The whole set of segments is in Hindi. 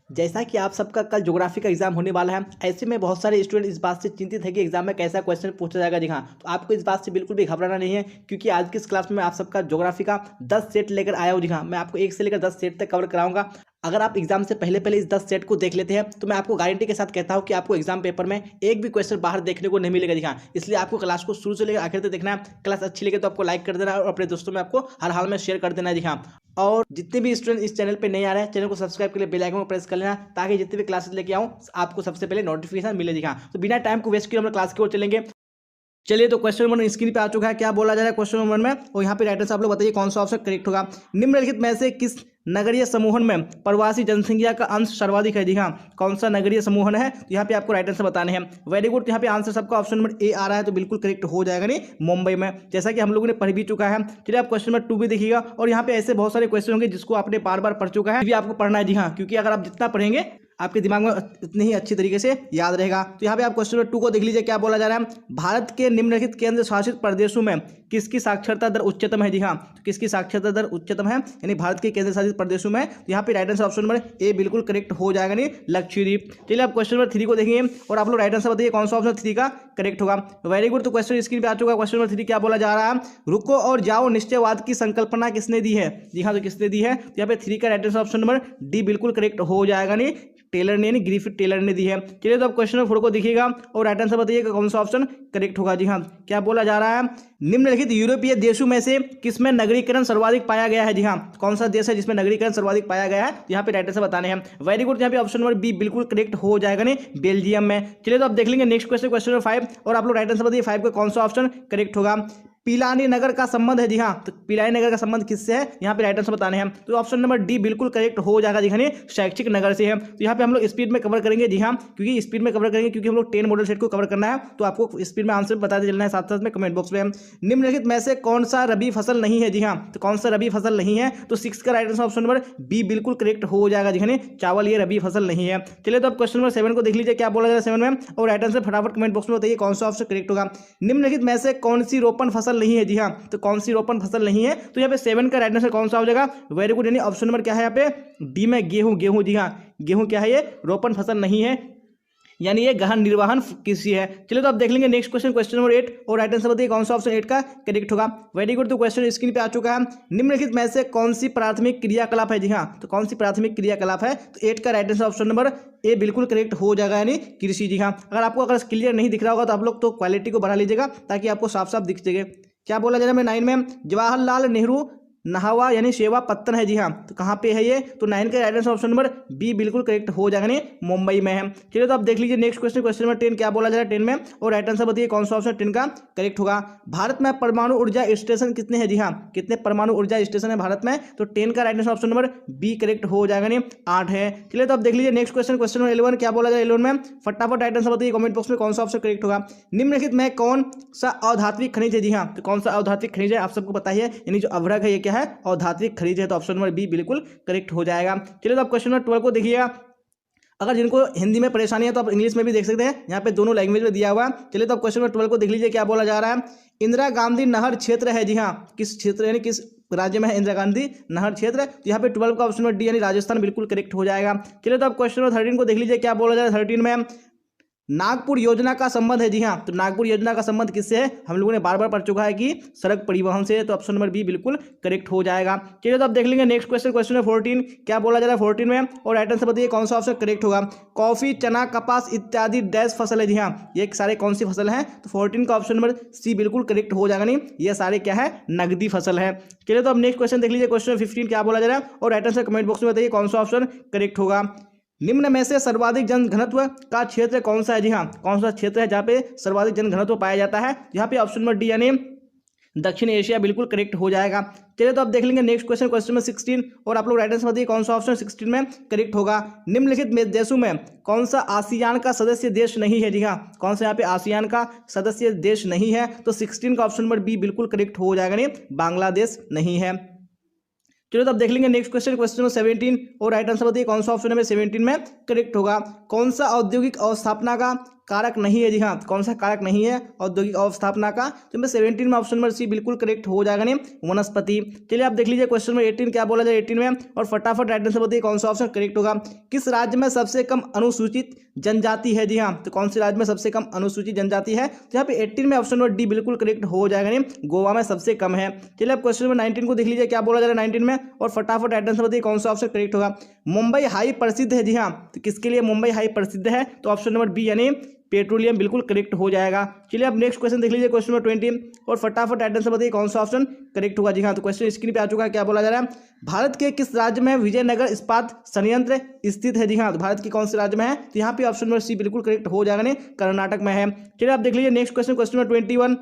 जैसा कि आप सबका कल ज्योग्राफी का एग्जाम होने वाला है, ऐसे में बहुत सारे स्टूडेंट इस बात से चिंतित है कि एग्जाम में कैसा क्वेश्चन पूछा जाएगा। जी हाँ, तो आपको इस बात से बिल्कुल भी घबराना नहीं है, क्योंकि आज की इस क्लास में मैं आप सबका ज्योग्राफी का 10 सेट लेकर आया हूँ। जी हाँ, मैं आपको 1 से लेकर 10 सेट तक कवर कराऊंगा। अगर आप एग्जाम से पहले पहले इस 10 सेट को देख लेते हैं तो मैं आपको गारंटी के साथ कहता हूं कि आपको एग्जाम पेपर में एक भी क्वेश्चन बाहर देखने को नहीं मिलेगा। जी हाँ, इसलिए आपको क्लास को शुरू से लेकर आखिर तक देखना है। क्लास अच्छी लगे तो आपको लाइक कर देना और अपने दोस्तों में आपको हर हाल में शेयर कर देना। जी हाँ, और जितने भी स्टूडेंट इस चैनल पे नहीं आ रहे हैं, चैनल को सब्सक्राइब के लिए बेल आइकन को प्रेस कर लेना, ताकि जितने भी क्लासेस लेके आऊँ आपको सबसे पहले नोटिफिकेशन मिले। जी हाँ, तो बिना टाइम को वेस्ट किए हम क्लास की ओर चलेंगे। चलिए, तो क्वेश्चन नंबर स्क्रीन पे आ चुका है। क्या बोला जा रहा है क्वेश्चन नंबर में, और यहाँ पे राइटर से आप लोग बताइए कौन सा ऑप्शन करेक्ट होगा। निम्नलिखित में से किस नगरीय समूहन में प्रवासी जनसंख्या का अंश सर्वाधिक है। जी हाँ, कौन सा नगरीय समूहन है, तो यहाँ पे आपको राइटर से बताने हैं। वेरी गुड, यहाँ पे आंसर सबका ऑप्शन नंबर ए आ रहा है, तो बिल्कुल करेक्ट हो जाएगा नहीं, मुंबई में, जैसा कि हम लोगों ने पढ़ भी चुका है। चलिए, आप क्वेश्चन नंबर 2 भी देखिएगा, और यहाँ पे ऐसे बहुत सारे क्वेश्चन होंगे जिसको आपने बार बार पढ़ चुका है, भी आपको पढ़ना है। जी हाँ, क्योंकि अगर आप जितना पढ़ेंगे आपके दिमाग में उतनी ही अच्छी तरीके से याद रहेगा। तो यहाँ पे आप क्वेश्चन नंबर 2 को देख लीजिए। क्या बोला जा रहा है, भारत के निम्नलिखित केंद्र शासित प्रदेशों में किसकी साक्षरता दर उच्चतम है। जी हाँ, तो किसकी साक्षरता दर उच्चतम है, यानी भारत के केंद्र शासित प्रदेशों में। तो यहाँ पे right answer option number A बिल्कुल करेक्ट हो जाएगा, नहीं लक्षद्वीप। चलिए, आप क्वेश्चन नंबर 3 को देखेंगे और आप लोग राइट आंसर बताइए कौन सा ऑप्शन 3 का करेक्ट होगा। वेरी गुड, तो क्वेश्चन स्क्रीन पे आ चुका है। क्वेश्चन नंबर 3 क्या बोला जा रहा है, रुको और जाओ निश्चयवाद की संकल्पना किसने दी है। जी हाँ, तो किसने दी है, तो यहाँ पे 3 का right answer option number D बिल्कुल करेक्ट हो जाएगा, नहीं टेलर ने, ग्रिफिथ टेलर ने दी है। चलिए, तो आप क्वेश्चन नंबर 4 को देखिएगा और राइट आंसर बताइए कौन सा ऑप्शन करेक्ट होगा। जी हाँ, क्या बोला जा रहा है, निम्नलिखित यूरोपीय देशों में से किसमें नगरीकरण सर्वाधिक पाया गया है। जी हाँ, कौन सा देश है जिसमें नगरीकरण सर्वाधिक पाया गया है, यहाँ पे राइट आंसर बताने हैं। वेरी गुड, यहाँ पे ऑप्शन नंबर बी बिल्कुल करेक्ट हो जाएगा, नहीं बेल्जियम में। चलिए, तो आप देख लेंगे नेक्स्ट क्वेश्चन, क्वेश्चन नंबर 5, और आप लोग राइट आंसर बताइए 5 का कौन सा ऑप्शन करेक्ट होगा। पिलानी नगर का संबंध है। जी हाँ, तो पिलानी नगर का संबंध किससे है, यहाँ पे राइट आंसर बताने हैं। तो ऑप्शन नंबर डी बिल्कुल करेक्ट हो जाएगा। जी हाँ, शैक्षिक नगर से है। तो यहाँ पे हम लोग स्पीड में कवर करेंगे। जी हाँ, क्योंकि स्पीड में कवर करेंगे, क्योंकि हम लोग 10 मॉडल सेट को कवर करना है, तो आपको स्पीड में आंसर बताते चलना है साथ साथ में कमेंट बॉक्स में। निम्नलिखित में से कौन सा रबी फसल नहीं है। जी हाँ, तो कौन सा रबी फसल नहीं है, तो 6 का right answer option number B बिल्कुल करेक्ट हो जाएगा। जी हाँ, चावल ये रबी फसल नहीं है। चलिए, तो आप क्वेश्चन नंबर 7 को देख लीजिए। क्या बोला जाए 7 में, और राइट आंसर फटाफट कमेंट बॉक्स में बताइए कौन सा ऑप्शन करेक्ट होगा। निम्नलिखित में से कौन सी रोपण फसल नहीं है। जी हाँ, तो कौन सी रोपण फसल नहीं है, तो यहाँ पे 7 का राइट आंसर कौन सा हो जाएगा। वेरी गुड, यानी ऑप्शन नंबर क्या है यहाँ पे डी में गेहूं। गेहूं, जी हाँ, गेहूं क्या है, ये रोपण फसल नहीं है, यानी ये गहन निर्वहन कृषि है। चलिए, तो आप देख लेंगे नेक्स्ट क्वेश्चन, क्वेश्चन नंबर 8, और राइट आंसर बताइए कौन सा ऑप्शन 8 का करेक्ट होगा। वेरी गुड, तो क्वेश्चन स्क्रीन पे आ चुका है। निम्नलिखित में से कौन सी प्राथमिक क्रियाकलाप है। जी हाँ, तो कौन सी प्राथमिक क्रियाकलाप है, तो 8 का right answer option number A बिल्कुल करेक्ट हो जाएगा, यानी कृषि। जी हाँ, अगर क्लियर नहीं दिख रहा होगा तो आप लोग तो क्वालिटी को बढ़ा लीजिएगा, ताकि आपको साफ साफ दिख सके। क्या बोला जा रहा है 9 में, जवाहरलाल नेहरू नहावा यानी सेवा पत्तन है। जी हाँ, तो कहाँ पे है ये, तो 9 का right answer option number B बिल्कुल करेक्ट हो जाएगा, नहीं मुंबई में है। चलिए, तो आप देख लीजिए नेक्स्ट क्वेश्चन, क्वेश्चन नंबर 10 क्या बोला जा रहा है 10 में, और राइट आंसर बताइए कौन सा ऑप्शन 10 का करेक्ट होगा। भारत में परमाणु ऊर्जा स्टेशन कितने हैं। जी हाँ, कितने परमाणु ऊर्जा स्टेशन है भारत में, तो 10 का right answer option number B correct हो जाएगा, नहीं 8 है। चलिए, तो आप देख लीजिए नेक्स्ट क्वेश्चन, क्वेश्चन नंबर 11 क्या बोला जा रहा है 11 में, फटाफट राइट आंसर बताइए कमेंट बॉक्स में कौन सा ऑप्शन करेक्ट होगा। निम्नलिखित में कौन सा अधात्विक खनिज है। जी हाँ, तो कौन सा अधात्विक खनिज है, आप सबको पता ही है, यानी जो अभ्रक है ये क्या है, अधात्विक खनिज है, तो ऑप्शन नंबर बी बिल्कुल करेक्ट हो जाएगा। चलिए, तो आप क्वेश्चन नंबर 12 को देखिएगा। अगर जिनको हिंदी में परेशानी है तो आप इंग्लिश में भी देख सकते हैं, यहाँ पे दोनों लैंग्वेज में दिया हुआ है। चलिए, तो आप क्वेश्चन नंबर 12 को देख लीजिए। क्या बोला जा रहा है, इंदिरा गांधी नहर क्षेत्र है। जी हाँ, किस क्षेत्र, यानी किस राज्य में है इंदिरा गांधी नहर क्षेत्र, तो यहाँ पे 12 का ऑप्शन नंबर डी यानी राजस्थान बिल्कुल करेक्ट हो जाएगा। चलिए, तो आप क्वेश्चन नंबर 13 को देख लीजिए। क्या बोला जा रहा है 13 में, नागपुर योजना का संबंध है। जी हाँ, तो नागपुर योजना का संबंध किससे है, हम लोगों ने बार बार पढ़ चुका है कि सड़क परिवहन से, तो ऑप्शन नंबर बी बिल्कुल करेक्ट हो जाएगा। चलिए, तो आप देख लेंगे नेक्स्ट क्वेश्चन, क्वेश्चन नंबर 14 क्या बोला जा रहा है 14 में, और राइट आंसर बताइए कौन सा ऑप्शन करेक्ट होगा। कॉफी, चना, कपास इत्यादि डैश फसल है। जी हाँ, ये सारे कौन सी फसल है, तो 14 का ऑप्शन नंबर सी बिल्कुल करेक्ट हो जाएगा, नहीं ये सारे क्या है, नगदी फसल है। चलिए, तो अब नेक्स्ट क्वेश्चन देख लीजिए, क्वेश्चन 15 क्या बोला जा रहा है, और राइट आंसर कमेंट बॉक्स में बताइए कौन सा ऑप्शन करेक्ट होगा। निम्न में से सर्वाधिक जनघनत्व का क्षेत्र कौन सा है। जी हाँ, कौन सा क्षेत्र है जहाँ पे सर्वाधिक जनघनत्व पाया जाता है, यहाँ पे ऑप्शन नंबर डी यानी दक्षिण एशिया बिल्कुल करेक्ट हो जाएगा। चलिए, तो आप देख लेंगे नेक्स्ट क्वेश्चन, क्वेश्चन में 16, और आप लोग राइट आंसर बताइए कौन सा ऑप्शन 16 में करेक्ट होगा। निम्नलिखित देशों में कौन सा आसियान का सदस्य देश नहीं है। जी हाँ, कौन सा यहाँ पे आसियान का सदस्य देश नहीं है, तो 16 का ऑप्शन नंबर बी बिल्कुल करेक्ट हो जाएगा, नहीं बांग्लादेश नहीं है। चलो, तो अब देख लेंगे नेक्स्ट क्वेश्चन, क्वेश्चन नंबर 17, और राइट आंसर बताइए कौन सा ऑप्शन नंबर 17 में करेक्ट होगा। कौन सा औद्योगिक अवस्थापना का कारक नहीं है। जी हाँ, कौन सा कारक नहीं है औद्योगिक अवस्थापना का? तो मैं 17 में ऑप्शन नंबर सी बिल्कुल करेक्ट हो जाएगा नहीं, वनस्पति। चलिए आप देख लीजिए क्वेश्चन नंबर 18 क्या बोला जाए 18 में, और फटाफट राइट आंसर बताइए कौन सा ऑप्शन करेक्ट होगा। किस राज्य में सबसे कम अनुसूचित जनजाति है? जी हाँ, तो कौन से राज्य में सबसे कम अनुसूचित जनजाति है? तो यहाँ पे 18 में ऑप्शन नंबर डी बिल्कुल करेक्ट हो जाएगा नहीं, गोवा में सबसे कम है। चलिए आप क्वेश्चन नंबर 19 को देख लीजिए क्या बोला जा रहा है 19 में, और फटाफट राइट आंसर बताइए कौन सा ऑप्शन करेक्ट होगा। मुंबई हाई प्रसिद्ध है। जी हाँ, तो किसके लिए मुंबई हाई प्रसिद्ध है? तो ऑप्शन नंबर बी यानी पेट्रोलियम बिल्कुल करेक्ट हो जाएगा। चलिए अब नेक्स्ट क्वेश्चन देख लीजिए क्वेश्चन नंबर 20, और फटाफट राइट आंसर बताइए कौन सा ऑप्शन करेक्ट होगा। जी हाँ, तो क्वेश्चन स्क्रीन पे आ चुका है, क्या बोला जा रहा है, भारत के किस राज्य में विजयनगर इस्पात संयंत्र स्थित है? जी हाँ, तो भारत के कौन से राज्य में है? तो यहाँ पे ऑप्शन नंबर सी बिल्कुल करेक्ट हो जाएगा, नहीं कर्नाटक में है। चलिए आप देख लीजिए नेक्स्ट क्वेश्चन, क्वेश्चन नंबर 21,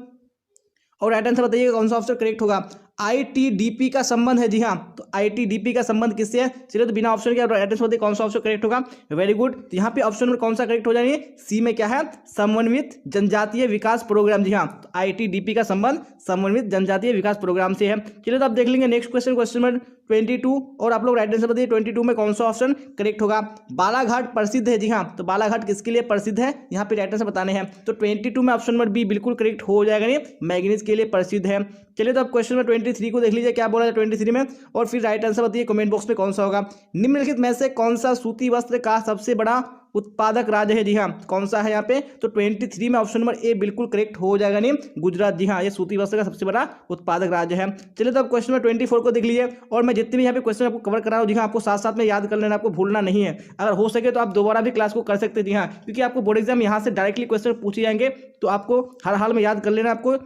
और राइट आंसर बताइए कौन सा ऑप्शन करेक्ट होगा। आईटीडीपी का संबंध है। जी हाँ, तो आईटीडीपी का संबंध किससे है? चलिए तो बिना ऑप्शन के राइट आंसर बताइए कौन सा ऑप्शन करेक्ट होगा। वेरी गुड, तो यहाँ पे ऑप्शन नंबर कौन सा करेक्ट हो जाएंगे? सी में क्या है? समन्वित जनजातीय विकास प्रोग्राम। जी हाँ, तो आईटीडीपी का संबंध समन्वित जनजातीय विकास प्रोग्राम से है। चलिए तो आप देख लेंगे नेक्स्ट क्वेश्चन, क्वेश्चन नंबर 22, और आप लोग राइट आंसर बताइए 22 में कौन सा ऑप्शन करेक्ट होगा। बालाघाट प्रसिद्ध है। जी हाँ, तो बालाघाट किसके लिए प्रसिद्ध है? यहाँ पे राइट आंसर बताने हैं। तो 22 में ऑप्शन नंबर बी बिल्कुल करेक्ट हो जाएगा, नहीं मैग्नीज के लिए प्रसिद्ध है। चलिए तो आप क्वेश्चन नंबर 23 को देख लीजिए क्या बोला है 23 में, और फिर राइट आंसर बताइए कमेंट बॉक्स में कौन सा होगा। निम्नलिखित में से कौन सा सूती वस्त्र का सबसे बड़ा उत्पादक राज्य है? जी हाँ, कौन सा है यहाँ पे? तो 23 में ऑप्शन नंबर ए बिल्कुल करेक्ट हो जाएगा, नहीं गुजरात। जी हाँ, ये सूती वस्त्र का सबसे बड़ा उत्पादक राज्य है। चलिए तो आप क्वेश्चन नंबर 24 को देख लीजिए, और मैं जितने भी यहाँ पे क्वेश्चन आपको कवर कर रहा हूँ, जी हाँ, आपको साथ साथ में याद कर लेना, आपको भूलना नहीं है। अगर हो सके तो आप दोबारा भी क्लास को कर सकते हैं। जी हाँ, क्योंकि आपको बोर्ड एग्जाम यहाँ से डायरेक्टली क्वेश्चन पूछे जाएंगे, तो आपको हर हाल में याद कर लेना, आपको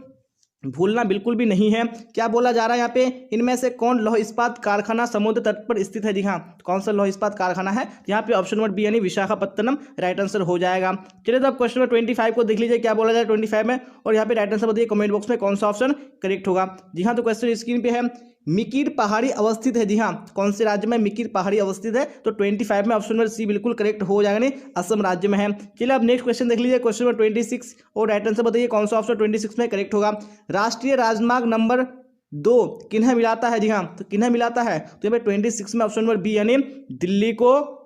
भूलना बिल्कुल भी नहीं है। क्या बोला जा रहा है यहाँ पे, इनमें से कौन लौह इस्पात कारखाना समुद्र तट पर स्थित है? जी हाँ, कौन सा लौह इस्पात कारखाना है? यहाँ पे ऑप्शन नंबर बी यानी विशाखापत्तनम राइट आंसर हो जाएगा। चलिए तो आप क्वेश्चन नंबर 25 को देख लीजिए क्या बोला जाए 25 में, और यहाँ पे राइट आंसर बताइए कमेंट बॉक्स में कौन सा ऑप्शन करेक्ट होगा। जी हाँ, तो क्वेश्चन स्क्रीन पे है, मिकिर पहाड़ी अवस्थित है। जी हाँ, कौन से राज्य में मिकिर पहाड़ी अवस्थित है? तो 25 में ऑप्शन नंबर सी बिल्कुल करेक्ट हो जाएगा, नहीं असम राज्य में है। चलिए आप नेक्स्ट क्वेश्चन देख लीजिए क्वेश्चन नंबर 26, और राइट आंसर बताइए कौन सा ऑप्शन 26 में करेक्ट होगा। राष्ट्रीय राजमार्ग नंबर 2 किन्हें मिलाता है? जी हाँ, तो किन्हें मिलाता है? तो यहाँ पे 26 में ऑप्शन नंबर बी यानी दिल्ली को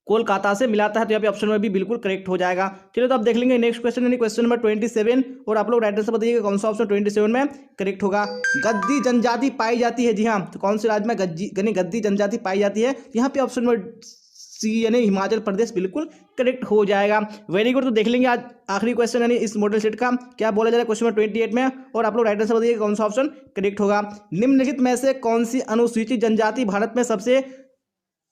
कोलकाता से मिलाता है, तो यहाँ पे ऑप्शन नंबर बी बिल्कुल करेक्ट हो जाएगा। चलिए तो आप देख लेंगे नेक्स्ट क्वेश्चन यानी क्वेश्चन नंबर 27, और आप लोग राइट आंसर बताइएगा कौन सा ऑप्शन 27 में करेक्ट होगा। गद्दी जनजाति पाई जाती है। जी हाँ, तो कौन से राज्य में गद्दी जनजाति पाई जाती है? यहाँ पे ऑप्शन नंबर सी यानी हिमाचल प्रदेश बिल्कुल करेक्ट हो जाएगा। वेरी गुड, तो देख लेंगे आज आखिरी क्वेश्चन यानी इस मॉडल सेट का क्या बोला जा रहा है क्वेश्चन नंबर 28 में, और आप लोग राइट आंसर बताइए कौन सा ऑप्शन करेक्ट होगा। निम्नलिखित में से कौन सी अनुसूचित जनजाति भारत में सबसे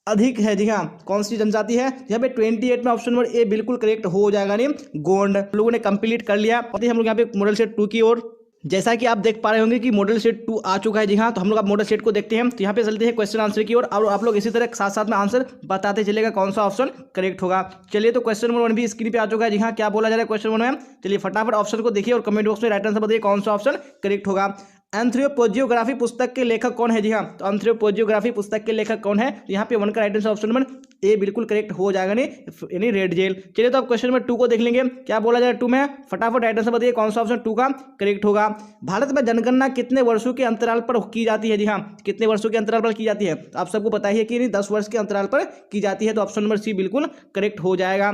अधिक है? जी हाँ, कौन सी जनजाति है? यहाँ पे 28 में ऑप्शन नंबर ए बिल्कुल करेक्ट हो जाएगा, नहीं गोंड। लोगों ने कंप्लीट कर लिया, और हम लोग यहाँ पे मॉडल सेट 2 की ओर। जैसा कि आप देख पा रहे होंगे कि मॉडल सेट 2 आ चुका है। जी हाँ, तो हम लोग अब मॉडल सेट को देखते हैं। तो यहाँ पे चलते हैं क्वेश्चन आंसर की ओर, और आप लोग इसी तरह साथ साथ में आंसर बताते चलेगा कौन सा ऑप्शन करेक्ट होगा। चलिए तो क्वेश्चन नंबर 1 भी स्क्रीन पे आ चुका है। जी हाँ, क्या बोला जा रहा है क्वेश्चन 1 में? चलिए फटाफट ऑप्शन को देखिए और कमेंट बॉक्स में राइट आंसर बताइए कौन सा ऑप्शन करेक्ट होगा। एंथ्रोपोजियोग्राफी पुस्तक के लेखक कौन है? जी हाँ, तो एंथ्रोपोजियोग्राफी पुस्तक के लेखक कौन है? तो यहाँ पे 1 का right answer option number A बिल्कुल करेक्ट हो जाएगा, नहीं यानी रेड जेल। चलिए तो आप क्वेश्चन नंबर 2 को देख लेंगे क्या बोला जाए 2 में, फटाफट राइट आंसर बताइए कौन सा ऑप्शन 2 का करेक्ट होगा। भारत में जनगणना कितने वर्षों के अंतराल पर की जाती है? जी हाँ, कितने वर्षों के अंतराल पर की जाती है? तो आप सबको पता ही है कि 10 वर्ष के अंतराल पर की जाती है, तो ऑप्शन नंबर सी बिल्कुल करेक्ट हो जाएगा।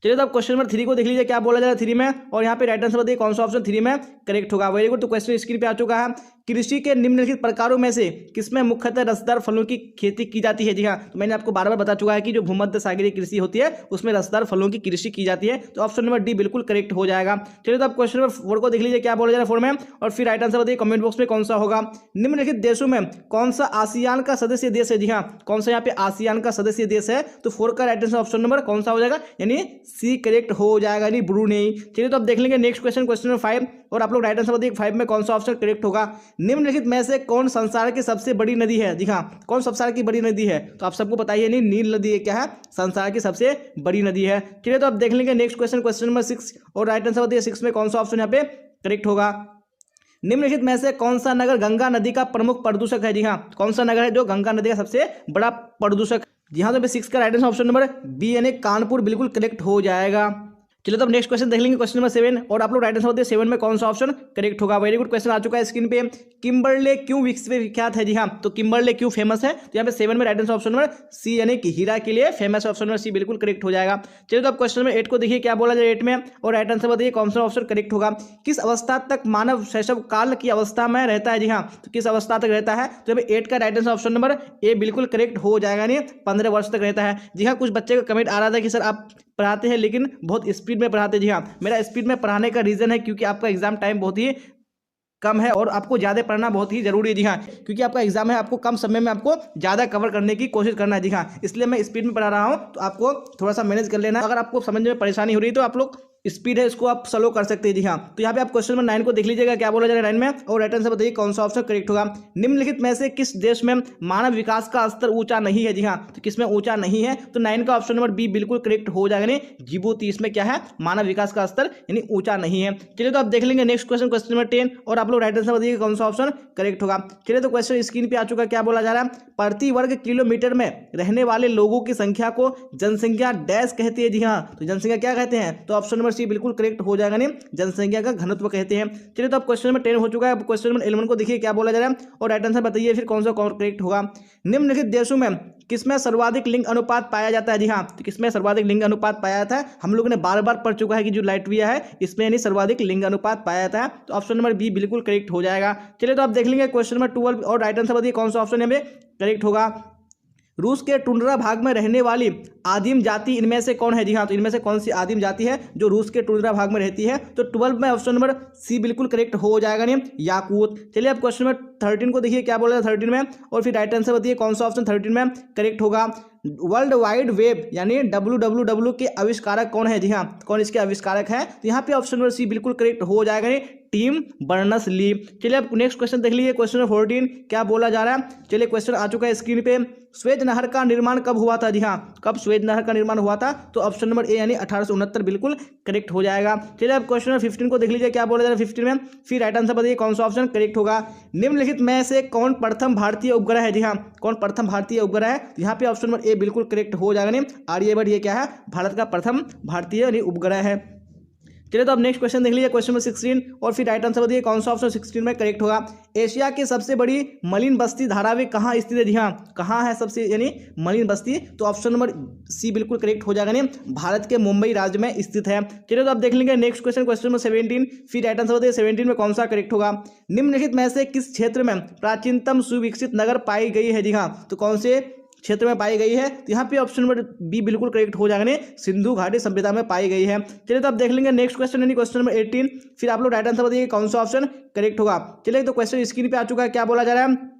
चलिए तो आप क्वेश्चन नंबर 3 को देख लीजिए क्या बोला जा रहा है 3 में, और यहाँ पे राइट आंसर बताइए कौन सा ऑप्शन 3 में करेक्ट होगा। वेरी गुड, तो क्वेश्चन स्क्रीन पे आ चुका है। कृषि के निम्नलिखित प्रकारों में से किसमें मुख्यतः रसदार फलों की खेती की जाती है? जी हाँ, तो मैंने आपको बार बार बता चुका है कि जो भूमध्य सागरीय कृषि होती है उसमें रसदार फलों की कृषि की जाती है, तो ऑप्शन नंबर डी बिल्कुल करेक्ट हो जाएगा। चलिए तो आप क्वेश्चन नंबर 4 को देख लीजिए क्या बोला जा रहा है 4 में, और फिर राइट आंसर बताइए कमेंट बॉक्स में कौन सा होगा। निम्नलिखित देशों में कौन सा आसियान का सदस्य देश है? जी हाँ, कौन सा यहाँ पे आसियान का सदस्य देश है? तो 4 का राइट आंसर ऑप्शन नंबर कौन सा हो जाएगा, यानी सी करेक्ट हो जाएगा, यानी ब्रूनेई। चलिए तो आप देख लेंगे नेक्स्ट क्वेश्चन, क्वेश्चन नंबर 5, और आप लोग राइट आंसर बताइए 5 में कौन सा ऑप्शन करेक्ट होगा। निम्नलिखित में से कौन संसार की सबसे बड़ी नदी है? जी हाँ, कौन संसार की बड़ी नदी है? तो आप सबको बताइए, नहीं नील नदी क्या है? संसार की सबसे बड़ी नदी है। चलिए तो आप देख लेंगे नेक्स्ट क्वेश्चन, क्वेश्चन नंबर 6, और राइट आंसर बताइए 6 में कौन सा ऑप्शन यहाँ पे करेक्ट होगा। निम्नलिखित में से कौन सा नगर गंगा नदी का प्रमुख प्रदूषक है? जी हाँ, कौन सा नगर है जो गंगा नदी का सबसे बड़ा प्रदूषक? जी हाँ, तो 6 का right answer option number B यानी कानपुर बिल्कुल करेक्ट हो जाएगा। चलो तो अब नेक्स्ट क्वेश्चन देख लेंगे, क्वेश्चन नंबर 7, और आप लोग राइट आंसर बताइए 7 में कौन सा ऑप्शन करेक्ट होगा। वेरी गुड क्वेश्चन आ चुका है स्क्रीन पे। किम्बरले क्यों विख्यात है? जी हाँ, तो किम्बरले क्यों फेमस है? तो यहाँ पे 7 में right answer option number C यानी कि हीरा के लिए फेमस, ऑप्शन नंबर सी बिल्कुल करेक्ट हो जाएगा। चलिए तो अब क्वेश्चन नंबर 8 को देखिए क्या बोला जाए 8 में, और राइट आंसर बताइए कौन सा ऑप्शन करेक्ट होगा। किस अवस्था तक मानव शैशव काल की अवस्था में रहता है? जी हाँ, तो किस अवस्था तक रहता है? तो 8 का right answer option number A बिल्कुल करेक्ट हो जाएगा, नहीं 15 वर्ष तक रहता है। जी हाँ, कुछ बच्चे का कमेंट आ रहा था कि सर आप पढ़ाते हैं लेकिन बहुत स्पीड में पढ़ाते हैं। जी हाँ, मेरा स्पीड में पढ़ाने का रीज़न है क्योंकि आपका एग्जाम टाइम बहुत ही कम है और आपको ज़्यादा पढ़ना बहुत ही जरूरी है। जी हाँ, क्योंकि आपका एग्जाम है, आपको कम समय में आपको ज़्यादा कवर करने की कोशिश करना है। जी हाँ, इसलिए मैं स्पीड में पढ़ा रहा हूँ, तो आपको थोड़ा सा मैनेज कर लेना। अगर आपको समझने में परेशानी हो रही है तो आप लोग स्पीड है इसको आप स्लो कर सकते हैं। जी हाँ, तो यहाँ पे आप क्वेश्चन नंबर 9 को देख लीजिएगा क्या बोला जा रहा है 9 में, और राइट आंसर बताइए कौन सा ऑप्शन करेक्ट होगा। निम्नलिखित में से किस देश में मानव विकास का स्तर ऊंचा नहीं है? जी हाँ, तो किसमें ऊंचा नहीं है? तो 9 का ऑप्शन नंबर बी बिल्कुल करेक्ट हो जाएगा, नहीं जिबूती, इसमें क्या है मानव विकास का स्तर यानी ऊंचा नहीं है। चलिए तो आप देख लेंगे नेक्स्ट क्वेश्चन, क्वेश्चन नंबर 10, और आप लोग राइट आंसर बताइए कौन सा ऑप्शन करेक्ट होगा। चलिए तो क्वेश्चन स्क्रीन पे आ चुका है क्या बोला जा रहा है। प्रति वर्ग किलोमीटर में रहने वाले लोगों की संख्या को जनसंख्या डैश कहती है? जी हाँ, तो जनसंख्या क्या कहते हैं? तो ऑप्शन नंबर सी बिल्कुल करेक्ट हो जाएगा, नहीं जनसंख्या का घनत्व कहते हैं। चलिए तो अब क्वेश्चन नंबर 10 हो चुका है। अब क्वेश्चन नंबर 11 को देखिए क्या बोला जा रहा है, और राइट आंसर बताइए फिर कौन सा करेक्ट होगा। निम्नलिखित देशों में किसमें सर्वाधिक लिंग अनुपात पाया जाता है? जी हाँ, तो किसमें सर्वाधिक लिंग अनुपात पाया जाता है? हम लोगों ने बार बार पढ़ चुका है कि जो लाइटविया है इसमें यानी सर्वाधिक लिंग अनुपात पाया जाता है, तो ऑप्शन नंबर बी बिल्कुल करेक्ट हो जाएगा। चलिए तो आप देख लेंगे क्वेश्चन नंबर 12, और राइट आंसर बताइए कौन सा ऑप्शन है करेक्ट होगा। रूस के टुंड्रा भाग में रहने वाली आदिम जाति इनमें से कौन है? जी हाँ, तो इनमें से कौन सी आदिम जाति है जो रूस के टुंड्रा भाग में रहती है? तो 12 में ऑप्शन नंबर सी बिल्कुल करेक्ट हो जाएगा, नहीं याकूत। चलिए अब क्वेश्चन नंबर 13 को देखिए क्या बोला है 13 में, और फिर राइट आंसर बताइए कौन सा ऑप्शन 13 में करेक्ट होगा। वर्ल्ड वाइड वेब यानी WWW के आविष्कारक कौन है? जी हाँ, कौन इसके आविष्कारक है? तो यहाँ पे ऑप्शन नंबर सी बिल्कुल करेक्ट हो जाएगा, नहीं टिम बर्नर्स ली। चलिए अब नेक्स्ट क्वेश्चन देख लीजिए, क्वेश्चन नंबर 14 क्या बोला जा रहा है। चलिए क्वेश्चन आ चुका है स्क्रीन पे। स्वेज नहर का निर्माण कब हुआ था? जी हाँ, कब स्वेज नहर का निर्माण हुआ था? तो ऑप्शन नंबर ए यानी 1869 बिल्कुल करेक्ट हो जाएगा। चलिए अब क्वेश्चन नंबर 15 को देख लीजिए क्या बोला जा रहा है 15 में, फिर राइट आंसर बताइए कौन सा ऑप्शन करेक्ट होगा। निम्नलिखित में से कौन प्रथम भारतीय उपग्रह है? जी हाँ, कौन प्रथम भारतीय उपग्रह है? यहाँ पे ऑप्शन नंबर ए बिल्कुल करेक्ट हो जाएगा, नहीं आर्यभट्ट, ये क्या है भारत का प्रथम भारतीय उपग्रह है। चलिए तो अब नेक्स्ट क्वेश्चन देख लीजिए क्वेश्चन नंबर 16, और फिर राइट आंसर बताइए कौन सा ऑप्शन 16 में करेक्ट होगा। एशिया की सबसे बड़ी मलिन बस्ती धारावी कहाँ स्थित है? जी हाँ, कहाँ है सबसे यानी मलिन बस्ती? तो ऑप्शन नंबर सी बिल्कुल करेक्ट हो जाएगा, नहीं भारत के मुंबई राज्य में स्थित है। चलिए तो आप देख लेंगे नेक्स्ट क्वेश्चन, क्वेश्चन नंबर 17, फिर राइट आंसर बताइए 17 में कौन सा करेक्ट होगा। निम्नलिखित में से किस क्षेत्र में प्राचीनतम सुविकसित नगर पाई गई है? जी हाँ, तो कौन से क्षेत्र में पाई गई है? तो यहाँ पे ऑप्शन नंबर बी बिल्कुल करेक्ट हो जाएगा, ने सिंधु घाटी सभ्यता में पाई गई है। चलिए तो आप देख लेंगे नेक्स्ट क्वेश्चन यानी क्वेश्चन नंबर 18, फिर आप लोग राइट आंसर बताइए कौन सा ऑप्शन करेक्ट होगा। चलिए तो क्वेश्चन स्क्रीन पे आ चुका है क्या बोला जा रहा है।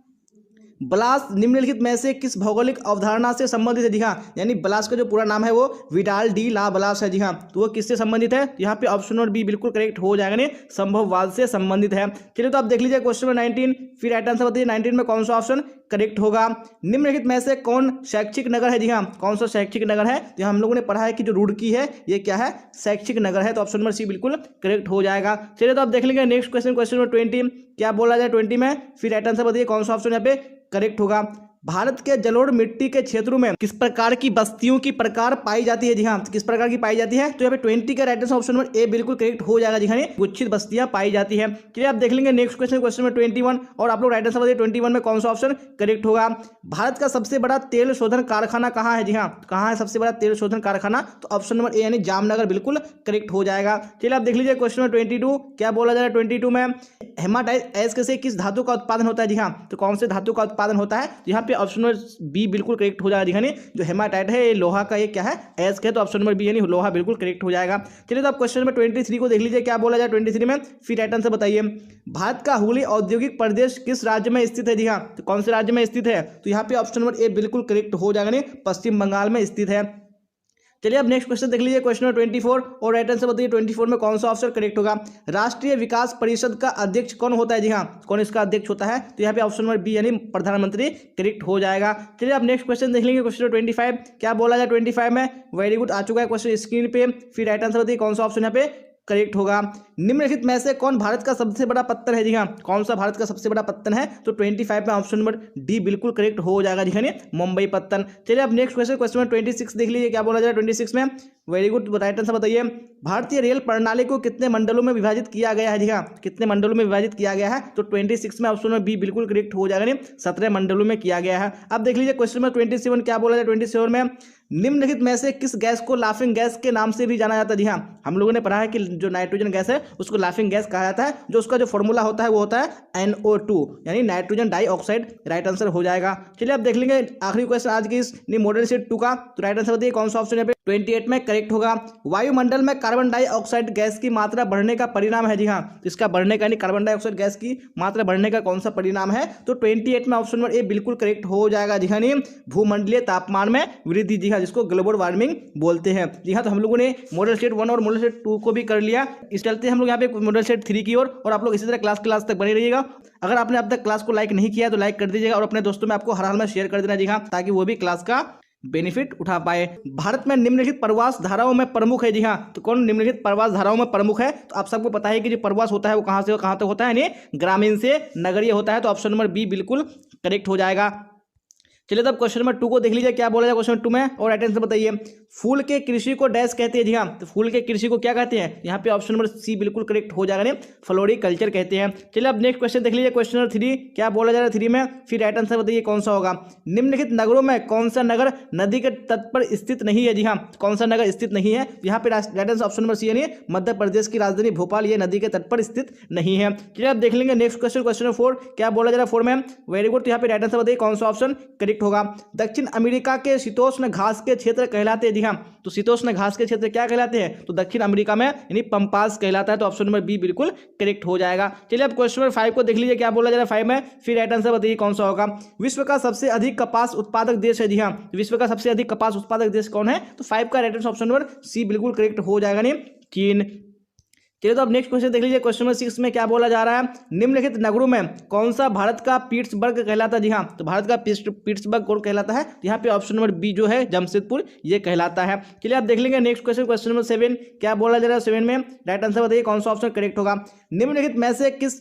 ब्लास निम्नलिखित में से किस भौगोलिक अवधारणा से संबंधित है? जी हाँ, यानी ब्लास का जो पूरा नाम है वो विडाल डी ला ब्लास है। जी हाँ, तो वो किससे संबंधित है? यहाँ पे ऑप्शन नंबर बी बिल्कुल करेक्ट हो जाएगा, नहीं संभववाद से संबंधित है। चलिए तो आप देख लीजिए क्वेश्चन नंबर 19, फिर राइट आंसर बताइए 19 में कौन सा ऑप्शन करेक्ट होगा। निम्नलिखित में से कौन शैक्षिक नगर है? जी हाँ, कौन सा शैक्षिक नगर है? तो हम लोगों ने पढ़ा है कि जो रुड़की है ये क्या है शैक्षिक नगर है, तो ऑप्शन नंबर सी बिल्कुल करेक्ट हो जाएगा। चलिए तो आप देख लेंगे नेक्स्ट क्वेश्चन, क्वेश्चन नंबर 20 क्या बोला जाए 20 में, फिर राइट आंसर बताइए कौन सा ऑप्शन यहाँ पे करेक्ट होगा। भारत के जलोढ़ मिट्टी के क्षेत्रों में किस प्रकार की बस्तियों की प्रकार पाई जाती है? जी हाँ, किस प्रकार की पाई जाती है? तो यहाँ पे 20 का right answer option number A बिल्कुल करेक्ट हो जाएगा। जी हाँ, गुच्छित बस्तियां पाई जाती है। चलिए आप देख लेंगे नेक्स्ट क्वेश्चन, क्वेश्चन नंबर 21, और आप लोग राइट आंसर बताइए 21 में कौन सा ऑप्शन करेक्ट होगा। भारत का सबसे बड़ा तेल शोधन कारखाना कहाँ है? जी हाँ, कहाँ है सबसे बड़ा तेल शोधन कारखाना? तो ऑप्शन नंबर ए यानी जामनगर बिल्कुल करेक्ट हो जाएगा। चलिए आप देख लीजिए क्वेश्चन नंबर 22 क्या बोला जा रहा है 22 में, हेमाटाइट एस से किस धातु का उत्पादन होता है? जी हाँ, तो कौन से धातु का उत्पादन होता है? तो यहाँ पे ऑप्शन नंबर बी बिल्कुल करेक्ट हो जाएगा। यानी जो हेमाटाइट है ये लोहा का ये क्या है एस के, तो ऑप्शन नंबर बी यानी लोहा बिल्कुल करेक्ट हो जाएगा। चलिए तो आप क्वेश्चन नंबर 23 को देख लीजिए क्या बोला जाए 23 में, फिर राइट आंसर बताइए। भारत का हुगली औद्योगिक प्रदेश किस राज्य में स्थित है? जी हाँ, तो कौन से राज्य में स्थित है? तो यहाँ पे ऑप्शन नंबर ए बिल्कुल करेक्ट हो जाएगा, पश्चिम बंगाल में स्थित है। चलिए अब नेक्स्ट क्वेश्चन देख लीजिए क्वेश्चन नंबर 24, और राइट आंसर बताइए 24 में कौन सा ऑप्शन करेक्ट होगा। राष्ट्रीय विकास परिषद का अध्यक्ष कौन होता है? जी हाँ, कौन इसका अध्यक्ष होता है? तो यहाँ पे ऑप्शन नंबर बी यानी प्रधानमंत्री करेक्ट हो जाएगा। चलिए अब नेक्स्ट क्वेश्चन देख लेंगे क्वेश्चन नंबर 25 क्या बोला जाए 25 में, वेरी गुड आ चुका है क्वेश्चन स्क्रीन पे, फिर राइट आंसर बताइए कौन सा ऑप्शन यहाँ पे करेक्ट होगा। निम्नलिखित में से कौन भारत का सबसे बड़ा पत्तन है? जी हाँ, कौन सा भारत का सबसे बड़ा पत्तन है? तो 25 में ऑप्शन नंबर डी बिल्कुल करेक्ट हो जाएगा जी हाँ, मुंबई पत्तन। चलिए अब नेक्स्ट क्वेश्चन नंबर 26 देख लीजिए क्या बोला जाए 26 में। वेरी गुड, राइट आंसर बताइए। भारतीय रेल प्रणाली को कितने मंडलों में विभाजित किया गया है? जी हाँ, कितने मंडलों में विभाजित किया गया है? तो 26 में ऑप्शन नंबर बी बिल्कुल करेक्ट हो जाएगा, 17 मंडलों में किया गया है। अब देख लीजिए क्वेश्चन नंबर 27 क्या बोला जाए 27 में। निम्नलिखित में से किस गैस को लाफिंग गैस के नाम से भी जाना जाता है? जी हाँ, हम लोगों ने पढ़ा है कि जो नाइट्रोजन गैस है उसको लाफिंग गैस कहा जाता है। जो उसका जो फॉर्मूला होता है वो होता है NO2 यानी नाइट्रोजन डाइऑक्साइड। राइट आंसर हो जाएगा। चलिए अब देख लेंगे आखिरी क्वेश्चन आज की इस मॉडल सेट 2 का। तो राइट आंसर बताइए कौन सा ऑप्शन है? 28 में करेक्ट होगा। वायुमंडल में कार्बन डाइऑक्साइड गैस की मात्रा बढ़ने का परिणाम है? जी हाँ, तो इसका बढ़ने का यानी कार्बन डाइऑक्साइड गैस की मात्रा बढ़ने का कौन सा परिणाम है? तो 28 में ऑप्शन नंबर ए बिल्कुल करेक्ट हो जाएगा। जी हाँ, भूमंडलीय तापमान में वृद्धि। जी हाँ, जिसको ग्लोबल वार्मिंग बोलते हैं। जी हाँ, तो हम लोगों ने मॉडल सेट 1 और मॉडल सेट 2 को भी कर लिया। इस चलते हम लोग यहाँ पे मॉडल सेट 3 की ओर, और आप लोग इसी तरह क्लास तक बने रहिएगा। अगर आपने अब तक क्लास को लाइक नहीं किया तो लाइक कर दीजिएगा और अपने दोस्तों में आपको हर हाल में शेयर कर देना। जी हाँ, ताकि वो भी क्लास का बेनिफिट उठा पाए। भारत में निम्नलिखित प्रवास धाराओं में प्रमुख है? जी हाँ, तो कौन निम्नलिखित प्रवास धाराओं में प्रमुख है? तो आप सबको पता है कि जो प्रवास होता है वो कहाँ से कहाँ तक होता है, यानी ग्रामीण से नगरीय होता है। तो ऑप्शन नंबर बी बिल्कुल करेक्ट हो जाएगा। चलिए तब क्वेश्चन नंबर 2 को देख लीजिए क्या बोला जाए क्वेश्चन नंबर 2 में, और राइट आंसर बताइए। फूल के कृषि को डैश कहते हैं? जी हाँ, तो फूल के कृषि को क्या कहते हैं? यहाँ पे ऑप्शन नंबर सी बिल्कुल करेक्ट हो जाएगा, फ्लोरिकल्चर कहते हैं। चलिए अब नेक्स्ट क्वेश्चन देख लीजिए क्वेश्चन नंबर 3 क्या बोला जा रहा है 3 में, फिर राइट आंसर बताइए कौन सा होगा। निम्नलिखित नगरों में कौन सा नगर नदी के तट पर स्थित नहीं है? जी हाँ, कौन सा नगर स्थित नहीं है? यहाँ पे right answer option number C यानी मध्य प्रदेश की राजधानी भोपाल ये नदी के तट पर स्थित नहीं है। चलिए अब देख लेंगे नेक्स्ट क्वेश्चन नंबर 4 क्या बोला जा रहा है 4 में। वेरी गुड, तो यहाँ पे राइट आंसर बताइए कौन सा ऑप्शन करेक्ट होगा। दक्षिण अमेरिका के शीतोष्ण घास के क्षेत्र कहलाते हैं? जी हाँ, तो शीतोष्ण घास के क्षेत्र क्या कहलाते हैं? तो दक्षिण अमेरिका में यानी पंपास कहलाता है। तो ऑप्शन नंबर बी बिल्कुल करेक्ट हो जाएगा। चलिए अब क्वेश्चन नंबर 5 को देख लीजिए क्या बोला जा रहा है 5 में, फिर राइट आंसर बताइए कौन सा होगा। विश्व का सबसे अधिक कपास उत्पादक देश है? जी हाँ, विश्व का सबसे अधिक कपास उत्पादक देश कौन है? तो 5 का right answer option number C बिल्कुल करेक्ट हो जाएगा, चीन। चलिए तो अब नेक्स्ट क्वेश्चन देख लीजिए क्वेश्चन नंबर 6 में क्या बोला जा रहा है। निम्नलिखित नगरों में कौन सा भारत का पीट्सबर्ग कहलाता है? जी हाँ, तो भारत का पीट्सबर्ग कौन कहलाता है? तो यहाँ पे ऑप्शन नंबर बी जो है जमशेदपुर ये कहलाता है। चलिए आप देख लेंगे नेक्स्ट क्वेश्चन नंबर 7 क्या बोला जा रहा है 7 में, राइट आंसर बताइए कौन सा ऑप्शन करेक्ट होगा। निम्नलिखित में से किस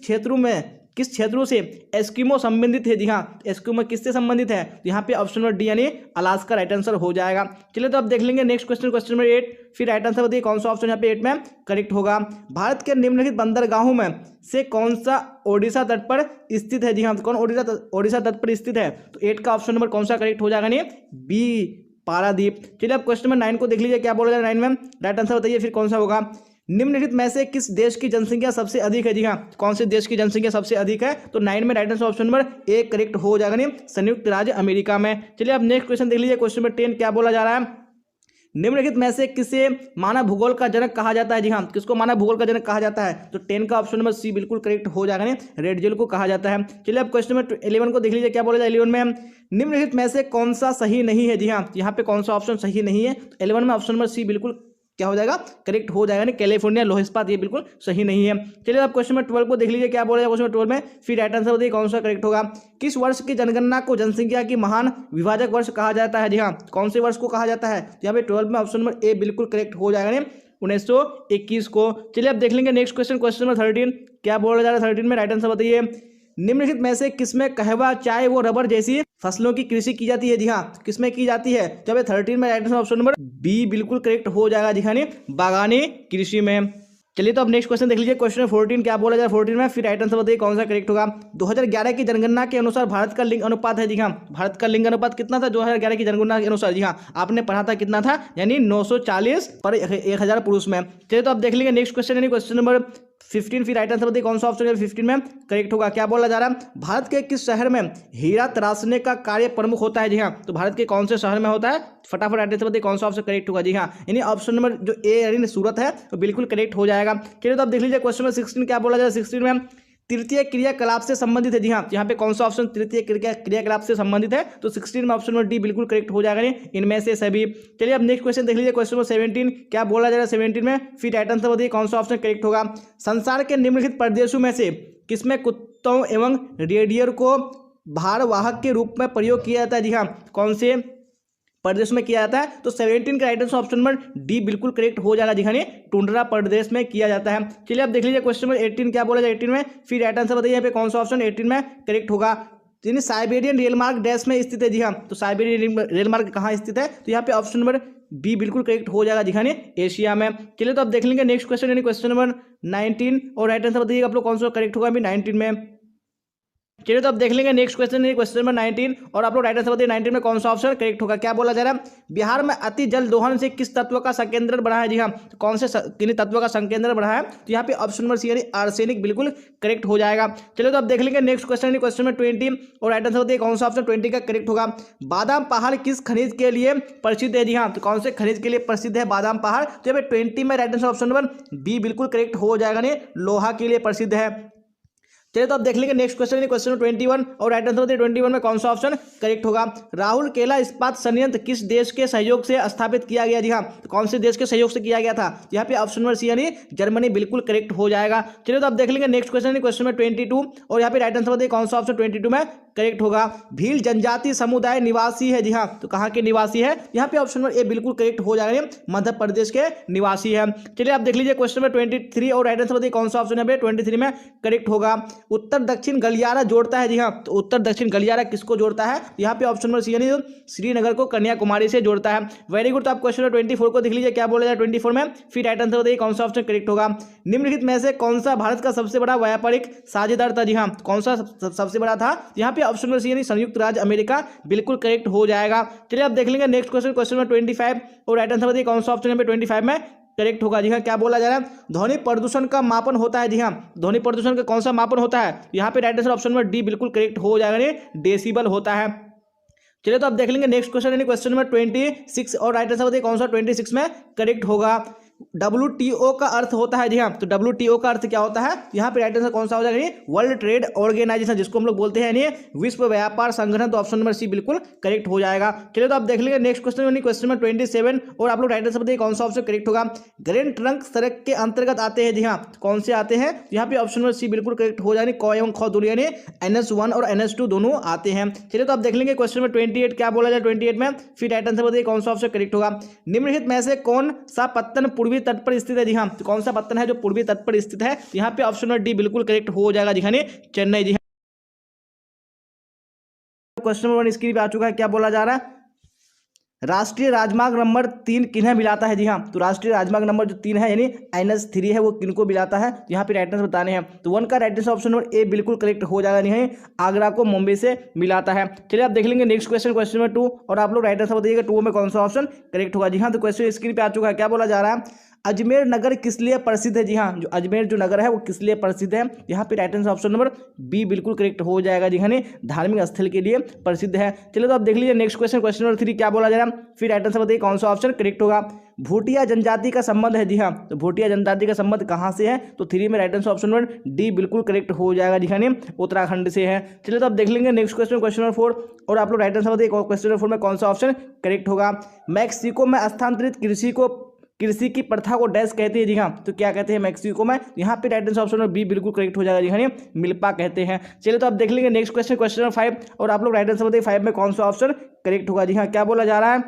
क्षेत्रों से एस्किमो संबंधित है? जी हाँ, एस्किमो किससे संबंधित है? तो यहाँ पे ऑप्शन नंबर डी यानी अलास्का राइट आंसर हो जाएगा। चलिए तो अब देख लेंगे नेक्स्ट क्वेश्चन नंबर 8, फिर राइट आंसर बताइए कौन सा ऑप्शन यहाँ पे 8 में करेक्ट होगा। भारत के निम्नलिखित बंदरगाहों में से कौन सा ओडिशा तट पर स्थित है? जी हाँ, तो कौन ओडिशा तट पर स्थित है? तो 8 का ऑप्शन नंबर कौन सा करेक्ट हो जाएगा, बी पारादीप। चलिए अब क्वेश्चन नंबर 9 को देख लीजिए क्या बोला जाए 9 में, राइट आंसर बताइए फिर कौन सा होगा। निम्नलिखित में से किस देश की जनसंख्या सबसे अधिक है? जी हाँ, कौन से देश की जनसंख्या सबसे अधिक है? तो 9 में right answer option number A correct हो जाएगा, संयुक्त राज्य अमेरिका में। चलिए अब नेक्स्ट क्वेश्चन देख लीजिए क्वेश्चन नंबर 10 क्या बोला जा रहा है। निम्नलिखित में से किसे मानव भूगोल का जनक कहा जाता है? जी हाँ, किसको मानव भूगोल का जनक कहा जाता है? तो 10 का ऑप्शन नंबर सी बिल्कुल करेक्ट हो जाएगा, रेड जेल को कहा जाता है। चलिए अब क्वेश्चन नंबर 11 को देख लीजिए क्या बोला जाए 11 में। निम्नलिखित में से कौन सा सही नहीं है? जी हाँ, यहाँ पे कौन सा ऑप्शन सही नहीं है? तो 11 में ऑप्शन नंबर सी बिल्कुल क्या हो जाएगा, करेक्ट हो जाएगा, कैलिफोर्निया लौह इस्पात ये बिल्कुल सही नहीं है। चलिए अब क्वेश्चन नंबर 12 को देख लीजिए क्या बोला जाए क्वेश्चन नंबर 12 में, फिर राइट आंसर बताइए कौन सा करेक्ट होगा। किस वर्ष की जनगणना को जनसंख्या की महान विभाजक वर्ष कहा जाता है? जी हाँ, कौन से वर्ष को कहा जाता है? तो यहाँ पे 12 में ऑप्शन नंबर ए बिल्कुल करेक्ट हो जाएगा, 1921 को। चलिए अब देख लेंगे नेक्स्ट क्वेश्चन नंबर 13 क्या बोला जा रहा है 13 में, राइट आंसर बताइए। निम्नलिखित में से किसमें कहवा, चाय व रबर जैसी फसलों की कृषि की जाती है? जी हाँ, किसमें की जाती है? जब 13 में right answer option number B बिल्कुल करेक्ट हो जाएगा, जी हाँ, बागानी कृषि में। चलिए तो अब नेक्स्ट क्वेश्चन देख लीजिए क्वेश्चन 14 क्या बोला जाए 14 में, फिर राइट आंसर बताइए कौन सा करेक्ट होगा। 2011 की जनगणना के अनुसार भारत का लिंग अनुपात है? जी हाँ, भारत का लिंग अनुपात कितना था 2011 की जनगणना के अनुसार? जी हाँ, आपने पढ़ा था कितना था, यानी 940 पर 1000 पुरुष में। चलिए तो अब देख लीजिए नेक्स्ट क्वेश्चन यानी क्वेश्चन नंबर 15, फिर राइट आंसर बताइए कौन सा ऑप्शन 15 में करेक्ट होगा। क्या बोला जा रहा है, भारत के किस शहर में हीरा तराशने का कार्य प्रमुख होता है? जी हाँ, तो भारत के कौन से शहर में होता है? फटाफट राइट आंसर बताइए कौन सा ऑप्शन करेक्ट होगा। जी हाँ, यानी ऑप्शन नंबर जो ए यानी सूरत है तो बिल्कुल करेक्ट हो जाएगा। चलिए तो अब देख लीजिए क्वेश्चन नंबर 16 क्या बोला जा रहा है 16 में, तृतीय क्रियाकलाप से संबंधित है? जी हाँ, यहाँ पे कौन सा ऑप्शन तृतीय क्रियाकलाप से संबंधित है? तो 16 में ऑप्शन नंबर डी बिल्कुल करेक्ट हो जाएगा, इनमें से सभी। चलिए अब नेक्स्ट क्वेश्चन देख लीजिए क्वेश्चन नंबर 17 क्या बोला जा रहा है 17 में, फिर राइट आंसर बताइए कौन सा ऑप्शन करेक्ट होगा। संसार के निम्नलिखित प्रदेशों में से किसमें कुत्तों एवं रेडियर को भारवाहक के रूप में प्रयोग किया जाता है? जी हाँ, कौन से प्रदेश में किया जाता है। तो 17 का right answer option number D बिल्कुल करेक्ट हो जाएगा जी हाँ, टुंड्रा प्रदेश में किया जाता है। चलिए आप देख लीजिए क्वेश्चन नंबर 18 क्या बोला जाए 18 में, फिर राइट आंसर बताइए यहाँ पे कौन सा ऑप्शन 18 में करेक्ट होगा। यानी साइबेरियन रेल मार्ग डैश में स्थित है जी हाँ, तो साइबेरियन रेल मार्ग कहाँ स्थित है, तो यहाँ पे ऑप्शन नंबर बी बिल्कुल करेक्ट हो जाएगा जी हाँ, एशिया में। चलिए तो आप देख लेंगे नेक्स्ट क्वेश्चन यानी क्वेश्चन नंबर 19 और राइट आंसर बताइएगा आप लोग कौन सा करेक्ट होगा अभी 19 में। चलिए तो आप देख लेंगे नेक्स्ट क्वेश्चन है क्वेश्चन नंबर 19 और आप लोग राइट आंसर बताइए 19 में कौन सा ऑप्शन करेक्ट होगा। क्या बोला जा रहा है, बिहार में अति जल दोहन से किस तत्व का संकेंद्रण बढ़ा है जी हाँ, तो कौन से किन तत्व का संकेंद्रण बढ़ा है, तो यहाँ पे ऑप्शन नंबर सी यानी आर्सेनिक बिल्कुल करेक्ट हो जाएगा। चलिए तो आप देख लेंगे नेक्स्ट क्वेश्चन है क्वेश्चन नंबर 20 और राइट आंसर बताइए कौन सा ऑप्शन 20 का करेक्ट होगा। बादाम पहाड़ किस खनिज के लिए प्रसिद्ध है जी हाँ, तो कौन से खनिज के लिए प्रसिद्ध है बादाम पहाड़, तो यहाँ पे 20 में right answer option number B बिल्कुल करेक्ट हो जाएगा, लोहा के लिए प्रसिद्ध है। चलिए तो आप देख लेंगे नेक्स्ट क्वेश्चन है क्वेश्चन 21 और राइट आंसर बताइए 21 में कौन सा ऑप्शन करेक्ट होगा। राहुल केला इस्पात संयंत्र किस देश के सहयोग से स्थापित किया गया जी हाँ, तो कौन से देश के सहयोग से किया गया था, यहाँ पे ऑप्शन नंबर सी यानी जर्मनी बिल्कुल करेक्ट हो जाएगा। चलिए तो आप देख लेंगे नेक्स्ट क्वेश्चन है क्वेश्चन में 22 और यहाँ पे राइट आंसर बताइए कौन सा ऑप्शन 22 में करेक्ट होगा। भील जनजाति समुदाय निवासी है जी हाँ, तो कहाँ के निवासी है, यहाँ पे ऑप्शन नंबर ए बिल्कुल करेक्ट हो जाएगा, मध्य प्रदेश के निवासी है। चलिए आप देख लीजिए क्वेश्चन में 23 और राइट आंसर बताइए कौन सा ऑप्शन है 23 में करेक्ट होगा। उत्तर दक्षिण गलियारा जोड़ता है जी हाँ, तो उत्तर दक्षिण गलियारा किसको जोड़ता है, यहाँ पे ऑप्शन नंबर सी यानी श्रीनगर को कन्याकुमारी से जोड़ता है। Very good. तो आप क्वेश्चन नंबर 24 को देख लीजिए क्या बोला जाए 24 में, फिर राइट आंसर बताइए कौन सा ऑप्शन करेक्ट होगा। निम्नलिखित में से कौन सा भारत का सबसे बड़ा व्यापारिक साझेदार था जी हाँ, कौन सा सबसे बड़ा था, यहाँ पे ऑप्शन नंबर सी यानी संयुक्त राज्य अमेरिका बिल्कुल करेक्ट हो जाएगा। चलिए आप देख लेंगे नेक्स्ट क्वेश्चन क्वेश्चन नंबर 25 और राइट आंसर बताइए कौन सा ऑप्शन नंबर 25 में करेक्ट होगा जी हाँ। क्या बोला जा रहा है, ध्वनि प्रदूषण का मापन होता है जी हाँ, ध्वनि प्रदूषण का कौन सा मापन होता है, यहाँ पे right answer option number D बिल्कुल करेक्ट हो जाएगा, डेसिबल होता है। चलिए तो आप देख लेंगे नेक्स्ट क्वेश्चन यानी क्वेश्चन नंबर 26 और राइट आंसर बताइए कौन सा 26 में करेक्ट होगा। WTO का अर्थ होता है जी हाँ, तो WTO का अर्थ क्या होता है, यहाँ पे राइट आंसर कौन सा हो जाएगा, वर्ल्ड ट्रेड ऑर्गेनाइजेशन जिसको हम लोग बोलते हैं यानी विश्व व्यापार संगठन, तो ऑप्शन नंबर सी बिल्कुल करेक्ट हो जाएगा। चलिए तो आप देख लेंगे नेक्स्ट क्वेश्चन यानी क्वेश्चन नंबर 27 और आप लोग राइट आंसर बताइए कौन सा ऑप्शन करेक्ट होगा। ग्रैंड ट्रंक सड़क के अंतर्गत आते हैं जी हाँ, कौन से आते हैं, यहाँ पे ऑप्शन नंबर सी बिल्कुल करेक्ट हो जाएगी, क एवं ख दूरी यानी NS1 और NS2 दोनों आते हैं। चलिए तो आप देख लेंगे क्वेश्चन नंबर 28 क्या बोला जाए 28 में, फिर राइट आंसर बताइए कौन सा ऑप्शन करेक्ट होगा। निम्नलिखित में से कौन सा पत्तन पूर्वी तट पर स्थित है जी हाँ, तो कौन सा पत्तन है जो पूर्वी तट पर स्थित है, यहाँ पे ऑप्शन नंबर डी बिल्कुल करेक्ट हो जाएगा जी हाँ, चेन्नई जी हाँ। क्वेश्चन नंबर 1 स्क्रीन पे आ चुका है, क्या बोला जा रहा है, राष्ट्रीय राजमार्ग नंबर 3 किन्हें मिलाता है जी हाँ, तो राष्ट्रीय राजमार्ग नंबर जो 3 है यानी NS3 है वो किनको मिलाता है, यहाँ पे राइट आंसर बताने हैं। तो 1 का right answer option number A बिल्कुल करेक्ट हो जाएगा, नहीं आगरा को मुंबई से मिलाता है। चलिए आप देख लेंगे नेक्स्ट क्वेश्चन क्वेश्चन नंबर 2 और आप लोग राइट आंसर बताइएगा 2 में कौन सा ऑप्शन करेक्ट होगा जी हाँ। तो क्वेश्चन स्क्रीन पे आ चुका है, क्या बोला जा रहा है, अजमेर नगर किस लिए प्रसिद्ध है जी हाँ, जो अजमेर जो नगर है वो किस लिए प्रसिद्ध है, यहाँ पे right answer option number B बिल्कुल करेक्ट हो जाएगा जी हाँ, धार्मिक स्थल के लिए प्रसिद्ध है। चलिए तो आप देख लीजिए नेक्स्ट क्वेश्चन क्वेश्चन नंबर 3 क्या बोला जा रहा है, फिर राइट आंसर बताइए कौन सा ऑप्शन करेक्ट होगा। भूटिया जनजाति का संबंध है जी हाँ, तो भूटिया जनजाति का संबंध कहाँ से है, तो 3 में right answer option number D बिल्कुल करेक्ट हो जाएगा जी हाँ, उत्तराखंड से है। चलिए तो आप देख लेंगे नेक्स्ट क्वेश्चन क्वेश्चन नंबर 4 और आप लोग राइट आंसर बताइए क्वेश्चन नंबर 4 में कौन सा ऑप्शन करेक्ट होगा। मैक्सिको में स्थानांतरित कृषि की प्रथा को डैश कहते हैं जी हाँ, तो क्या कहते हैं मैक्सिको में, यहाँ पे right answer option number B बिल्कुल करेक्ट हो जाएगा जी हाँ, मिल्पा कहते हैं। चलिए तो आप देख लेंगे नेक्स्ट क्वेश्चन क्वेश्चन नंबर 5 और आप लोग राइट आंसर बताइए 5 में कौन सा ऑप्शन करेक्ट होगा जी हाँ। क्या बोला जा रहा है,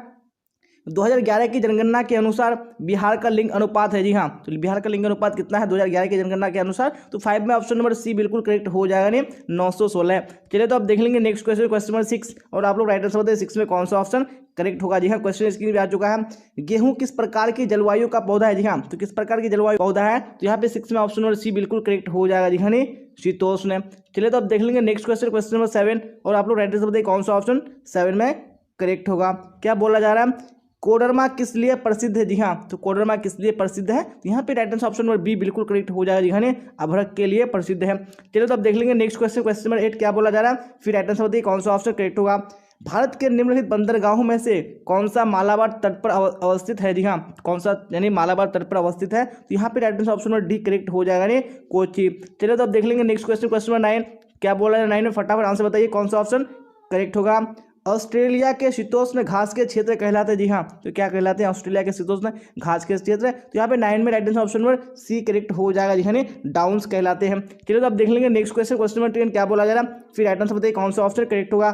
2011 की जनगणना के अनुसार बिहार का लिंग अनुपात है जी हाँ, तो बिहार का लिंग अनुपात कितना है 2011 की जनगणना के अनुसार, तो 5 में ऑप्शन नंबर सी बिल्कुल करेक्ट हो जाएगा, 916। चलिए तो आप देख लेंगे नेक्स्ट क्वेश्चन क्वेश्चन नंबर 6 और आप लोग राइट आंसर बताइए 6 में कौन सा ऑप्शन करेक्ट होगा जी हाँ। क्वेश्चन स्क्रीन पे आ चुका है, गेहूं किस प्रकार की जलवायु का पौधा है जी हाँ, तो किस प्रकार की जलवायु पौधा है, तो यहाँ पे 6 में ऑप्शन नंबर सी बिल्कुल करेक्ट हो जाएगा जी हाँ, शीतोष्ण। चलिए तो आप देख लेंगे नेक्स्ट क्वेश्चन क्वेश्चन नंबर 7 और आप लोग राइट आंसर बताइए कौन सा ऑप्शन 7 में करेक्ट होगा। क्या बोला जा रहा है, कोडरमा किस लिए प्रसिद्ध है जी हाँ, तो कोडरमा किस लिए प्रसिद्ध है, तो यहाँ पे right answer option number B बिल्कुल करेक्ट हो जाएगा जी हाँ, अभ्रक के लिए प्रसिद्ध है। चलिए तो आप देख लेंगे नेक्स्ट क्वेश्चन क्वेश्चन नंबर 8 क्या बोला जा रहा है, फिर राइट आंसर बताइए कौन सा ऑप्शन करेक्ट होगा। भारत के निम्नलिखित बंदरगाहों में से कौन सा मालाबार तट पर अवस्थित है जी हाँ, कौन सा यानी मालाबार तट पर अवस्थित है, तो यहाँ पे right answer option number D correct हो जाएगा, कोची। चलिए तो आप देख लेंगे नेक्स्ट क्वेश्चन क्वेश्चन नंबर 9 क्या बोला है 9 में फटाफट आंसर बताइए कौन सा ऑप्शन करेक्ट होगा। ऑस्ट्रेलिया के शीतोष्ण घास के क्षेत्र कहलाते हैं जी हाँ, तो क्या कहलाते हैं ऑस्ट्रेलिया के शीतोष्ण घास के क्षेत्र, तो यहाँ पे 9 में right answer option number C correct हो जाएगा जी हाँ, डाउन्स कहलाते हैं। चलिए तो आप देख लेंगे नेक्स्ट क्वेश्चन क्वेश्चन नंबर 10 क्या बोला जा रहा है, फिर राइट आंसर बताइए कौन सा ऑप्शन करेक्ट होगा।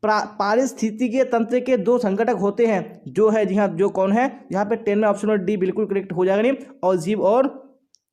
पारिस्थितिकीय तंत्र के दो संगठक होते हैं, जो है जी हाँ, जो कौन है यहाँ पे 10 में ऑप्शन नंबर डी बिल्कुल करेक्ट हो जाएगा नहीं, और जीव और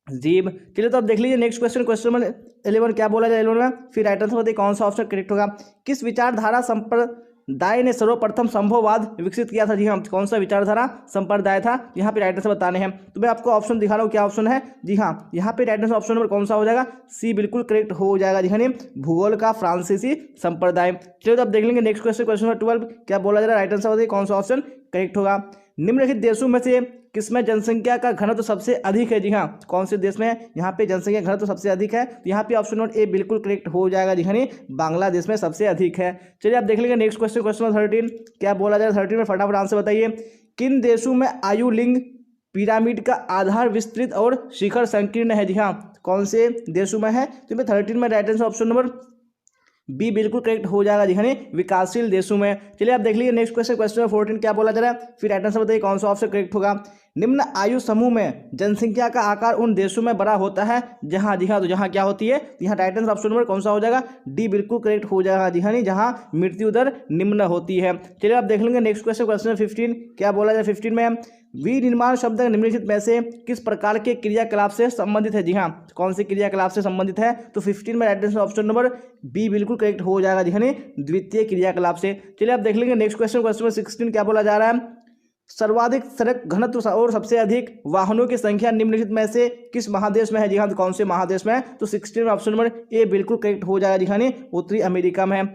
जीव। चलिए तो अब देख लीजिए नेक्स्ट क्वेश्चन, क्वेश्चन नंबर 11 क्या बोला जाए 11 में, फिर राइट आंसर बताइए कौन सा ऑप्शन करेक्ट होगा। किस विचारधारा संप्रदाय ने सर्वप्रथम संभववाद विकसित किया था? जी हाँ, कौन सा विचारधारा संप्रदाय था? यहाँ पे राइट आंसर बताने हैं, तो मैं आपको ऑप्शन दिखा रहा हूँ क्या ऑप्शन है। जी हाँ, यहाँ पे राइट आंसर ऑप्शन नंबर कौन सा हो जाएगा? सी बिल्कुल करेक्ट हो जाएगा जी हाँ, भूगोल का फ्रांसीसी संप्रदाय। चलिए तो अब देख लेंगे नेक्स्ट क्वेश्चन, क्वेश्चन नंबर 12 क्या बोला जा रहा है, राइट आंसर बताइए कौन सा ऑप्शन करेक्ट होगा। निम्नलिखित देशों में से किसमें जनसंख्या का घनत्व सबसे अधिक है? जी हाँ, कौन से देश में यहाँ पे जनसंख्या घनत्व सबसे अधिक है? तो यहाँ पे ऑप्शन नंबर ए बिल्कुल करेक्ट हो जाएगा जी हाँ, बांग्लादेश में सबसे अधिक है। चलिए आप देख लेंगे नेक्स्ट क्वेश्चन, क्वेश्चन नंबर 13 क्या बोला जाए 13 में, फटाफट आंसर बताइए। किन देशों में आयु लिंग पिरामिड का आधार विस्तृत और शिखर संकीर्ण है? जी हाँ, कौन से देशों में है? तो 13 में right answer option number B बिल्कुल करेक्ट हो जाएगा जी हाँ, विकासशील देशों में। चलिए आप देख लीजिए नेक्स्ट क्वेश्चन, क्वेश्चन नंबर 14 क्या बोला जा रहा है, फिर राइट आंसर बताइए कौन सा ऑप्शन करेक्ट होगा। निम्न आयु समूह में जनसंख्या का आकार उन देशों में बड़ा होता है जहां, जी हाँ, तो जहां क्या होती है? यहाँ राइट आंसर ऑप्शन नंबर कौन सा हो जाएगा? डी बिल्कुल करेक्ट हो जाएगा जी हाँ, जहां मृत्यु दर निम्न होती है। चलिए आप देख लेंगे नेक्स्ट क्वेश्चन, क्वेश्चन 15 क्या बोला जाए 15 में, विनिर्माण शब्द निम्नलिखित में से किस प्रकार के क्रियाकलाप से संबंधित है? जी हाँ, कौन से क्रियाकलाप से संबंधित है? तो 15 में right answer option number B बिल्कुल करेक्ट हो जाएगा जी हाँ, द्वितीय क्रियाकलाप से। चलिए आप देख लेंगे नेक्स्ट क्वेश्चन, क्वेश्चन 16 क्या बोला जा रहा है, सर्वाधिक सड़क घनत्व और सबसे अधिक वाहनों की संख्या निम्नलिखित में से किस महादेश में है? जी हाँ, तो कौन से महादेश में है? तो 16 में ऑप्शन नंबर ए बिल्कुल करेक्ट हो जाएगा जी हाँ, उत्तरी अमेरिका में है।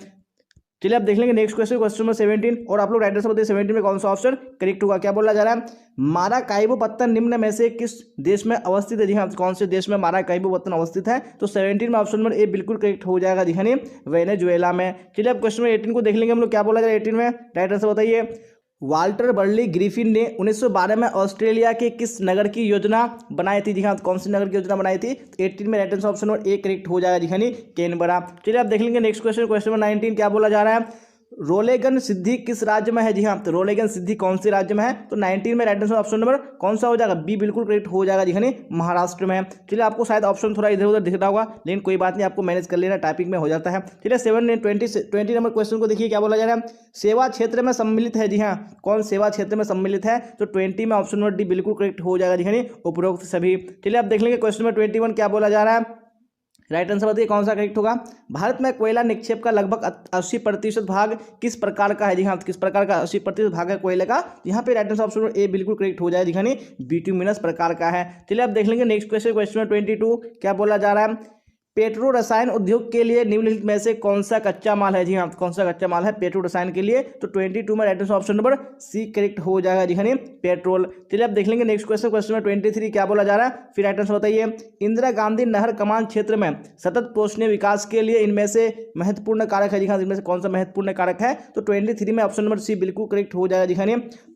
चलिए आप देख लेंगे नेक्स्ट क्वेश्चन, क्वेश्चन नंबर 17 और आप लोग राइट आंसर बताइए 17 में कौन सा ऑप्शन करेक्ट होगा। क्या बोला जा रहा है, माराकाइबो पत्तन निम्न में से किस देश में अवस्थित है? जी हाँ, कौन से देश में माराकाइबो पत्तन अवस्थित है? तो 17 में ऑप्शन नंबर ए बिल्कुल करेक्ट हो जाएगा जी हाँ, वेनेजुएला में। चलिए अब क्वेश्चन नंबर 18 को देख लेंगे हम लोग, क्या बोला जा रहा है 18 में, राइट आंसर बताइए। वाल्टर बर्ली ग्रिफिन ने 1912 में ऑस्ट्रेलिया के किस नगर की योजना बनाई थी? जी हाँ, कौन सी नगर की योजना बनाई थी? 18 में right answer option number A correct हो जाएगा जी हाँ, कैनबरा। चलिए आप देख लेंगे नेक्स्ट क्वेश्चन, क्वेश्चन नंबर 19 क्या बोला जा रहा है, रोलेगन सिद्धि किस राज्य में है? जी हाँ, तो रोलेगन सिद्धि कौन से राज्य में है? तो 19 में राइट आंसर ऑप्शन नंबर कौन सा हो जाएगा? बी बिल्कुल करेक्ट हो जाएगा जी हाँ, महाराष्ट्र में। चलिए आपको शायद ऑप्शन थोड़ा इधर उधर दिख रहा होगा, लेकिन कोई बात नहीं, आपको मैनेज कर लेना, टाइपिंग में हो जाता है। चलिए 20 नंबर क्वेश्चन को देखिए क्या बोला जा रहा है, सेवा क्षेत्र में सम्मिलित है? जी हाँ, कौन सेवा क्षेत्र में सम्मिलित है? तो 20 में ऑप्शन नंबर डी बिल्कुल करेक्ट हो जाएगा जी हाँ, उपरोक्त सभी। चलिए आप देख लेंगे क्वेश्चन नंबर 21 क्या बोला जा रहा है, राइट आंसर बताइए कौन सा करेक्ट होगा। भारत में कोयला निक्षेप का लगभग 80% भाग किस प्रकार का है? जी हाँ, किस प्रकार का 80% भाग है कोयले का? यहाँ पे राइट आंसर ऑप्शन ए बिल्कुल करेक्ट हो जाएगा, दिखाने बिट्यूमिनस प्रकार का है। चलिए आप देख लेंगे नेक्स्ट क्वेश्चन, क्वेश्चन नंबर 22 क्या बोला जा रहा है, पेट्रो रसायन उद्योग के लिए निम्नलिखित में से कौन सा कच्चा माल है? जी हाँ, कौन सा कच्चा माल है पेट्रो रसायन के लिए? तो 22 में right answer option number C correct हो जाएगा जी हाँ, पेट्रोल। चलिए आप देख लेंगे नेक्स्ट क्वेश्चन, क्वेश्चन नंबर 23 क्या बोला जा रहा है, फिर राइट आंसर बताइए। इंदिरा गांधी नहर कमान क्षेत्र में सतत पोषणीय विकास के लिए इनमें से महत्वपूर्ण कारक है? जी हाँ, इनमें से कौन सा महत्वपूर्ण कारक है? तो 23 में ऑप्शन नंबर सी बिल्कुल करेक्ट हो जाएगा जी हाँ,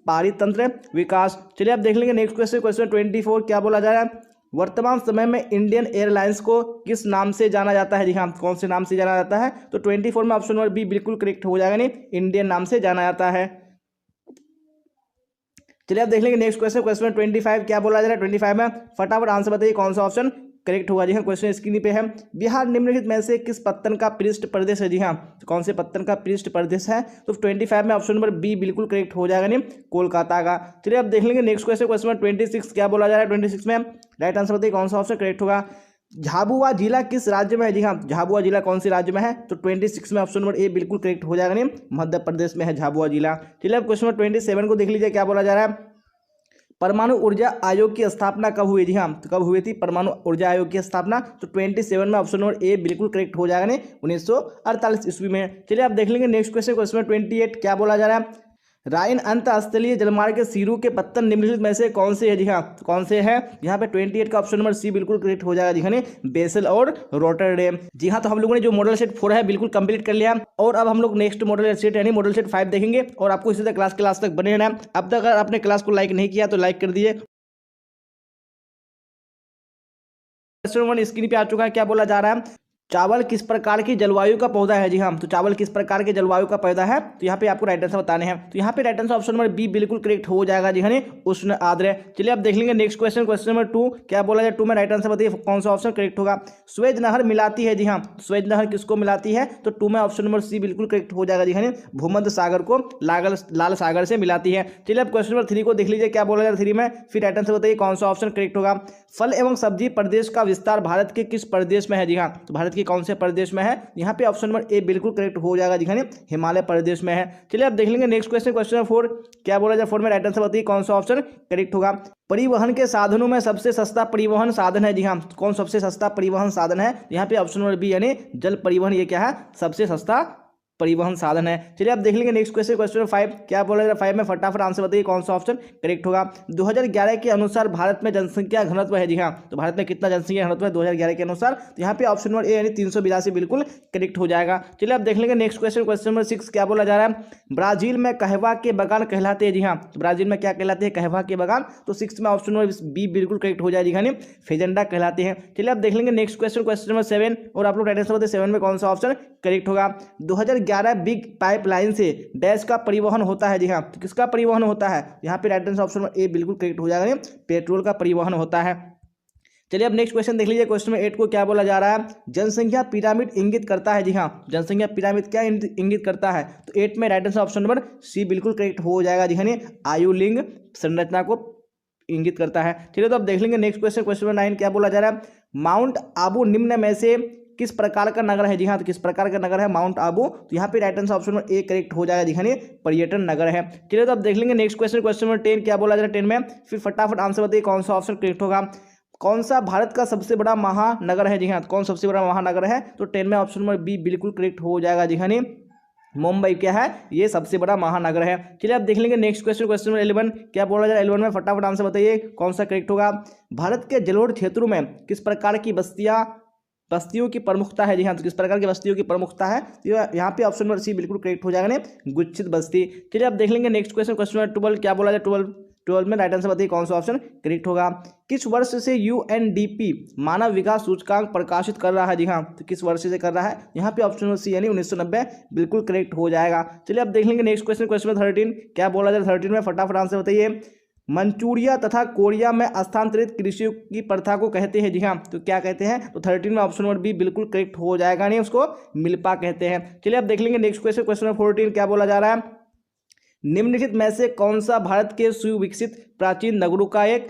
पहाड़ी तंत्र विकास। चलिए आप देख लेंगे नेक्स्ट क्वेश्चन, क्वेश्चन 24 क्या बोला जा रहा है, वर्तमान समय में इंडियन एयरलाइंस को किस नाम से जाना जाता है? जी हाँ, कौन से नाम से जाना जाता है? तो 24 में ऑप्शन नंबर बी बिल्कुल करेक्ट हो जाएगा, नहीं इंडियन नाम से जाना जाता है। चलिए आप देख लेंगे नेक्स्ट क्वेश्चन, क्वेश्चन 25 क्या बोला जा रहा है, 25 में फटाफट आंसर बताइए कौन सा ऑप्शन करेक्ट होगा। जी हाँ, क्वेश्चन स्क्रीन पे है, बिहार निम्नलिखित में से किस पत्तन का पृष्ठ प्रदेश है? जी हाँ, तो कौन से पत्तन का पृष्ठ प्रदेश है? तो 25 में ऑप्शन नंबर बी बिल्कुल करेक्ट हो जाएगा, नहीं कोलकाता का। चलिए आप देख लेंगे नेक्स्ट क्वेश्चन, क्वेश्चन 26 क्या बोला जा रहा है, 26 में राइट आंसर बताइए कौन सा ऑप्शन करेक्ट होगा। झाबुआ जिला किस राज्य में है? जी हाँ, झाबुआ जिला कौन से राज्य में है? तो 26 में ऑप्शन नंबर ए बिल्कुल करेक्ट हो जाएगा, नहीं मध्य प्रदेश में है झाबुआ जिला। चलिए अब क्वेश्चन नंबर 27 को देख लीजिए क्या बोला जा रहा है, परमाणु ऊर्जा आयोग की स्थापना कब हुई? जी हाँ, तो कब हुई थी परमाणु ऊर्जा आयोग की स्थापना? तो 27 में ऑप्शन नंबर ए बिल्कुल करेक्ट हो जाएगा, नहीं 1948 ईस्वी में। चलिए आप देख लेंगे नेक्स्ट क्वेश्चन, क्वेश्चन 28 क्या बोला जा रहा है, राइन अंतरस्थलीय जलमार्ग के सिरों के पत्तन निम्नलिखित में से कौन से है? जी हाँ, कौन से है? यहाँ पे 28 का ऑप्शन नंबर सी बिल्कुल करेक्ट हो जाएगा, जी हाँ, बेसल और रोटरडेम। जी हाँ, तो हम लोगों ने जो मॉडल सेट 4 है बिल्कुल कंप्लीट कर लिया, और अब हम लोग नेक्स्ट मॉडल सेट यानी मॉडल सेट 5 देखेंगे, और आपको इसी तरह क्लास तक बने रहना। अब तक अगर आपने क्लास को लाइक नहीं किया तो लाइक कर दीजिए। क्वेश्चन 1 स्क्रीन पे आ चुका है, क्या बोला जा रहा है, चावल किस प्रकार की जलवायु का पौधा है? जी हाँ, तो चावल किस प्रकार के जलवायु का पौधा है? तो यहाँ पे आपको राइट आंसर बताने हैं। तो यहाँ पे right answer option number B बिल्कुल करेक्ट हो जाएगा जी हाँ, उष्ण आर्द्र। चलिए आप देख लेंगे नेक्स्ट क्वेश्चन, क्वेश्चन नंबर 2 क्या बोला जाए? 2 में राइट आंसर बताइए कौन सा ऑप्शन करेक्ट होगा। स्वेज नहर मिलाती है, जी हाँ, स्वेज नहर किसको मिलाती है? तो 2 में ऑप्शन नंबर सी बिल्कुल करेक्ट हो जाएगा जी हाँ, भूमध्य सागर को लाल सागर से मिलाती है। चलिए आप क्वेश्चन नंबर 3 को देख लीजिए क्या बोला जाए 3 में, फिर राइट आंसर बताइए कौन सा ऑप्शन करेक्ट होगा। फल एवं सब्जी प्रदेश का विस्तार भारत के किस प्रदेश में है? जी हाँ, तो भारत के कौन से प्रदेश में है? यहाँ पे ऑप्शन नंबर ए बिल्कुल करेक्ट हो जाएगा, दिखाने हिमालय प्रदेश में है। चलिए आप देख लेंगे नेक्स्ट क्वेश्चन, क्वेश्चन नंबर 4 क्या बोला जाए? 4 में राइट आंसर बताइए कौन सा ऑप्शन करेक्ट होगा। परिवहन के साधनों में सबसे सस्ता परिवहन साधन है? जी हाँ, कौन सबसे सस्ता परिवहन साधन है? यहाँ पे ऑप्शन नंबर बी यानी जल परिवहन, ये क्या है? सबसे सस्ता परिवहन साधन है। चलिए आप देख लेंगे नेक्स्ट क्वेश्चन, क्वेश्चन नंबर 5 क्या बोला जाए? 5 में फटाफट आंसर बताइए कौन सा ऑप्शन करेक्ट होगा। 2011 के अनुसार भारत में जनसंख्या घनत्व है? जी हाँ, तो भारत में कितना जनसंख्या घनत्व है 2011 के अनुसार? तो यहाँ पे ऑप्शन नंबर ए यानी 382 बिल्कुल करेक्ट हो जाएगा। चलिए आप देख लेंगे नेक्स्ट क्वेश्चन, क्वेश्चन नंबर 6 क्या बोला जा रहा है? ब्राजील में कहवा के बगान कहलाते हैं? जी हाँ, तो ब्राजील में क्या कहलाते हैं? कहवा के बगान। तो 6 में ऑप्शन नंबर बी बिल्कुल करेक्ट हो जाएगी, यानी फेजेंडा कहलाते हैं। चलिए आप देख लेंगे नेक्स्ट क्वेश्चन, क्वेश्चन नंबर 7 और आप लोग राइट आंसर बताइए 7 में कौन सा ऑप्शन करेक्ट होगा। 2011 बिग पाइपलाइन से डैश का परिवहन होता है? जी हाँ, तो किसका परिवहन होता है? यहाँ पे राइट आंसर ऑप्शन ए बिल्कुल करेक्ट हो जाएगा, पेट्रोल का परिवहन होता है। चलिए अब नेक्स्ट क्वेश्चन देख लीजिए, क्वेश्चन नंबर 8 को क्या बोला जा रहा है? जनसंख्या पिरामिड इंगित करता है? जी हाँ, जनसंख्या पिरामिड क्या इंगित करता है? तो 8 में right answer option number C बिल्कुल करेक्ट हो जाएगा, जी हाँ, आयु लिंग संरचना को इंगित करता है। चलिए तो अब देख लेंगे नेक्स्ट क्वेश्चन, क्वेश्चन नंबर 9 क्या बोला जा रहा है? माउंट आबू निम्न में से किस प्रकार का नगर है? जी हाँ, तो किस प्रकार का नगर है माउंट आबू? तो यहाँ पे right answer option number A correct हो जाएगा, दिखाने पर्यटन नगर है। चलिए तो अब देख लेंगे नेक्स्ट क्वेश्चन, क्वेश्चन नंबर 10 क्या बोला जा रहा है? 10 में फिर फटाफट आंसर बताइए कौन सा ऑप्शन करेक्ट होगा। कौन सा भारत का सबसे बड़ा महानगर है? जी हाँ, कौन सबसे बड़ा महानगर है? तो 10 में ऑप्शन नंबर बी बिल्कुल करेक्ट हो जाएगा, दिखाने मुंबई क्या है? ये सबसे बड़ा महानगर है। चलिए आप देख लेंगे नेक्स्ट क्वेश्चन, क्वेश्चन नंबर 11 क्या बोला जाए? 11 में फटाफट आंसर बताइए कौन सा करेक्ट होगा। भारत के जलोढ़ क्षेत्रों में किस प्रकार की बस्तियों की प्रमुखता है? जी हाँ, तो किस प्रकार की बस्तियों की प्रमुखता है? तो यहाँ पे ऑप्शन नंबर सी बिल्कुल करेक्ट हो जाएगा, गुच्छित बस्ती। चलिए आप देख लेंगे नेक्स्ट क्वेश्चन, क्वेश्चन नंबर 12 क्या बोला जाए? 12 में राइट आंसर बताइए कौन सा ऑप्शन करेक्ट होगा। किस वर्ष से यूएनडीपी मानव विकास सूचकांक प्रकाशित कर रहा है? जी हाँ, तो किस वर्ष से कर रहा है? यहाँ पे ऑप्शन नंबर सी यानी 1990 बिल्कुल करेक्ट हो जाएगा। चलिए आप देख लेंगे नेक्स्ट क्वेश्चन, क्वेश्चन नंबर 13 क्या बोला जाए? 13 में फटाफट आंसर बताइए। मंचूरिया तथा कोरिया में स्थानांतरित कृषि की प्रथा को कहते हैं? जी हाँ, तो क्या कहते हैं? तो 13 में ऑप्शन नंबर बी बिल्कुल करेक्ट हो जाएगा, नहीं उसको मिल्पा कहते हैं। चलिए आप देख लेंगे नेक्स्ट क्वेश्चन, क्वेश्चन नंबर 14 क्या बोला जा रहा है? निम्नलिखित में से कौन सा भारत के सुविकसित प्राचीन नगरों का एक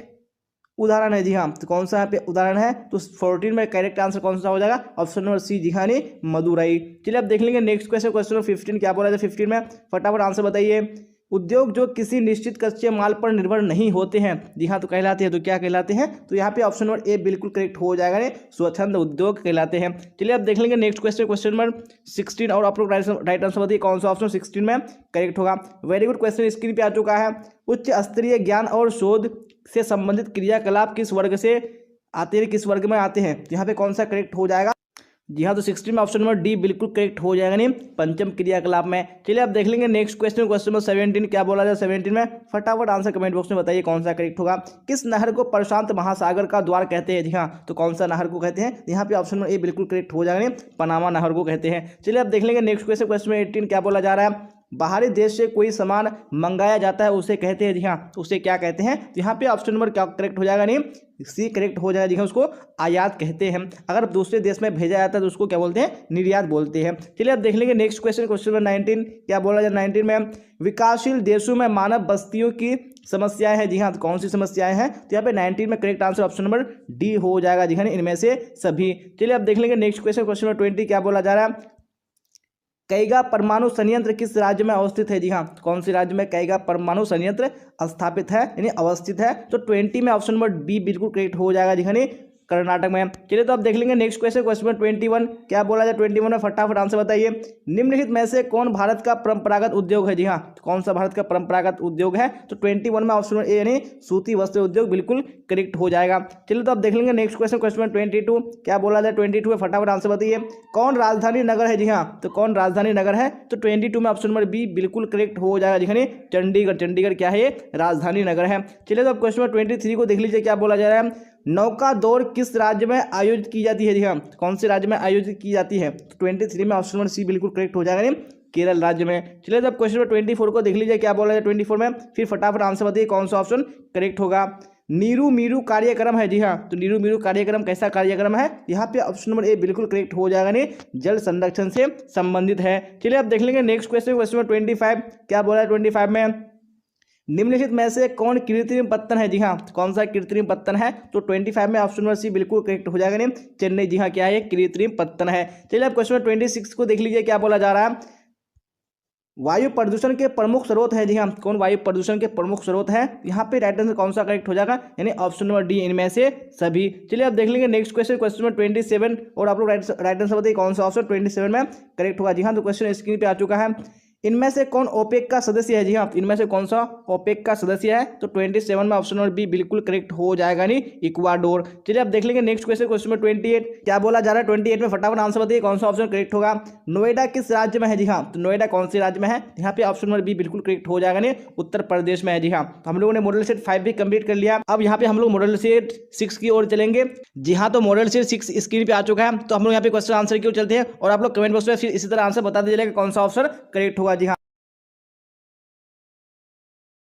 उदाहरण है? जी हाँ, तो कौन सा यहाँ पे उदाहरण है? तो 14 में करेक्ट आंसर कौन सा हो जाएगा? ऑप्शन नंबर सी, जी हाँ, मदुरई। चलिए आप देख लेंगे नेक्स्ट क्वेश्चन, क्वेश्चन नंबर 15 क्या बोला जाए? 15 में फटाफट आंसर बताइए। उद्योग जो किसी निश्चित कच्चे माल पर निर्भर नहीं होते हैं? जी हाँ, तो कहलाते हैं, तो क्या कहलाते हैं? तो यहाँ पे ऑप्शन नंबर ए बिल्कुल करेक्ट हो जाएगा, स्वच्छंद उद्योग कहलाते हैं। चलिए आप देख लेंगे नेक्स्ट क्वेश्चन, क्वेश्चन नंबर 16 और आप लोग राइट आंसर बताइए कौन सा ऑप्शन 16 में करेक्ट होगा। वेरी गुड, क्वेश्चन स्क्रीन पे आ चुका है। उच्च स्तरीय ज्ञान और शोध से संबंधित क्रियाकलाप किस वर्ग से आते हैं, किस वर्ग में आते हैं? यहाँ पे कौन सा करेक्ट हो जाएगा? जी हाँ, तो 16 में ऑप्शन नंबर डी बिल्कुल करेक्ट हो जाएगा, नहीं पंचम क्रियाकलाप में। चलिए आप देख लेंगे नेक्स्ट क्वेश्चन, क्वेश्चन नंबर 17 क्या बोला जाए? 17 में फटाफट आंसर कमेंट बॉक्स में बताइए कौन सा करेक्ट होगा। किस नहर को प्रशांत महासागर का द्वार कहते हैं? जी हाँ, तो कौन सा नहर को कहते हैं? यहाँ पे ऑप्शन नंबर ए बिल्कुल करेक्ट हो जाएगा, पनामा नहर को कहते हैं। चलिए आप देख लेंगे नेक्स्ट क्वेश्चन, क्वेश्चन नंबर 18 क्या बोला जा रहा है? बाहरी देश से कोई सामान मंगाया जाता है उसे कहते हैं? जी हाँ, तो उसे क्या कहते हैं? तो यहाँ पे ऑप्शन नंबर क्या करेक्ट हो जाएगा? नहीं सी करेक्ट हो जाएगा, जी हाँ, उसको आयात कहते हैं। अगर दूसरे देश में भेजा जाता है तो उसको क्या बोलते हैं? निर्यात बोलते हैं। चलिए आप देख लेंगे नेक्स्ट क्वेश्चन, क्वेश्चन नंबर 19 क्या बोला जाए? 19 में विकासशील देशों में मानव बस्तियों की समस्याएं हैं? जी हाँ, तो कौन सी समस्याएं हैं? तो यहाँ पे 19 में correct answer option number D हो जाएगा, जी हाँ, इनमें से सभी। चलिए आप देख लेंगे नेक्स्ट क्वेश्चन, क्वेश्चन नंबर 20 क्या बोला जा रहा है? कैगा परमाणु संयंत्र किस राज्य में अवस्थित है? जी हाँ, कौन से राज्य में कैगा परमाणु संयंत्र स्थापित है यानी अवस्थित है? तो 20 में ऑप्शन नंबर बी बिल्कुल करेक्ट हो जाएगा, जी हाँ, कर्नाटक में। चलिए तो आप देख लेंगे नेक्स्ट क्वेश्चन, क्वेश्चन नंबर 21 क्या बोला जाए? 21 में फटाफट आंसर बताइए। निम्नलिखित में से कौन भारत का परंपरागत उद्योग है? जी हाँ, कौन सा भारत का परंपरागत उद्योग है? तो 21 में ऑप्शन नंबर ए यानी सूती वस्त्र उद्योग बिल्कुल करेक्ट हो जाएगा। चलिए तो आप देख लेंगे नेक्स्ट क्वेश्चन, क्वेश्चन नंबर 22 क्या बोला जाए? 22 में फटाफट आंसर बताइए। कौन राजधानी नगर है? जी हाँ, तो कौन राजधानी नगर है? तो 22 में ऑप्शन नंबर बी बिल्कुल करेक्ट हो जाएगा, जी हाँ, चंडीगढ़। चंडीगढ़ क्या है? राजधानी नगर है। चलिए तो आप क्वेश्चन नंबर 23 को देख लीजिए क्या बोला जा रहा है? नौका दौड़ किस राज्य में आयोजित की जाती है? जी हाँ, कौन से राज्य में आयोजित की जाती है? तो 23 में ऑप्शन नंबर सी बिल्कुल करेक्ट हो जाएगा नहीं, केरल राज्य में। चलिए तो अब क्वेश्चन नंबर 24 को देख लीजिए क्या बोला है 24 में, फिर फटाफट आंसर बताइए कौन सा ऑप्शन करेक्ट होगा। नीरू मीरू कार्यक्रम है, जी हाँ, तो नीरू मीरू कार्यक्रम कैसा कार्यक्रम है? यहाँ पे ऑप्शन नंबर ए बिल्कुल करेक्ट हो जाएगा नहीं, जल संरक्षण से संबंधित है। चलिए अब देख लेंगे नेक्स्ट क्वेश्चन, क्वेश्चन नंबर 25 क्या बोला है 25 में, निम्नलिखित में से कौन कृत्रिम पत्तन है? जी हाँ, कौन सा कृत्रिम पत्तन है? तो 25 में ऑप्शन नंबर सी बिल्कुल करेक्ट हो जाएगा नहीं, चेन्नई, जी हाँ क्या है, कृत्रिम पत्तन है। चलिए अब क्वेश्चन नंबर 26 को देख लीजिए क्या बोला जा रहा है, वायु प्रदूषण के प्रमुख स्रोत है? जी हाँ, कौन वायु प्रदूषण के प्रमुख स्रोत है? यहाँ पे राइट आंसर कौन सा करेक्ट हो जाएगा, यानी ऑप्शन नंबर डी, इनमें से सभी। चलिए अब देख लेंगे नेक्स्ट क्वेश्चन, क्वेश्चन नंबर 27, और आप लोग राइट आंसर बताइए कौन सा ऑप्शन 27 में करेक्ट होगा। जी हाँ, तो क्वेश्चन स्क्रीन पे आ चुका है, इनमें से कौन ओपेक का सदस्य है? जी हाँ, इनमें से कौन सा ओपेक का सदस्य है? तो 27 में ऑप्शन नंबर बी बिल्कुल करेक्ट हो जाएगा नहीं, इक्वाडोर। चलिए अब देख लेंगे नेक्स्ट क्वेश्चन, क्वेश्चन नंबर 28 क्या बोला जा रहा है 28 में, फटाफट आंसर बताइए कौन सा ऑप्शन करेक्ट होगा। नोएडा किस राज्य में है? जी हाँ, तो नोएडा कौन से राज्य में है? यहाँ पे ऑप्शन नंबर बी बिल्कुल करेक्ट हो जाएगा नहीं, उत्तर प्रदेश में है। जी हाँ, तो हम लोगों ने मॉडल सेट 5 भी कंप्लीट कर लिया, अब यहाँ पे हम लोग मॉडल सेट 6 की ओर चलेंगे। जी हाँ, तो मॉडल सेट 6 स्क्रीन पे आ चुका है, तो हम लोग यहाँ पे क्वेश्चन आंसर की ओर चलते हैं, और आप लोग कमेंट बॉक्स में फिर इसी तरह आंसर बता दीजिएगा कौन सा ऑप्शन करेक्ट होगा। जी हाँ,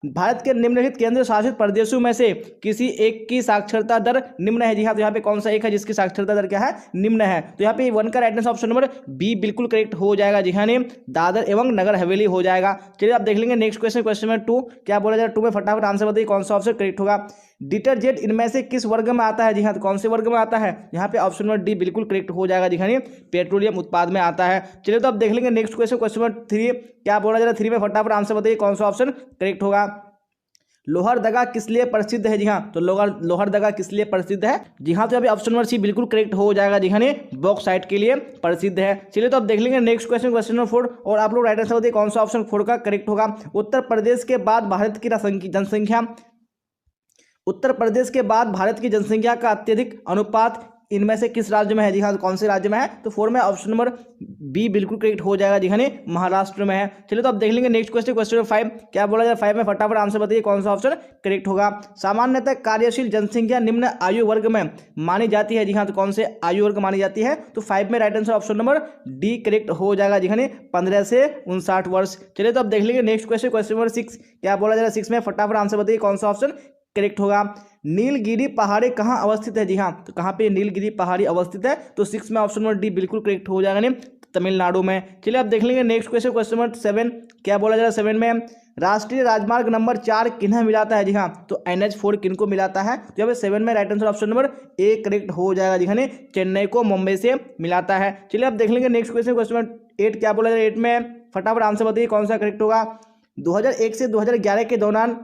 भारत के निम्नलिखित केंद्र शासित प्रदेशों में से किसी एक की साक्षरता दर निम्न है? जी हाँ, तो यहाँ पे कौन सा एक है जिसकी साक्षरता दर क्या है, निम्न है? तो यहाँ पे 1 का right answer option number B बिल्कुल करेक्ट हो जाएगा। जी हाँ, दादर एवं नगर हवेली हो जाएगा। चलिए आप देख लेंगे नेक्स्ट क्वेश्चन, क्वेश्चन नंबर 2 क्या बोला जाएगा 2 में, फटाफट आंसर बताइए कौन सा ऑप्शन करेक्ट होगा। डिटर्जेंट इनमें से किस वर्ग में आता है? जी हाँ, तो कौन से वर्ग में आता है? यहाँ पे ऑप्शन नंबर डी बिल्कुल करेक्ट हो जाएगा। जी हाँ, पेट्रोलियम उत्पाद में आता है। चलिए तो आप देख लेंगे नेक्स्ट क्वेश्चन, क्वेश्चन नंबर 3 क्या बोला जा रहा है 3 में, फटाफट आंसर बताइए कौन सा ऑप्शन करेक्ट होगा। लोहरदगा किस लिए प्रसिद्ध है? जी हाँ, तो लोहरदगा किस लिए प्रसिद्ध है? जी हाँ, तो अभी ऑप्शन नंबर सी बिल्कुल करेक्ट हो जाएगा। जी हाँ, बॉक्साइट के लिए प्रसिद्ध है। चलिए तो आप देख लेंगे नेक्स्ट क्वेश्चन, क्वेश्चन नंबर 4, और आप लोग राइट आंसर बताइए कौन सा ऑप्शन 4 का करेक्ट होगा। उत्तर प्रदेश के बाद भारत की जनसंख्या, उत्तर प्रदेश के बाद भारत की जनसंख्या का अत्यधिक अनुपात इनमें से किस राज्य में है? जी हाँ, तो कौन से राज्य में है? तो 4 में ऑप्शन नंबर बी बिल्कुल करेक्ट हो जाएगा। जी हाँ, महाराष्ट्र में है। चलिए तो आप देख लेंगे नेक्स्ट क्वेश्चन, क्वेश्चन नंबर 5 क्या बोला जाए 5 में, फटाफट आंसर बताइए कौन सा ऑप्शन करेक्ट होगा। सामान्यतः कार्यशील जनसंख्या निम्न आयु वर्ग में मानी जाती है? जी हाँ, तो कौन से आयु वर्ग मानी जाती है? तो 5 में right answer option number D correct हो जाएगा। जी हाँ, 15 से 59 वर्ष। चलिए तो आप देख लेंगे नेक्स्ट क्वेश्चन, क्वेश्चन नंबर 6 क्या बोला जा रहा है 6 में, फटाफट आंसर बताइए कौन सा ऑप्शन करेक्ट होगा। नीलगिरी पहाड़ी कहाँ अवस्थित है? जी हाँ, तो कहाँ पे नीलगिरी पहाड़ी अवस्थित है? तो 6 में ऑप्शन नंबर डी बिल्कुल करेक्ट हो जाएगा, तमिलनाडु में। चलिए आप देख लेंगे नेक्स्ट क्वेश्चन, क्वेश्चन नंबर 7 क्या बोला जा रहा है 7 में, राष्ट्रीय राजमार्ग नंबर 4 किन्हें मिलाता है? जी हाँ, तो NH4 किनको मिलाता है? तो यहाँ पे 7 में right answer option number A correct हो जाएगा। जी हाँ, चेन्नई को मुंबई से मिलाता है। चलिए आप देख लेंगे नेक्स्ट क्वेश्चन, क्वेश्चन नंबर 8 क्या बोला जा रहा है 8 में, फटाफट आंसर बताइए कौन सा करेक्ट होगा। 2001 से 2011 के दौरान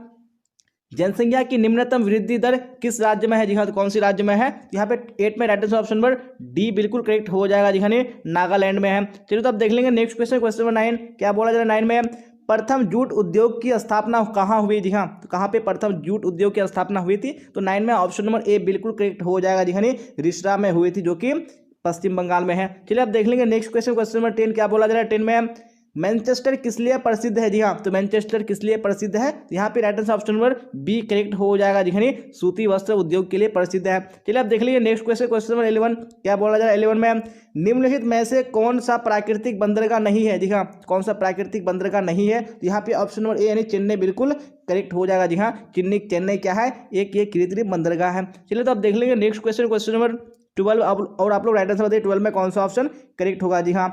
जनसंख्या की निम्नतम वृद्धि दर किस राज्य में है? जी हाँ, तो कौन सी राज्य में है? यहाँ पे 8 में right answer option number D बिल्कुल करेक्ट हो जाएगा। जी हाँ, नागालैंड में है। चलिए तो आप देख लेंगे नेक्स्ट क्वेश्चन, क्वेश्चन नंबर 9 क्या बोला जा रहा है 9 में, प्रथम जूट उद्योग की स्थापना कहाँ हुई? जी हाँ, तो कहाँ पे प्रथम जूट उद्योग की स्थापना हुई थी? तो 9 में ऑप्शन नंबर ए बिल्कुल करेक्ट हो जाएगा। जी हाँ, रिसरा में हुई थी, जो कि पश्चिम बंगाल में है। चलिए आप देख लेंगे नेक्स्ट क्वेश्चन, क्वेश्चन नंबर 10 क्या बोला जा रहा है 10 में, मैनचेस्टर किस लिए प्रसिद्ध है? जी हाँ, तो मैनचेस्टर किस लिए प्रसिद्ध है? यहाँ पे right answer option number B correct हो जाएगा। जी हाँ, सूती वस्त्र उद्योग के लिए प्रसिद्ध है। चलिए आप देख लीजिए नेक्स्ट क्वेश्चन, क्वेश्चन नंबर 11 क्या बोला जा रहा है 11 में, निम्नलिखित में से कौन सा प्राकृतिक बंदरगाह नहीं है? जी हाँ, कौन सा प्राकृतिक बंदरगाह नहीं है? तो यहाँ पे ऑप्शन नंबर ए यानी चेन्नई बिल्कुल करेक्ट हो जाएगा। जी हाँ, चेन्नई क्या है? एक ये कृत्रिम बंदरगाह है। चलिए तो आप देख लेंगे नेक्स्ट क्वेश्चन, क्वेश्चन नंबर 12, और आप लोग राइट आंसर बताइए 12 में कौन सा ऑप्शन करेक्ट होगा। जी हाँ,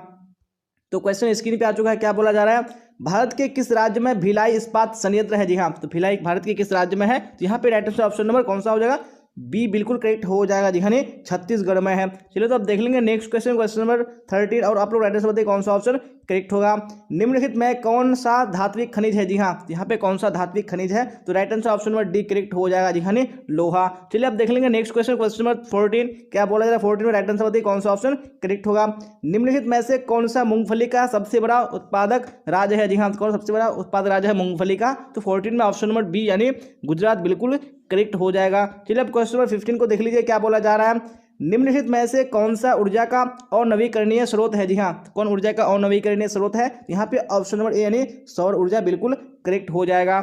तो क्वेश्चन स्क्रीन पे आ चुका है, क्या बोला जा रहा है, भारत के किस राज्य में भिलाई इस्पात संयंत्र है? जी हाँ, तो भिलाई भारत के किस राज्य में है? तो यहाँ पे राइट आंसर ऑप्शन नंबर कौन सा हो जाएगा? बी बिल्कुल करेक्ट हो जाएगा। जी हाँ, छत्तीसगढ़ में है। चलिए तो आप देख लेंगे नेक्स्ट क्वेश्चन, क्वेश्चन नंबर 13, और आप लोग राइट आंसर बताइए कौन सा ऑप्शन करेक्ट होगा। निम्नलिखित में कौन सा धात्विक खनिज है? जी हाँ, यहाँ पे कौन सा धात्विक खनिज है? तो right answer option number D correct हो जाएगा। जी हाँ, लोहा। चलिए आप देख लेंगे नेक्स्ट क्वेश्चन, क्वेश्चन नंबर 14 क्या बोला जा रहा है 14 में, राइट आंसर बताइए कौन सा ऑप्शन करेक्ट होगा। निम्नलिखित में से कौन सा मूंगफली का सबसे बड़ा उत्पादक राज्य है? जी हाँ, कौन सबसे बड़ा उत्पादक राज्य है मूंगफली का? तो 14 में ऑप्शन नंबर बी यानी गुजरात बिल्कुल करेक्ट हो जाएगा। चलिए अब क्वेश्चन नंबर 15 को देख लीजिए, क्या बोला जा रहा है, निम्नलिखित में से कौन सा ऊर्जा का अनवीकरणीय स्रोत है? जी हाँ, कौन ऊर्जा का अनवीकरणीय स्रोत है? यहाँ पे ऑप्शन नंबर ए यानी सौर ऊर्जा बिल्कुल करेक्ट हो जाएगा।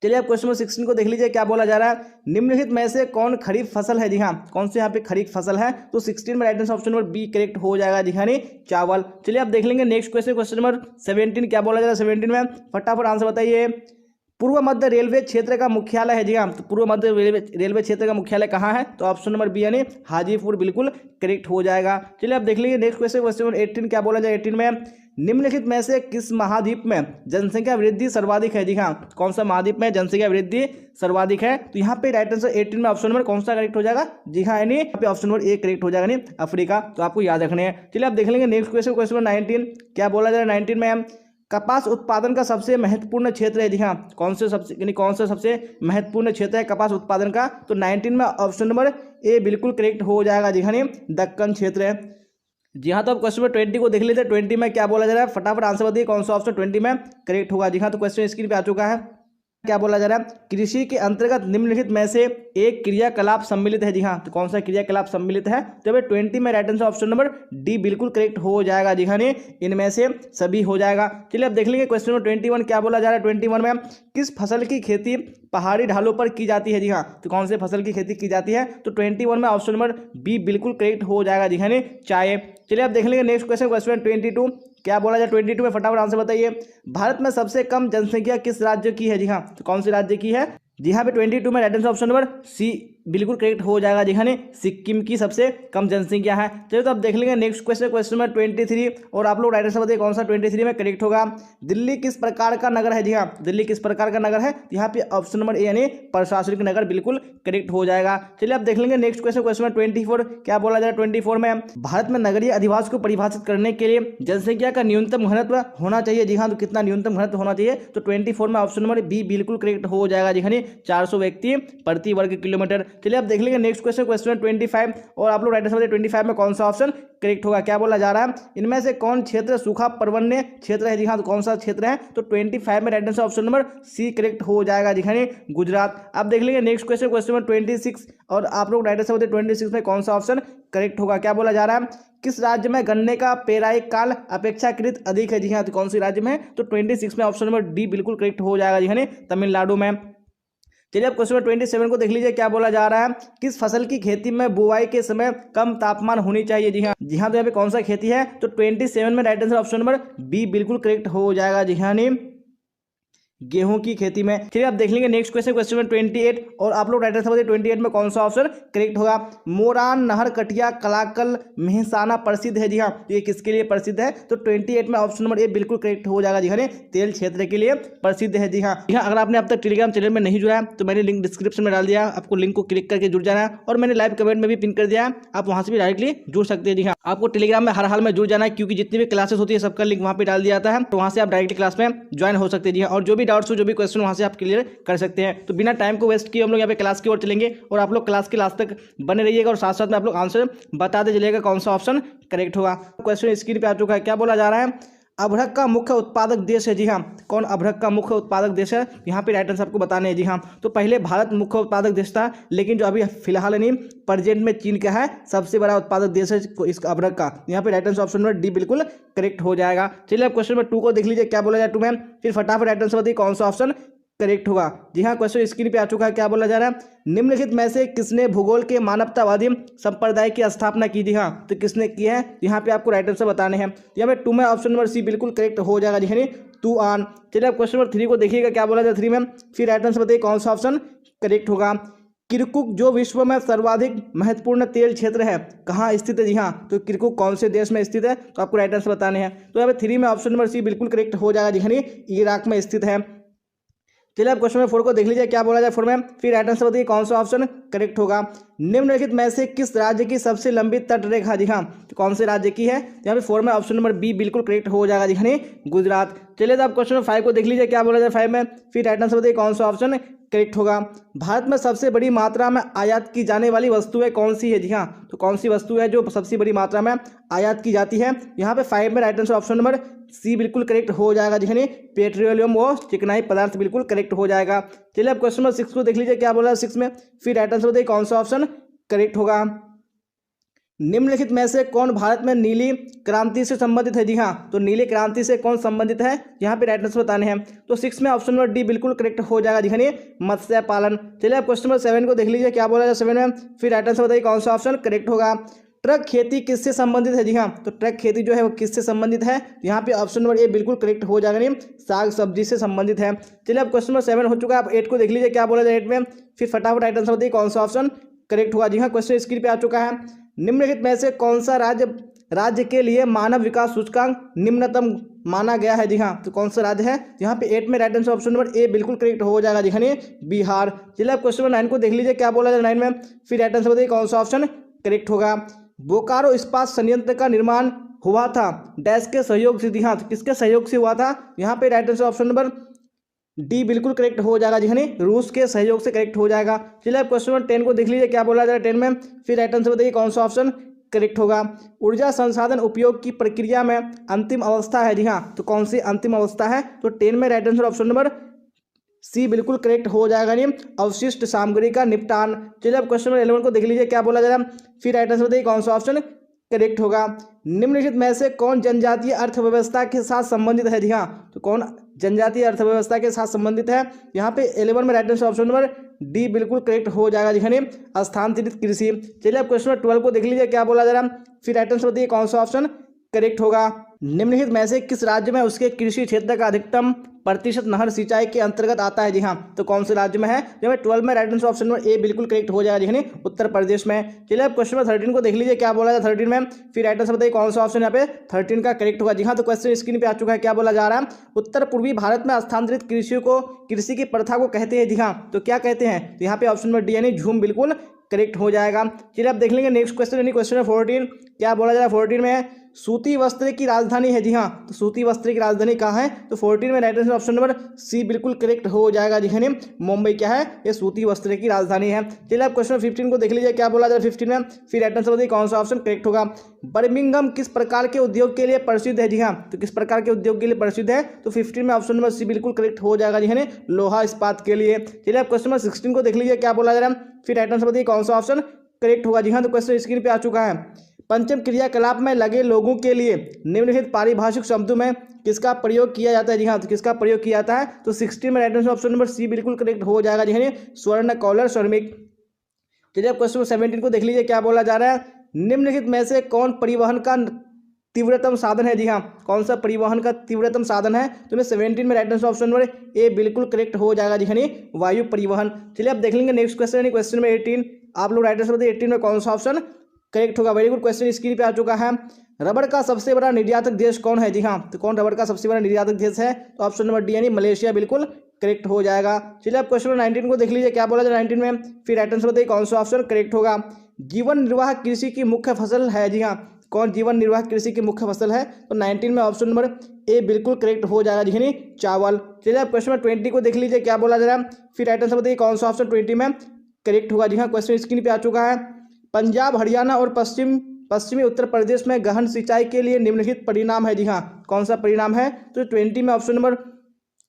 चलिए आप क्वेश्चन नंबर 16 को देख लीजिए, क्या बोला जा रहा है, निम्नलिखित में से कौन खरीफ फसल है। जी हाँ, कौन से यहाँ पे खरीफ फसल है, तो 16 में right answer option number B correct हो जाएगा। जी हाँ, नहीं चावल। चलिए आप देख लेंगे नेक्स्ट क्वेश्चन, क्वेश्चन नंबर 17 क्या बोला जा रहा है। 17 में फटाफट आंसर बताइए। पूर्व मध्य रेलवे क्षेत्र का मुख्यालय है। जी हाँ, तो पूर्व मध्य रेलवे क्षेत्र का मुख्यालय कहाँ है, तो ऑप्शन नंबर बी यानी हाजीपुर बिल्कुल करेक्ट हो जाएगा। चलिए आप देख लीजिए नेक्स्ट क्वेश्चन, क्वेश्चन नंबर 18 क्या बोला जाए। 18 में निम्नलिखित में से किस महाद्वीप में जनसंख्या वृद्धि सर्वाधिक है। जी हाँ, कौन सा महाद्वीप में जनसंख्या वृद्धि सर्वाधिक है, तो यहाँ पे राइट आंसर 18 में ऑप्शन नंबर कौन सा करेक्ट हो जाएगा। जी हाँ, यानी यहाँ पे ऑप्शन नंबर ए करेक्ट हो जाएगा, नहीं अफ्रीका। तो आपको याद रखने हैं। चलिए आप देख लेंगे नेक्स्ट क्वेश्चन, क्वेश्चन नंबर 19 क्या बोला जा रहा है। 19 में कपास उत्पादन का सबसे महत्वपूर्ण क्षेत्र है। जी हाँ, कौन सा सबसे महत्वपूर्ण क्षेत्र है कपास उत्पादन का, तो 19 में ऑप्शन नंबर ए बिल्कुल करेक्ट हो जाएगा। जी हाँ, दक्कन क्षेत्र है। जी हाँ, तो अब क्वेश्चन नंबर 20 को देख लेते हैं। 20 में क्या बोला जा रहा है, फटाफट आंसर बताइए कौन सा ऑप्शन 20 में करेक्ट होगा। जी हाँ, तो क्वेश्चन स्क्रीन पे आ चुका है। क्या बोला जा रहा है, कृषि के अंतर्गत निम्नलिखित में से एक क्रियाकलाप सम्मिलित है। जी हाँ, तो कौन सा क्रियाकलाप सम्मिलित है, तो 20 में right answer option number D बिल्कुल करेक्ट हो जाएगा। जी हाँ, इनमें से सभी हो जाएगा। चलिए अब देख लेंगे क्वेश्चन नंबर 21 क्या बोला जा रहा है। 21 में किस फसल की खेती पहाड़ी ढालों पर की जाती है। जी हाँ, तो कौन से फसल की खेती की जाती है, तो 21 में ऑप्शन नंबर बी बिल्कुल करेक्ट हो जाएगा। जी हाँ, चाय। चलिए आप देख लेंगे नेक्स्ट क्वेश्चन, क्वेश्चन 22 क्या बोला जाए। 22 में फटाफट आंसर बताइए। भारत में सबसे कम जनसंख्या किस राज्य की है। जी हाँ, तो कौन से राज्य की है। जी हाँ, पे 22 में right answer option number C बिल्कुल करेक्ट हो जाएगा। जी हाँ, सिक्किम की सबसे कम जनसंख्या है। चलिए तो आप देख लेंगे नेक्स्ट क्वेश्चन, क्वेश्चन नंबर 23 और आप लोग राइट आंसर बताइए कौन सा 23 में करेक्ट होगा। दिल्ली किस प्रकार का नगर है। जी हाँ, दिल्ली किस प्रकार का नगर है, यहाँ पे ऑप्शन नंबर ए यानी प्रशासनिक नगर बिल्कुल करेक्ट हो जाएगा। चलिए आप देख लेंगे नेक्स्ट क्वेश्चन, क्वेश्चन नंबर 24 क्या बोला जाए। 24 में भारत में नगरीय अधिवास को परिभाषित करने के लिए जनसंख्या का न्यूनतम घनत्व होना चाहिए। जी हाँ, तो कितना न्यूनतम घनत्व होना चाहिए, तो 24 में ऑप्शन नंबर बी बिल्कुल करेक्ट हो जाएगा। जी हाँ, 400 व्यक्ति प्रति वर्ग किलोमीटर। चलिए आप देख लेंगे नेक्स्ट क्वेश्चन, क्वेश्चन 25 और आप लोग राइट आंसर 25 में कौन सा ऑप्शन करेक्ट होगा। क्या बोला जा रहा है, इनमें से कौन क्षेत्र सूखा पर्वण्य क्षेत्र है। जी हाँ, तो कौन सा क्षेत्र है, तो 25 में right answer option number C correct हो जाएगा। जी हाँ, गुजरात। आप देख लेंगे नेक्स्ट क्वेश्चन, क्वेश्चन नंबर 26 और आप लोग राइट आंसर 26 में कौन सा ऑप्शन करेक्ट होगा। क्या बोला जा रहा है, किस राज्य में गन्ने का पेराई काल अपेक्षाकृत अधिक है। जी हाँ, तो कौन सी राज्य में, तो 26 में ऑप्शन नंबर डी बिल्कुल करेक्ट हो जाएगा। जी हाँ, तमिलनाडु में। चलिए अब क्वेश्चन 27 को देख लीजिए, क्या बोला जा रहा है, किस फसल की खेती में बुआई के समय कम तापमान होनी चाहिए। जी हाँ, तो यहाँ पे कौन सा खेती है, तो 27 में right answer option number B बिल्कुल करेक्ट हो जाएगा। जी हाँ, गेहूं की खेती में। चलिए आप देख लेंगे नेक्स्ट क्वेश्चन, क्वेश्चन नंबर 28 और आप लोग राइट आंसर बताइए 28 में कौन सा ऑप्शन करेक्ट होगा। मोरान नहर कटिया कलाकल मेहसाना प्रसिद्ध है। जी हाँ, तो ये किसके लिए प्रसिद्ध है, तो 28 में ऑप्शन नंबर ए बिल्कुल करेक्ट हो जाएगा। जी हाँ, तेल क्षेत्र के लिए प्रसिद्ध है। जी हाँ, अगर आपने अब तक टेलीग्राम चैनल में नहीं जुड़ा है तो मैंने लिंक डिस्क्रिप्शन में डाल दिया, आपको लिंक को क्लिक करके जुड़ जाना है और मैंने लाइव कमेंट में भी पिन कर दिया, आप वहां से भी डायरेक्टली जुड़ सकते हैं। जी हाँ, आपको टेलीग्राम में हर हाल में जुड़ जाना है, क्योंकि जितनी भी क्लासेस होती है सबका लिंक वहाँ पे डाल दिया जाता है, तो वहाँ से आप डायरेक्टली क्लास में ज्वाइन हो सकते हैं। जी हाँ, और जो भी डाउट्स हो, जो भी क्वेश्चन वहाँ से आप क्लियर कर सकते हैं। तो बिना टाइम को वेस्ट किए हम लोग यहाँ पे क्लास की ओर चलेंगे और आप लोग क्लास के लास्ट तक बने रहिएगा और साथ साथ में आप लोग आंसर बताते चलिएगा कौन सा ऑप्शन करेक्ट होगा। क्वेश्चन स्क्रीन पे आ चुका है। क्या बोला जा रहा है, अभ्रक का मुख्य उत्पादक देश है। जी हाँ, कौन अभ्रक का मुख्य उत्पादक देश है, यहाँ पे राइट आंसर आपको बताने हैं। जी हाँ, तो पहले भारत मुख्य उत्पादक देश था, लेकिन जो अभी फिलहाल नहीं प्रेजेंट में चीन का है सबसे बड़ा उत्पादक देश है इस अभ्रक का। यहाँ पे right answer option number D बिल्कुल करेक्ट हो जाएगा। चलिए अब क्वेश्चन नंबर 2 को देख लीजिए, क्या बोला जाए 2 में, फिर फटाफट राइट आंसर बताइए कौन सा ऑप्शन करेक्ट होगा। जी हाँ, क्वेश्चन स्क्रीन पे आ चुका है। क्या बोला जा रहा है, निम्नलिखित में से किसने भूगोल के मानवतावादी संप्रदाय की स्थापना की। जी हाँ, तो किसने की है, यहाँ पे आपको राइट आंसर बताने हैं। यहाँ पे 2 में ऑप्शन नंबर सी बिल्कुल करेक्ट हो जाएगा। जी हाँ, तू आन। चलिए आप क्वेश्चन नंबर 3 को देखिएगा, क्या बोला जाए 3 में, फिर राइट आंसर बताइए कौन सा ऑप्शन करेक्ट होगा। किरकुक जो विश्व में सर्वाधिक महत्वपूर्ण तेल क्षेत्र है कहाँ स्थित है। जी हाँ, तो किरकुक कौन से देश में स्थित है, तो आपको राइट आंसर बताने हैं। तो यहाँ पे 3 में ऑप्शन नंबर सी बिल्कुल करेक्ट हो जाएगा। जी हाँ, इराक में स्थित है। चलिए आप क्वेश्चन नंबर 4 को देख लीजिए, क्या बोला जाए 4 में, फिर राइट आंसर बताइए कौन सा ऑप्शन करेक्ट होगा। निम्नलिखित में से किस राज्य की सबसे लंबी तटरेखा। जी हाँ, तो कौन से राज्य की है, यहाँ पे 4 में ऑप्शन नंबर बी बिल्कुल करेक्ट हो जाएगा। जी हाँ, गुजरात। चलिए तो आप क्वेश्चन नंबर 5 को देख लीजिए, क्या बोला जाए 5 में, फिर राइट आंसर बताइए कौन सा ऑप्शन करेक्ट होगा। भारत में सबसे बड़ी मात्रा में आयात की जाने वाली वस्तुएं कौन सी है। जी हाँ, तो कौन सी वस्तु है जो सबसे बड़ी मात्रा में आयात की जाती है, यहाँ पे 5 में right answer option number C बिल्कुल करेक्ट हो जाएगा। जी हाँ, पेट्रोलियम व चिकनाई पदार्थ बिल्कुल करेक्ट हो जाएगा। चलिए अब क्वेश्चन नंबर 6 को देख लीजिए, क्या बोला है 6 में, फिर राइट आंसर बताइए कौन सा ऑप्शन करेक्ट होगा। निम्नलिखित में से कौन भारत में नीली क्रांति से संबंधित है? जी हाँ, तो नीली क्रांति से कौन संबंधित है, यहाँ पे राइट आंसर बताने हैं। तो 6 में ऑप्शन नंबर डी बिल्कुल करेक्ट हो जाएगा। जी हाँ, मत्स्य पालन। चलिए आप क्वेश्चन नंबर 7 को देख लीजिए, क्या बोला जाए 7 में, फिर राइट आंसर बताइए कौन सा ऑप्शन करेक्ट होगा। ट्रक खेती किससे संबंधित है? जी हाँ, तो ट्रक खेती जो है वो किससे संबंधित है, यहाँ पे ऑप्शन नंबर ए बिल्कुल करेक्ट हो जाएगा, नहीं साग सब्जी से संबंधित है। चलिए अब क्वेश्चन नंबर 7 हो चुका है, आप 8 को देख लीजिए, क्या बोला जाए 8 में, फिर फटाफट राइट आंसर बताइए कौन सा ऑप्शन करेक्ट हुआ। जी हाँ, क्वेश्चन स्क्रीन पे आ चुका है। निम्नलिखित में से कौन सा राज्य के लिए मानव विकास सूचकांक निम्नतम माना गया है? जी हाँ, तो कौन सा राज्य है, यहाँ पे 8 में right answer option number A बिल्कुल करेक्ट हो जाएगा। जी हाँ, बिहार। चलिए आप क्वेश्चन नंबर 9 को देख लीजिए, क्या बोला जाए 9 में, फिर राइट आंसर बताइए कौन सा ऑप्शन करेक्ट होगा। बोकारो इस्पात संयंत्र का निर्माण हुआ था डैश के सहयोग से? जी हाँ, तो किसके सहयोग से हुआ था, यहाँ पे right answer option number D बिल्कुल करेक्ट हो जाएगा। जी हाँ, रूस के सहयोग से करेक्ट हो जाएगा। चलिए आप क्वेश्चन नंबर 10 को देख लीजिए, क्या बोला जाए 10 में, फिर राइट आंसर बताइए कौन सा ऑप्शन करेक्ट होगा। ऊर्जा संसाधन उपयोग की प्रक्रिया में अंतिम अवस्था है? जी हाँ, तो कौन सी अंतिम अवस्था है, तो 10 में right answer option number C बिल्कुल करेक्ट हो जाएगा, नहीं अवशिष्ट सामग्री का निपटान। चलिए अब क्वेश्चन नंबर 11 को देख लीजिए, क्या बोला जा रहा है, फिर राइट आंसर बताइए कौन सा ऑप्शन करेक्ट होगा। निम्नलिखित में से कौन जनजातीय अर्थव्यवस्था के साथ संबंधित है? जी हाँ, तो कौन जनजातीय अर्थव्यवस्था के साथ संबंधित है, यहाँ पे 11 में right answer option number D बिल्कुल करेक्ट हो जाएगा। जी हाँ, स्थानांतरित कृषि। चलिए अब क्वेश्चन नंबर 12 को देख लीजिए, क्या बोला जा रहा है, फिर राइट आंसर बताइए कौन सा ऑप्शन करेक्ट होगा। निम्नलिखित में से किस राज्य में उसके कृषि क्षेत्र का अधिकतम प्रतिशत नहर सिंचाई के अंतर्गत आता है? जी हाँ, तो कौन से राज्य में है, जब 12 में right answer option number A बिल्कुल करेक्ट हो जाएगा। जी हाँ, उत्तर प्रदेश में। चलिए अब क्वेश्चन नंबर 13 को देख लीजिए, क्या बोला जाए 13 में, फिर राइट आंसर बताइए कौन सा ऑप्शन यहाँ पे 13 का करेक्ट होगा। जी हाँ, तो क्वेश्चन स्क्रीन पे आ चुका है, क्या बोला जा रहा है, उत्तर पूर्वी भारत में स्थानांतरित कृषि की प्रथा को कहते हैं? जी हाँ, तो क्या कहते हैं, तो यहाँ पे ऑप्शन नंबर डी यानी झूम बिल्कुल करेक्ट हो जाएगा। चलिए आप देख लेंगे नेक्स्ट क्वेश्चन यानी क्वेश्चन नंबर 14, क्या बोला जा रहा है 14 में, सूती वस्त्र की राजधानी है? जी हाँ, तो सूती वस्त्र की राजधानी कहाँ है, तो 14 में right answer option number C बिल्कुल करेक्ट हो जाएगा। जी हाँ, मुंबई क्या है, ये सूती वस्त्र की राजधानी है। चलिए आप क्वेश्चन 15 को देख लीजिए, क्या बोला जाए 15 में, फिर राइट आंसर बताइए कौन सा ऑप्शन करेक्ट होगा। बर्मिंघम किस प्रकार के उद्योग के लिए प्रसिद्ध है? जी हाँ, तो किस प्रकार के उद्योग के लिए प्रसिद्ध है, तो 15 में ऑप्शन नंबर सी बिल्कुल करेक्ट हो जाएगा। जी हाँ, लोहा इस्पात के लिए। चलिए आप क्वेश्चन नंबर 16 को देख लीजिए, क्या बोला जा रहा है, फिर राइट आंसर बताइए कौन सा ऑप्शन करेक्ट होगा। जी हाँ, तो क्वेश्चन स्क्रीन पे आ चुका है। पंचम क्रियाकलाप में लगे लोगों के लिए निम्नलिखित पारिभाषिक शब्दों में किसका प्रयोग किया जाता है? जी हाँ, तो किसका प्रयोग किया जाता है, तो 16 में right answer option number C बिल्कुल करेक्ट हो जाएगा। जी हाँ, स्वर्ण कॉलर श्रमिक। चलिए अब क्वेश्चन 17 को देख लीजिए, क्या बोला जा रहा है, निम्नलिखित में से कौन परिवहन का तीव्रतम साधन है? जी हाँ, कौन सा परिवहन का तीव्रतम साधन है, तो 17 में right answer option number A बिल्कुल करेक्ट हो जाएगा। जी हाँ, वायु परिवहन। चलिए अब देख लेंगे नेक्स्ट क्वेश्चन यानी क्वेश्चन नंबर 18, आप लोग राइट आंसर बताइए 18 में कौन सा ऑप्शन करेक्ट होगा। वेरी गुड, क्वेश्चन स्क्रीन पे आ चुका है। रबड़ का सबसे बड़ा निर्यातक देश कौन है? जी हाँ, तो कौन रबड़ का सबसे बड़ा निर्यातक देश है, तो ऑप्शन नंबर डी यानी मलेशिया बिल्कुल करेक्ट हो जाएगा। चलिए आप क्वेश्चन नंबर 19 को देख लीजिए, क्या बोला जाए 19 में, फिर राइट आंसर बताइए कौन सा ऑप्शन करेक्ट होगा। जीवन निर्वाह कृषि की मुख्य फसल है? जी हाँ, कौन जीवन निर्वाह कृषि की मुख्य फसल है, तो 19 में ऑप्शन नंबर ए बिल्कुल करेक्ट हो जाएगा। जी चावल। चलिए आप क्वेश्चन नंबर 20 को देख लीजिए, क्या बोला जा रहा है, फिर राइट आंसर बताइए कौन सा ऑप्शन 20 में करेक्ट होगा। जी हाँ, क्वेश्चन स्क्रीन पे आ चुका है। पंजाब हरियाणा और पश्चिमी उत्तर प्रदेश में गहन सिंचाई के लिए निम्नलिखित परिणाम है? जी हाँ, कौन सा परिणाम है, तो 20 में ऑप्शन नंबर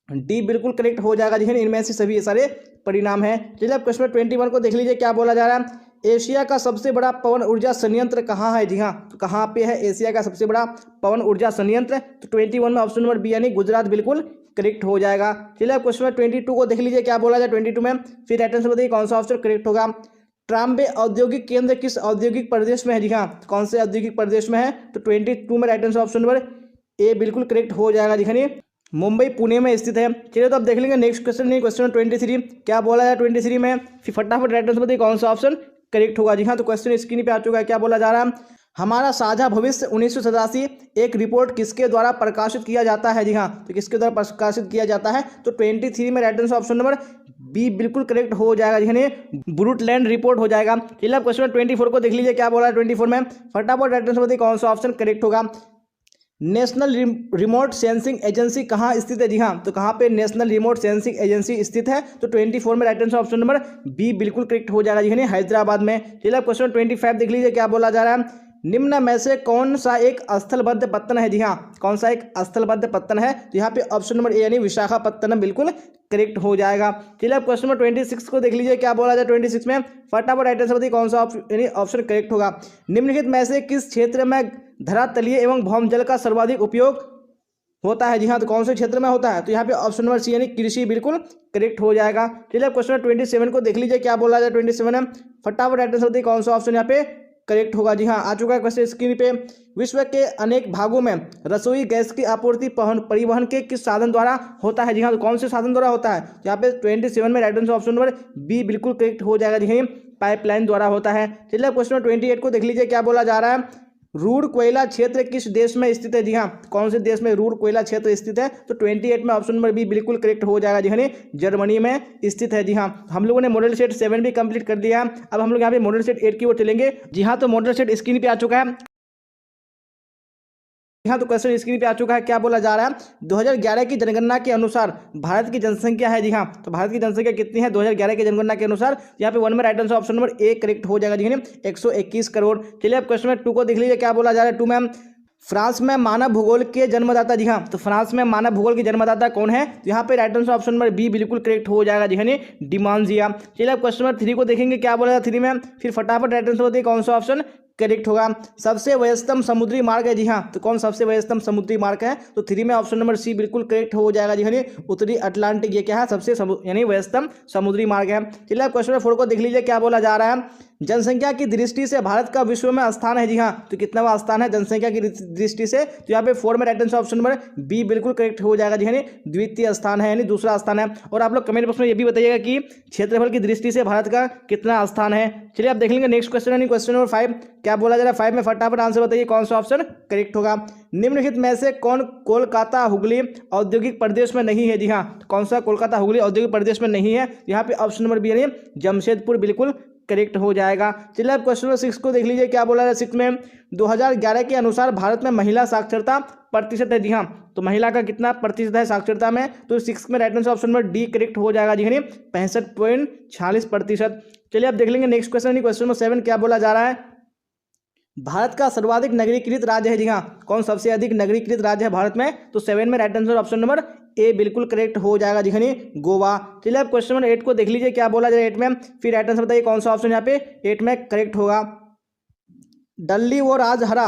डी बिल्कुल करेक्ट हो जाएगा। जी हाँ, इनमें से सभी ये सारे परिणाम है। चलिए आप क्वेश्चन 21 को देख लीजिए, क्या बोला जा रहा है, एशिया का सबसे बड़ा पवन ऊर्जा संयंत्र कहाँ है? जी हाँ, तो कहाँ पे है एशिया का सबसे बड़ा पवन ऊर्जा संयंत्र, तो 21 में ऑप्शन नंबर बी यानी गुजरात बिल्कुल करेक्ट हो जाएगा। चलिए आप क्वेश्चन 22 को देख लीजिए, क्या बोला जाए 22 में, फिर राइट आंसर बताइए कौन सा ऑप्शन करेक्ट होगा। ट्राम्बे औद्योगिक केंद्र किस औद्योगिक प्रदेश में है? जी हाँ, कौन से औद्योगिक प्रदेश में है, तो 22 में right answer option number A बिल्कुल करेक्ट हो जाएगा। जी मुंबई पुणे में स्थित है। चलिए तो अब देख लेंगे नेक्स्ट क्वेश्चन नहीं, क्वेश्चन 23, क्या बोला जाए 23 में, फिर फटाफट राइट आंसर बताइए कौन सा ऑप्शन करेक्ट होगा। जी हाँ, तो क्वेश्चन स्क्रीन पे आ चुका है, क्या बोला जा रहा है, हमारा साझा भविष्य 1987 एक रिपोर्ट किसके द्वारा प्रकाशित किया जाता है? जी हाँ, तो किसके द्वारा प्रकाशित किया जाता है, तो 23 में right answer option number B बिल्कुल करेक्ट हो जाएगा। जी ब्रूटलैंड रिपोर्ट हो जाएगा। चलिए आप क्वेश्चन 24 को देख लीजिए, क्या बोला है 24 में, फटाफट राइट आंसर बताइए कौन सा ऑप्शन करेक्ट होगा। नेशनल रिमोट सेंसिंग एजेंसी कहाँ स्थित है? जी हाँ, तो कहाँ पे नेशनल रिमोट सेंसिंग एजेंसी स्थित है, तो 24 में right answer option number B बिल्कुल करेक्ट हो जाएगा। जी हैदराबाद में। चलिए आप क्वेश्चन 25 देख लीजिए, क्या बोला जा रहा है, निम्न में से कौन सा एक स्थलबद्ध पत्तन है? जी हाँ, कौन सा एक स्थलबद्ध पत्तन है? तो यहाँ पे ऑप्शन नंबर ए यानी विशाखापत्तनम बिल्कुल करेक्ट हो जाएगा। चलिए अब क्वेश्चन नंबर 26 को देख लीजिए, क्या बोला जाए 26 में, फटाफट आइटम से बताइए कौन सा यानी ऑप्शन करेक्ट होगा। निम्नलिखित में से किस क्षेत्र में धरातलीय एवं भौमजल का सर्वाधिक उपयोग होता है? जी हाँ, तो कौन से क्षेत्र में होता है? तो यहाँ पे ऑप्शन नंबर सी यानी कृषि बिल्कुल करेक्ट हो जाएगा। चलिए क्वेश्चन नंबर 27 को देख लीजिए, क्या बोला जाए 27 में, फटाफट आइटम से बताइए कौन सा ऑप्शन यहाँ पे करेक्ट होगा। जी हाँ, आ चुका है क्वेश्चन स्क्रीन पे। विश्व के अनेक भागों में रसोई गैस की आपूर्ति परिवहन के किस साधन द्वारा होता है? जी हाँ, तो कौन से साधन द्वारा होता है? तो यहाँ पे 27 में right answer option number B बिल्कुल करेक्ट हो जाएगा। जी हाँ, पाइपलाइन द्वारा होता है। चलिए क्वेश्चन नंबर 28 को देख लीजिए, क्या बोला जा रहा है, रूर कोयला क्षेत्र किस देश में स्थित है? जी हाँ, कौन से देश में रूर कोयला क्षेत्र स्थित है? तो 28 में ऑप्शन नंबर बी बिल्कुल करेक्ट हो जाएगा। जी हाँ, जर्मनी में स्थित है। जी हाँ, हम लोगों ने मॉडल सेट 7 भी कंप्लीट कर दिया है। अब हम लोग यहाँ पे मॉडल सेट 8 की ओर चलेंगे। जी हाँ, तो मॉडल सेट स्क्रीन पे आ चुका है। हाँ, तो क्वेश्चन स्क्रीन पे आ चुका है, क्या बोला जा रहा है, 2011 की जनगणना के अनुसार भारत की जनसंख्या है? जी हाँ, तो भारत की जनसंख्या कितनी है 2011 की जनगणना के अनुसार? यहाँ पे 1 में right answer option number A correct हो जाएगा। जी हाँ, 121 करोड़। चलिए अब क्वेश्चन नंबर 2 को देख लीजिए, क्या बोला जा रहा है 2 में, फ्रांस में मानव भूगोल के जन्मदाता? जी हाँ, तो फ्रांस में मानव भूगोल के जन्मदाता कौन है? तो यहाँ पे right answer option number B बिल्कुल करेक्ट हो जाएगा। जी हाँ, डिमांजिया। चलिए अब क्वेश्चन नंबर 3 को देखेंगे, क्या बोला जाए 3 में, फिर फटाफट राइट आंसर बताइए कौन सा ऑप्शन करेक्ट होगा। सबसे व्यस्तम समुद्री मार्ग है? जी हाँ, तो कौन सबसे व्यस्तम समुद्री मार्ग है? तो 3 में ऑप्शन नंबर सी बिल्कुल करेक्ट हो जाएगा। जी हाँ, उत्तरी अटलांटिक ये क्या है, सबसे यानी व्यस्तम समुद्री मार्ग है। चलिए अब क्वेश्चन नंबर 4 को देख लीजिए, क्या बोला जा रहा है, जनसंख्या की दृष्टि से भारत का विश्व में स्थान है? जी हाँ, तो कितनावां स्थान है जनसंख्या की दृष्टि से? तो यहाँ पे 4 में right answer option number B बिल्कुल करेक्ट हो जाएगा। जी हाँ, द्वितीय स्थान है यानी दूसरा स्थान है। और आप लोग कमेंट बॉक्स में ये भी बताइएगा कि क्षेत्रफल की दृष्टि से भारत का कितना स्थान है। चलिए आप देख लेंगे नेक्स्ट क्वेश्चन यानी क्वेश्चन नंबर 5, क्या बोला जा रहा है 5 में, फटाफट आंसर बताइए कौन सा ऑप्शन करेक्ट होगा। निम्नलिखित में से कौन कोलकाता हुगली औद्योगिक प्रदेश में नहीं है? जी हाँ, कौन सा कोलकाता हुगली औद्योगिक प्रदेश में नहीं है? यहाँ पे ऑप्शन नंबर बी यानी जमशेदपुर बिल्कुल करेक्ट हो जाएगा। चलिए अब क्वेश्चन नंबर 6 को देख लीजिए, क्या बोला है 6 में, 2011 के अनुसार भारत में महिला साक्षरता प्रतिशत है? जी हाँ, तो महिला का कितना प्रतिशत है साक्षरता में? तो 6 में right answer option number D correct हो जाएगा। जी हाँ, 65.46%। चलिए अब देख लेंगे नेक्स्ट क्वेश्चन, क्वेश्चन नंबर 7, क्या बोला जा रहा है, भारत का सर्वाधिक नगरीकृत राज्य है? जी हाँ, कौन सबसे अधिक नगरीकृत राज्य है भारत में? तो 7 में right answer option number A बिल्कुल करेक्ट हो जाएगा। जी हाँ, गोवा। चलिए अब क्वेश्चन नंबर 8 को देख लीजिए, क्या बोला जाए 8 में, फिर राइट आंसर बताइए कौन सा ऑप्शन यहाँ पे 8 में करेक्ट होगा। डल्ली व राजहरा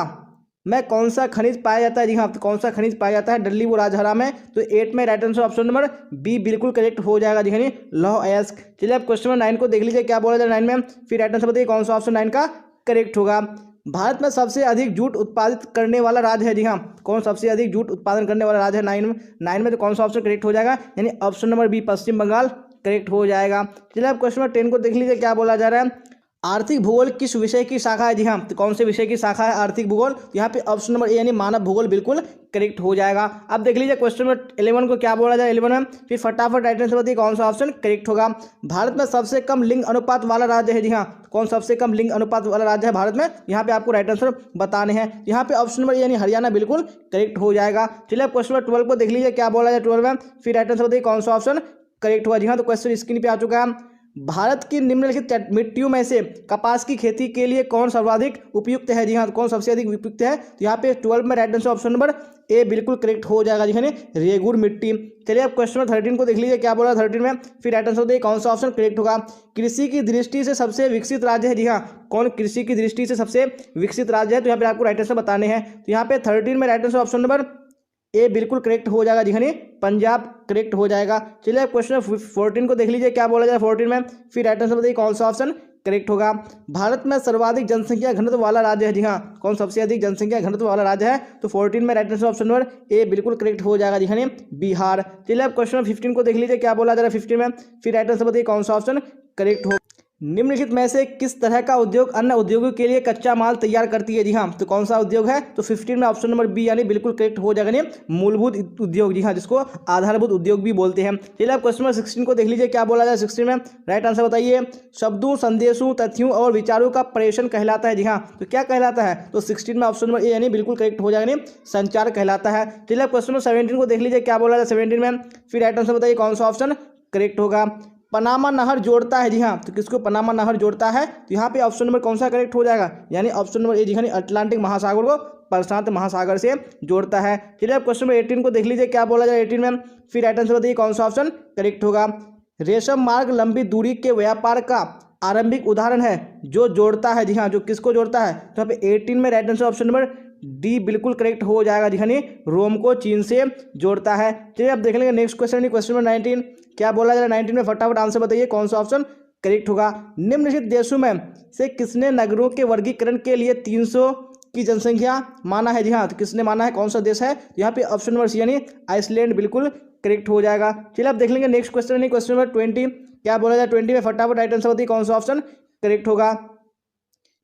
में कौन सा खनिज पाया जाता है? जी हाँ, तो कौन सा खनिज पाया जाता है डल्ली व राजहरा में? तो 8 में right answer option number B बिल्कुल करेक्ट हो जाएगा। जी हाँ, लौह अयस्क। चलिए अब क्वेश्चन नंबर 9 को देख लीजिए, क्या बोला जाए 9 में, फिर राइट आंसर बताइए कौन सा ऑप्शन 9 का करेक्ट होगा। भारत में सबसे अधिक जूट उत्पादित करने वाला राज्य है? जी हाँ, कौन सबसे अधिक जूट उत्पादन करने वाला राज्य है 9 में? तो कौन सा ऑप्शन करेक्ट हो जाएगा, यानी ऑप्शन नंबर बी पश्चिम बंगाल करेक्ट हो जाएगा। चलिए अब क्वेश्चन नंबर 10 को देख लीजिए, क्या बोला जा रहा है, आर्थिक भूगोल किस विषय की शाखा है? जी हाँ, तो कौन से विषय की शाखा है आर्थिक भूगोल? यहाँ पे ऑप्शन नंबर ए यानी मानव भूगोल बिल्कुल करेक्ट हो जाएगा। अब देख लीजिए क्वेश्चन नंबर 11 को, क्या बोला जाए 11 में, फिर फटाफट राइट आंसर बताइए कौन सा ऑप्शन करेक्ट होगा। भारत में सबसे कम लिंग अनुपात वाला राज्य है? जी हाँ, कौन सबसे कम लिंग अनुपात वाला राज्य है भारत में? यहाँ पे आपको राइट आंसर बताने हैं। यहाँ पे ऑप्शन नंबर यानी हरियाणा बिल्कुल करेक्ट हो जाएगा। चलिए अब क्वेश्चन नंबर 12 को देख लीजिए, क्या बोला जाए 12 में, फिर राइट आंसर बताइए कौन सा ऑप्शन करेक्ट हुआ। जी हाँ, तो क्वेश्चन स्क्रीन पे आ चुका है, भारत की निम्नलिखित मिट्टियों में से कपास की खेती के लिए कौन सर्वाधिक उपयुक्त है? जी हाँ, कौन सबसे अधिक उपयुक्त है? तो यहाँ पे 12 में right answer option number A बिल्कुल करेक्ट हो जाएगा। जी हाँ, रेगुर मिट्टी। चलिए अब क्वेश्चन नंबर 13 को देख लीजिए, क्या बोला 13 में, फिर राइट आंसर बताइए कौन सा ऑप्शन करेक्ट होगा। कृषि की दृष्टि से सबसे विकसित राज्य है? जी हाँ, कौन कृषि की दृष्टि से सबसे विकसित राज्य है? तो यहाँ पे आपको राइट आंसर बताने हैं। तो यहाँ पे 13 में right answer option number A बिल्कुल करेक्ट हो जाएगा। जी हाँ, पंजाब करेक्ट हो जाएगा। चलिए क्वेश्चन 14 को देख लीजिए, क्या बोला जाए 14 में, फिर राइट आंसर बताइए कौन सा ऑप्शन करेक्ट होगा। भारत में सर्वाधिक जनसंख्या घनत्व वाला राज्य है? जी हाँ, कौन सबसे अधिक जनसंख्या घनत्व वाला राज्य है? तो 14 में right answer option number A बिल्कुल करेक्ट हो जाएगा। जी हाँ, बिहार। चलिए अब क्वेश्चन 15 को देख लीजिए, क्या बोला जा रहा है 15 में, फिर राइट आंसर बताइए कौन सा ऑप्शन करेक्ट हो। निम्नलिखित में से किस तरह का उद्योग अन्य उद्योगों के लिए कच्चा माल तैयार करती है? जी हाँ, तो कौन सा उद्योग है? तो 15 में ऑप्शन नंबर बी यानी बिल्कुल करेक्ट हो जाएगा, मूलभूत उद्योग। जी हाँ, जिसको आधारभूत उद्योग भी बोलते हैं। चलिए आप क्वेश्चन नंबर 16 को देख लीजिए, क्या बोला जाए 16 में, राइट आंसर बताइए। शब्दों, संदेशों, तथ्यों और विचारों का प्रेषण कहलाता है? जी हाँ, तो क्या कहलाता है? तो 16 में ऑप्शन नंबर ए यानी बिल्कुल करेक्ट हो जाएगा, संचार कहलाता है। चलिए आप क्वेश्चन नंबर 17 को देख लीजिए, क्या बोला जाए 17 में, फिर राइट आंसर बताइए कौन सा ऑप्शन करेक्ट होगा। पनामा नहर जोड़ता है। जी हाँ, तो किसको पनामा नहर जोड़ता है? तो यहाँ पे ऑप्शन नंबर कौन सा करेक्ट हो जाएगा, यानी ऑप्शन नंबर ए जी हाँ, अटलांटिक महासागर को प्रशांत महासागर से जोड़ता है। चलिए अब क्वेश्चन नंबर 18 को देख लीजिए, क्या बोला जाए 18 में, फिर राइट आंसर बताइए कौन सा ऑप्शन करेक्ट होगा। रेशम मार्ग लंबी दूरी के व्यापार का आरंभिक उदाहरण है जो जोड़ता है। जी हाँ, जो किसको जोड़ता है? तो यहाँ पे 18 में right answer option number D बिल्कुल करेक्ट हो जाएगा। जी हाँ, रोम को चीन से जोड़ता है। चलिए अब देख लेंगे नेक्स्ट क्वेश्चन, क्वेश्चन नंबर 19 क्या बोला जा रहा है 19 में, फटाफट आंसर बताइए कौन सा ऑप्शन करेक्ट होगा। निम्नलिखित देशों में से किसने नगरों के वर्गीकरण के लिए 300 की जनसंख्या माना है? जी हाँ, तो किसने माना है, कौन सा देश है? तो यहाँ पे ऑप्शन नंबर सी यानी आइसलैंड बिल्कुल करेक्ट हो जाएगा। चलिए अब देख लेंगे नेक्स्ट क्वेश्चन, क्वेश्चन नंबर 20 क्या बोला जाए 20 में, फटाफट राइट आंसर बताइए कौन सा ऑप्शन करेक्ट होगा।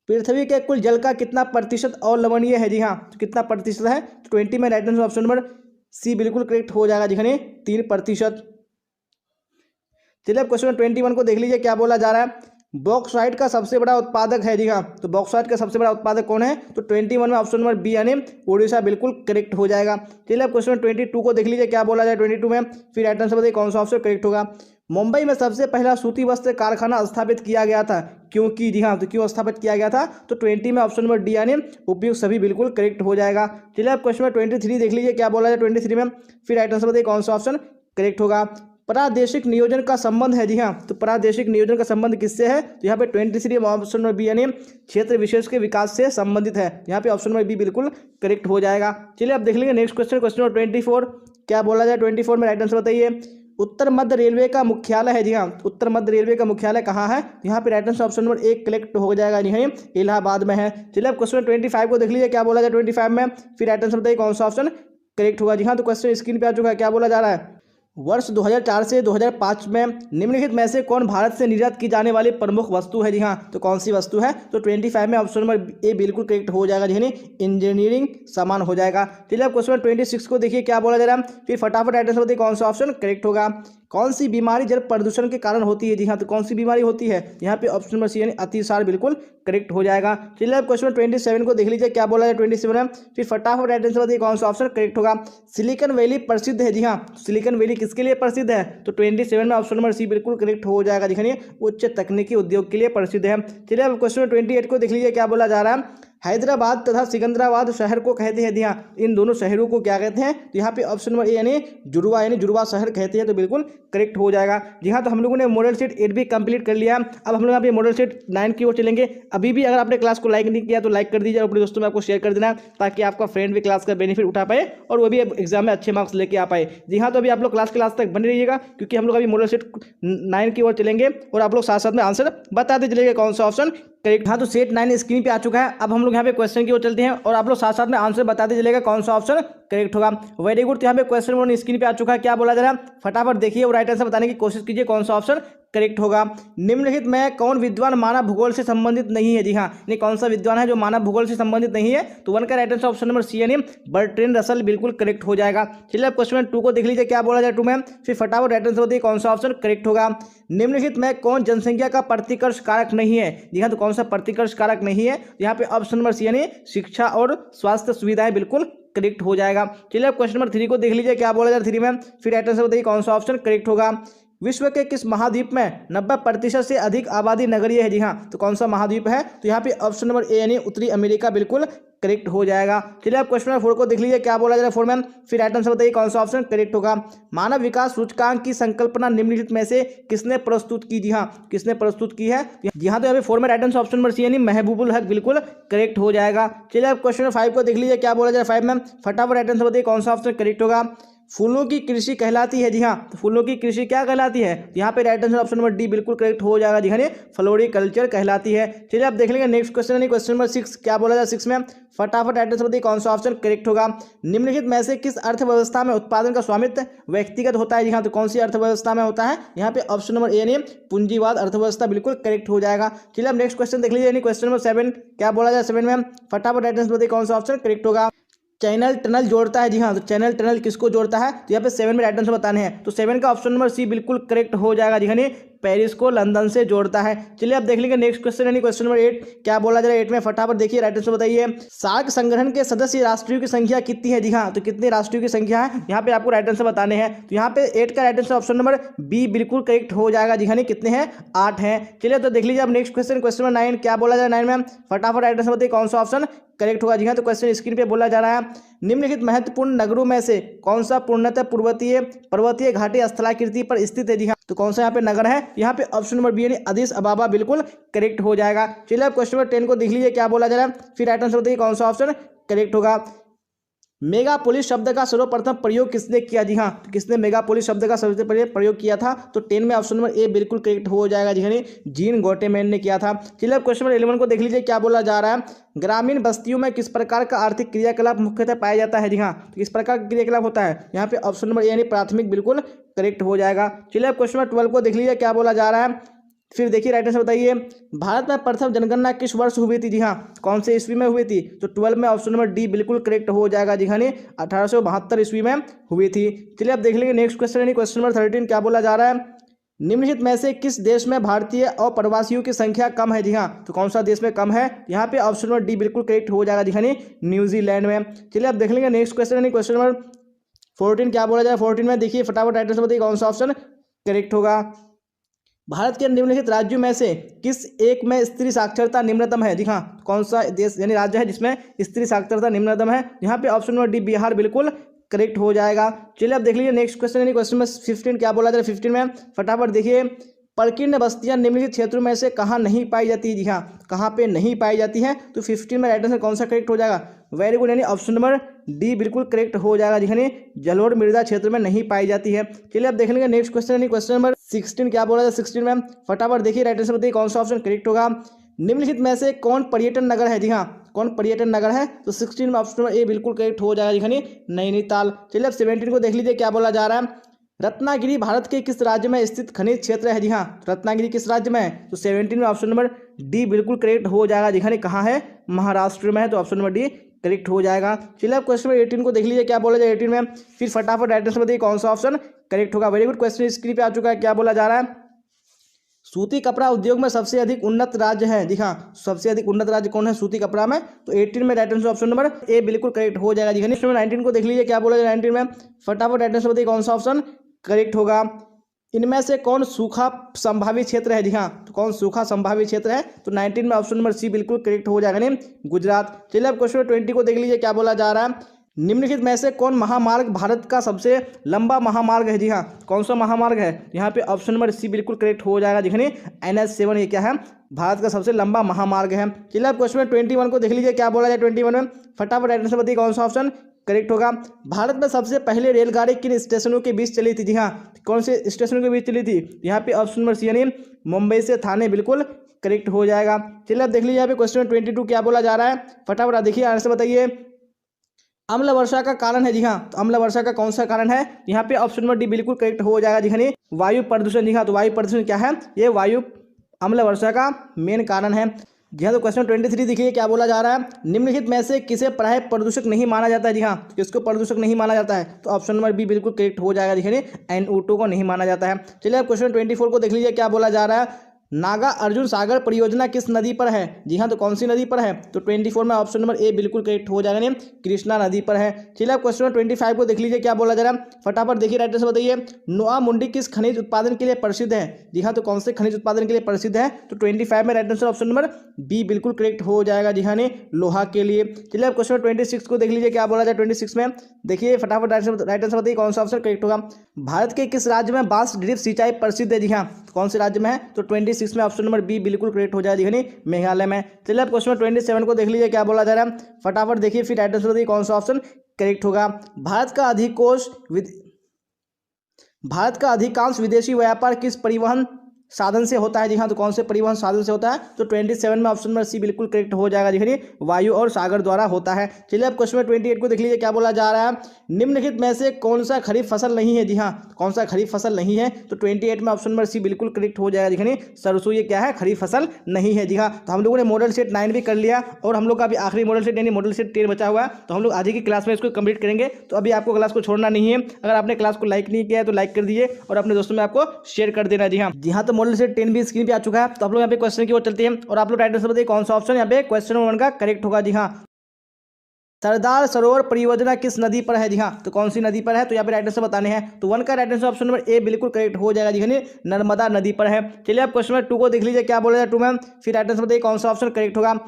पृथ्वी के कुल जल का कितना प्रतिशत अवलवणीय है? जी हाँ, तो कितना प्रतिशत है? 20 में right answer option number C बिल्कुल करेक्ट हो जाएगा। जी हाँ, 3%। चलिए अब क्वेश्चन 21 को देख लीजिए, क्या बोला जा रहा है। बॉक्साइट का सबसे बड़ा उत्पादक है। जी हाँ, तो बॉक्साइट का सबसे बड़ा उत्पादक कौन है? तो 21 में ऑप्शन नंबर बी यानी उड़ीसा बिल्कुल करेक्ट हो जाएगा। चलिए अब क्वेश्चन 22 को देख लीजिए, क्या बोला जाए 22 में, फिर राइट आंसर बताइए कौन सा ऑप्शन करेक्ट होगा। मुंबई में सबसे पहला सूती वस्त्र कारखाना स्थापित किया गया था क्योंकि, जी हाँ, तो क्यों स्थापित किया गया था? तो 20 में ऑप्शन नंबर डी यानी उपयुक्त सभी बिल्कुल करेक्ट हो जाएगा। चलिए अब क्वेश्चन 23 देख लीजिए, क्या बोला जाए 23 में, फिर राइट आंसर बताइए कौन सा ऑप्शन करेक्ट होगा। प्रादेशिक नियोजन का संबंध है। जी हाँ, तो प्रादेशिक नियोजन का संबंध किससे है? तो यहाँ पे 23 ऑप्शन नंबर बी यानी क्षेत्र विशेष के विकास से संबंधित है। यहाँ पे ऑप्शन नंबर बी बिल्कुल करेक्ट हो जाएगा। चलिए अब देख लेंगे नेक्स्ट क्वेश्चन, क्वेश्चन नंबर 24 क्या बोला जाए 24 में, राइट आंसर बताइए। उत्तर मध्य रेलवे का मुख्यालय है। जी हाँ, उत्तर मध्य रेलवे का मुख्यालय कहाँ है? यहाँ पे राइट आंसर ऑप्शन नंबर एक कलेक्ट हो जाएगा, नहीं इलाहाबाद में है। चलिए अब क्वेश्चन 25 को देख लीजिए, क्या बोला जाए 25 में, फिर राइट आंसर बताइए कौन सा ऑप्शन करेक्ट होगा। जी हाँ, तो क्वेश्चन स्क्रीन पे आ चुका है, क्या बोला जा रहा है। वर्ष 2004 से 2005 में निम्नलिखित में से कौन भारत से निर्यात की जाने वाली प्रमुख वस्तु है? जी हाँ, तो कौन सी वस्तु है? तो 25 में ऑप्शन नंबर ए बिल्कुल करेक्ट हो जाएगा, यानी इंजीनियरिंग सामान हो जाएगा। चलिए अब क्वेश्चन 26 को देखिए, क्या बोला जा रहा है, फिर फटाफट राइट आंसर बताइए कौन सा ऑप्शन करेक्ट होगा। कौन सी बीमारी जल प्रदूषण के कारण होती है? जी हाँ, तो कौन सी बीमारी होती है? यहाँ पे ऑप्शन नंबर सी यानी अतिसार बिल्कुल करेक्ट हो जाएगा। चलिए अब क्वेश्चन 27 को देख लीजिए, क्या बोला जाए 27 में, फिर फटाफट राइट आंसर बताइए कौन सा ऑप्शन करेक्ट होगा। सिलिकॉन वैली प्रसिद्ध है। जी हाँ, सिलिकॉन वैली किसके लिए प्रसिद्ध है? तो 27 में ऑप्शन नंबर सी बिल्कुल करेक्ट हो जाएगा। दिखिए उच्च तकनीकी उद्योग के लिए प्रसिद्ध है। चलिए अब क्वेश्चन 28 को देख लीजिए, क्या बोला जा रहा है। हैदराबाद तथा सिकंदराबाद शहर को कहते हैं। हाँ, इन दोनों शहरों को क्या कहते हैं? तो यहाँ पे ऑप्शन नंबर ए यानी जुड़वा शहर कहते हैं, तो बिल्कुल करेक्ट हो जाएगा। जी हाँ, तो हम लोगों ने मॉडल सेट 8 भी कंप्लीट कर लिया। अब हम लोग यहाँ पे मॉडल सेट 9 की ओर चलेंगे। अभी भी अगर आपने क्लास को लाइक नहीं किया तो लाइक कर दीजिए और अपने दोस्तों में आपको शेयर कर देना, ताकि आपका फ्रेंड भी क्लास का बेनिफिट उठा पाए और वो भी एग्जाम में अच्छे मार्क्स लेके आ पाए। जी हाँ, तो अभी आप लोग क्लास तक बने रहिएगा, क्योंकि हम लोग अभी मॉडल सेट 9 की ओर चलेंगे और आप लोग साथ साथ में आंसर बताते चलेंगे कौन सा ऑप्शन करेक्ट। हाँ, तो सेट 9 स्क्रीन पे आ चुका है। अब हम लोग यहाँ पे क्वेश्चन की ओर चलते हैं और आप लोग साथ साथ में आंसर बताते चलेगा कौन सा ऑप्शन करेक्ट होगा। वेरी गुड, तो यहाँ पे क्वेश्चन 1 स्क्रीन पे आ चुका है। क्या बोला जा रहा है, फटाफट देखिए और राइट आंसर बताने की कोशिश कीजिए कौन सा ऑप्शन करेक्ट होगा। निम्नलिखित में कौन विद्वान मानव भूगोल से संबंधित नहीं है? जी हाँ, नहीं कौन सा विद्वान है जो मानव भूगोल से संबंधित नहीं है? तो 1 का right answer option number C यानी बर्ट्रैंड रसल बिल्कुल करेक्ट हो जाएगा। चलिए अब क्वेश्चन 2 को देख लीजिए, क्या बोला जाए 2 में, फिर फटाफट राइट आंसर बताइए कौन सा ऑप्शन करेक्ट होगा। निम्नलिखित में कौन जनसंख्या का प्रतिकर्ष कारक नहीं है? जी हाँ, तो कौन सा प्रतिकर्ष कारक नहीं है? यहाँ पे ऑप्शन नंबर सी यानी शिक्षा और स्वास्थ्य सुविधाएं बिल्कुल करेक्ट हो जाएगा। चलिए अब क्वेश्चन नंबर 3 को देख लीजिए, क्या बोला जाए 3 में, फिर राइट आंसर बताइए कौन सा ऑप्शन करेक्ट होगा। विश्व के किस महाद्वीप में 90% से अधिक आबादी नगरीय है? जी हाँ, तो कौन सा महाद्वीप है? तो यहाँ पे ऑप्शन नंबर ए यानी उत्तरी अमेरिका बिल्कुल करेक्ट हो जाएगा। चलिए आप क्वेश्चन नंबर 4 को देख लीजिए, क्या बोला जा रहा है 4 में, फिर राइट आंसर बताइए कौन सा ऑप्शन करेक्ट होगा। मानव विकास सूचकांक की संकल्पना निम्नलिखित में से किसने प्रस्तुत की? जी हाँ, किसने प्रस्तुत की है? जी हाँ, तो यहाँ पे 4 में right answer option number C यानी महबूबुल हक बिल्कुल करेक्ट हो जाएगा। चलिए आप क्वेश्चन नंबर 5 को देख लीजिए, क्या बोला जा रहा है 5 में, फटाफट राइट आंसर बताइए कौन सा ऑप्शन करेक्ट होगा। फूलों की कृषि कहलाती है। जी हाँ, तो फूलों की कृषि क्या कहलाती है? यहाँ पे right answer option number D बिल्कुल करेक्ट हो जाएगा। जी हाँ, फ्लोरिकल्चर कहलाती है। चलिए आप देख लेंगे नेक्स्ट क्वेश्चन है क्वेश्चन नंबर 6, क्या बोला जाए 6 में, फटाफट राइट आंसर बताइए कौन सा ऑप्शन करेक्ट होगा। निम्नलिखित में से किस अर्थव्यवस्था में उत्पादन का स्वामित्व व्यक्तिगत होता है? जी हाँ, तो कौन सी अर्थव्यवस्था में होता है? यहाँ पे ऑप्शन नंबर ए यानी पूंजीवाद अर्थव्यवस्था बिल्कुल करेक्ट हो जाएगा। चलिए अब नेक्स्ट क्वेश्चन देख लीजिए, क्वेश्चन नंबर 7, क्या बोला जाए 7 में, फटाफट राइट आंसर बताइए कौन सा ऑप्शन करेक्ट होगा। चैनल टनल जोड़ता है। जी हाँ, तो चैनल टनल किसको जोड़ता है? तो यहाँ पे 7 में राइट आंसर बताने हैं। तो 7 का ऑप्शन नंबर सी बिल्कुल करेक्ट हो जाएगा। जी हाँ, पेरिस को लंदन से जोड़ता है। चलिए अब देख लेंगे नेक्स्ट क्वेश्चन यानी क्वेश्चन नंबर 8 क्या बोला जा रहा है 8 में, फटाफट देखिए राइट आंसर बताइए। सार्क संगठन के सदस्य राष्ट्रों की संख्या कितनी है? जी हाँ, तो कितने राष्ट्रों की संख्या है यहाँ पे आपको राइट आंसर बताने हैं। तो यहाँ पे 8 का right answer option number B बिल्कुल करेक्ट हो जाएगा। जी हाँ, कितने हैं? 8 हैं। चलिए तो देख लीजिए अब नेक्स्ट क्वेश्चन क्वेश्चन नंबर 9 क्या बोला जा रहा है 9 में, फटाफट राइट आंसर बताइए कौन सा ऑप्शन करेक्ट होगा। जी हाँ, तो क्वेश्चन स्क्रीन पे बोला जा रहा है निम्नलिखित महत्वपूर्ण नगरों में से कौन सा पूर्णतः पर्वतीय घाटी स्थलाकृति पर स्थित है? जी हाँ, तो कौन सा यहाँ पे नगर है? यहाँ पे ऑप्शन नंबर बी यानी अदिस अबाबा बिल्कुल करेक्ट हो जाएगा। चलिए अब क्वेश्चन नंबर 10 को देख लीजिए क्या बोला जा रहा है, फिर राइट आंसर बताइए कौन सा ऑप्शन करेक्ट होगा। मेगापोलिस शब्द का सर्वप्रथम प्रयोग किसने किया? जी हाँ, तो किसने मेगापोलिस शब्द का सर्वप्रथम प्रयोग किया था? तो 10 में ऑप्शन नंबर ए बिल्कुल करेक्ट हो जाएगा। जी हाँ, जीन गोटेमैन ने किया था। चलिए अब क्वेश्चन नंबर 11 को देख लीजिए क्या बोला जा रहा है, ग्रामीण बस्तियों में किस प्रकार का आर्थिक क्रियाकलाप मुख्यतः पाया जाता है? जी हाँ, तो किस प्रकार का क्रियाकलाप होता है? यहाँ पे ऑप्शन नंबर ए यानी प्राथमिक बिल्कुल करेक्ट हो जाएगा। चलिए अब क्वेश्चन नंबर 12 को देख लीजिए क्या बोला जा रहा है, फिर देखिए राइट आंसर बताइए। भारत में प्रथम जनगणना किस वर्ष हुई थी? जी हाँ, कौन से ईस्वी में हुई थी? तो 12 में ऑप्शन नंबर डी बिल्कुल करेक्ट हो जाएगा। जी हाँ, 1872 ईस्वी में हुई थी। चलिए अब देख लेंगे नेक्स्ट क्वेश्चन यानी क्वेश्चन नंबर 13 क्या बोला जा रहा है, निम्नलिखित में से किस देश में भारतीय और प्रवासियों की संख्या कम है? जी हाँ, तो कौन सा देश में कम है? यहाँ पे ऑप्शन नंबर डी बिल्कुल करेक्ट हो जाएगा। जी हाँ, न्यूजीलैंड में। चलिए अब देख लेंगे नेक्स्ट क्वेश्चन यानी क्वेश्चन नंबर 14 क्या बोला जाए 14 में, देखिए फटाफट राइट आंसर बताइए कौन सा ऑप्शन करेक्ट होगा। भारत के निम्नलिखित राज्यों में से किस एक में स्त्री साक्षरता निम्नतम है? जी हाँ, कौन सा देश यानी राज्य है जिसमें स्त्री साक्षरता निम्नतम है? यहाँ पे ऑप्शन नंबर डी बिहार बिल्कुल करेक्ट हो जाएगा। चलिए अब देख लीजिए नेक्स्ट क्वेश्चन यानी क्वेश्चन नंबर 15 क्या बोला जा रहा है 15 में, फटाफट देखिए परकीर्ण बस्तियां निम्नलिखित क्षेत्रों में से कहाँ नहीं पाई जाती? जी हाँ, कहाँ पे नहीं पाई जाती हैं? तो 15 में राइट आंसर कौन सा करेक्ट हो जाएगा? वेरी गुड, यानी ऑप्शन नंबर डी बिल्कुल करेक्ट हो जाएगा। जी हाँ, जलोढ़ मृदा क्षेत्र में नहीं पाई जाती है। चलिए अब देख लेंगे नेक्स्ट क्वेश्चन यानी क्वेश्चन नंबर 16 क्या बोला जाए 16 में, फटाफट देखिए राइट आंसर बताइए कौन सा ऑप्शन करेक्ट होगा। निम्नलिखित में से कौन पर्यटन नगर है? जी हाँ, कौन पर्यटन नगर है? तो 16 में ऑप्शन नंबर ए बिल्कुल करेक्ट हो जाएगा। जी हाँ, नैनीताल। चलिए अब 17 को देख लीजिए क्या बोला जा रहा है, रत्नागिरी भारत के किस राज्य में स्थित खनिज क्षेत्र है? जी हाँ, रत्नागिरी किस राज्य में है? तो 17 में ऑप्शन नंबर डी बिल्कुल करेक्ट हो जाएगा। जी हाँ, कहाँ है? महाराष्ट्र में है, तो ऑप्शन नंबर डी करेक्ट हो जाएगा। चलिए अब क्वेश्चन नंबर 18 को देख लीजिए क्या बोला जाए 18 में, फिर फटाफट राइट आंसर बताइए कौन सा ऑप्शन करेक्ट होगा। वेरी गुड, क्वेश्चन स्क्रीन पे आ चुका है, क्या बोला जा रहा है, सूती कपड़ा उद्योग में सबसे अधिक उन्नत राज्य है? जी हाँ, सबसे अधिक उन्नत राज्य कौन है सूती कपड़ा में? तो 18 में right answer option number A बिल्कुल करेक्ट हो जाएगा। जी हाँ, नेक्स्ट नंबर 19 को देख लीजिए क्या बोला जाए 19 में, फटाफट राइट आंसर बताइए कौन सा ऑप्शन करेक्ट होगा। इनमें से कौन सूखा संभावित क्षेत्र है? जी हाँ, तो कौन सूखा संभावित क्षेत्र है? तो 19 में ऑप्शन नंबर सी बिल्कुल करेक्ट हो जाएगा, नहीं गुजरात। चलिए अब क्वेश्चन 20 को देख लीजिए क्या बोला जा रहा है, निम्नलिखित में से कौन महामार्ग भारत का सबसे लंबा महामार्ग है? जी हाँ, कौन सा महामार्ग है? यहाँ पे ऑप्शन नंबर सी बिल्कुल करेक्ट हो जाएगा। देखिए NH7 ये क्या है? भारत का सबसे लंबा महामार्ग है। चलिए अब क्वेश्चन 21 को देख लीजिए क्या बोला जाए 21 में, फटाफट राइट आंसर बताइए कौन सा ऑप्शन करेक्ट होगा। भारत में सबसे पहले रेलगाड़ी किन स्टेशनों के बीच चली थी? जी हाँ, कौन से स्टेशनों के बीच चली थी? यहाँ पे ऑप्शन नंबर सी यानी मुंबई से थाने बिल्कुल करेक्ट हो जाएगा। चलिए अब देख लीजिए यहाँ पे क्वेश्चन 22 क्या बोला जा रहा है, फटाफट देखिए आंसर बताइए। अम्ल वर्षा का कारण है? जी हाँ, तो अम्ल वर्षा का कौन सा कारण है? यहाँ पे ऑप्शन नंबर डी बिल्कुल करेक्ट हो जाएगा। जी हाँ, वायु प्रदूषण। जी हाँ, तो वायु प्रदूषण क्या है? ये वायु अम्ल वर्षा का मेन कारण है। जी हाँ, तो क्वेश्चन 23 देखिए क्या बोला जा रहा है, निम्नलिखित में से किसे प्राय प्रदूषक नहीं माना जाता है? जी हाँ, किसको प्रदूषक नहीं माना जाता है? तो ऑप्शन नंबर बी बिल्कुल करेक्ट हो जाएगा। देखिए NO2 को नहीं माना जाता है। चलिए अब क्वेश्चन 24 को देख लीजिए क्या बोला जा रहा है, नागा अर्जुन सागर परियोजना किस नदी पर है? जी हाँ, तो कौन सी नदी पर है? तो 24 में ऑप्शन नंबर ए बिल्कुल करेक्ट हो जाएगा, कृष्णा नदी पर है। चलिए अब क्वेश्चन नंबर 25 को देख लीजिए क्या बोला जा रहा है, फटाफट देखिए राइट आंसर बताइए। नोआ मुंडी किस खनिज उत्पादन के लिए प्रसिद्ध है? जी हाँ, तो कौन से खनिज उत्पादन के लिए प्रसिद्ध है? तो 25 में right answer option number B बिल्कुल करेक्ट हो जाएगा। जी हाँ, लोहा के लिए। चलिए अब क्वेश्चन 26 को देख लीजिए क्या बोला जाए 26 में, देखिए फटाफट राइट आंसर बताइए कौन सा ऑप्शन करेक्ट होगा। भारत के किस राज्य में बांस ड्रिप सिंचाई प्रसिद्ध है? जी हाँ, कौन से राज्य में है? तो 26 में ऑप्शन नंबर बी बिल्कुल करेक्ट हो जाएगा। मेघालय में। चलिए अब क्वेश्चन 27 को देख लीजिए क्या बोला जा रहा है, फटाफट देखिए फिर राइट आंसर बताइए कौन सा ऑप्शन करेक्ट होगा। भारत का अधिकांश विदेशी व्यापार किस परिवहन साधन से होता है जी हाँ। तो कौन से परिवहन साधन से होता है? तो 27 में ऑप्शन नंबर सी बिल्कुल करेक्ट हो जाएगा जी हाँ। वायु और सागर द्वारा होता है। चलिए अब क्वेश्चन नंबर 28 को देख लीजिए क्या बोला जा रहा है। निम्नलिखित में से कौन सा खरीफ फसल नहीं है? जी हाँ, कौन सा खरीफ फसल नहीं है? तो 28 में ऑप्शन नंबर सी बिल्कुल करेक्ट हो जाएगा जी हाँ। सरसों ये क्या है? खरीफ फसल नहीं है जी हाँ। तो हम लोगों ने मॉडल सेट 9 भी कर लिया और हम लोग का अभी आखिरी मॉडल सेट यानी मॉडल सेट 10 बचा हुआ है। तो हम लोग आज की क्लास में इसको कंप्लीट करेंगे। तो अभी आपको क्लास को छोड़ना नहीं है। अगर आपने क्लास को लाइक नहीं किया है तो लाइक कर दीजिए और अपने दोस्तों में आपको शेयर कर देना जी हाँ। जी हाँ, तो मॉडल सेट 10 भी स्क्रीन पे आ चुका है। तो आप लोग यहाँ पे क्वेश्चन की ओर चलते हैं और आप लोग राइट आंसर बताइए कौन सा ऑप्शन यहाँ पे क्वेश्चन नंबर 1 का करेक्ट होगा जी हाँ। सरदार सरोवर परियोजना किस नदी पर है? जी हाँ, तो कौन सी नदी पर है? तो यहाँ पे राइट आंसर बताने हैं। तो 1 का right answer option number A बिल्कुल करेक्ट हो जाएगा जी हाँ, नर्मदा नदी पर है। चलिए आप क्वेश्चन नंबर 2 को देख लीजिए क्या बोला जाए 2 में, फिर राइट आंसर बताइए कौन सा ऑप्शन करेक्ट होगा।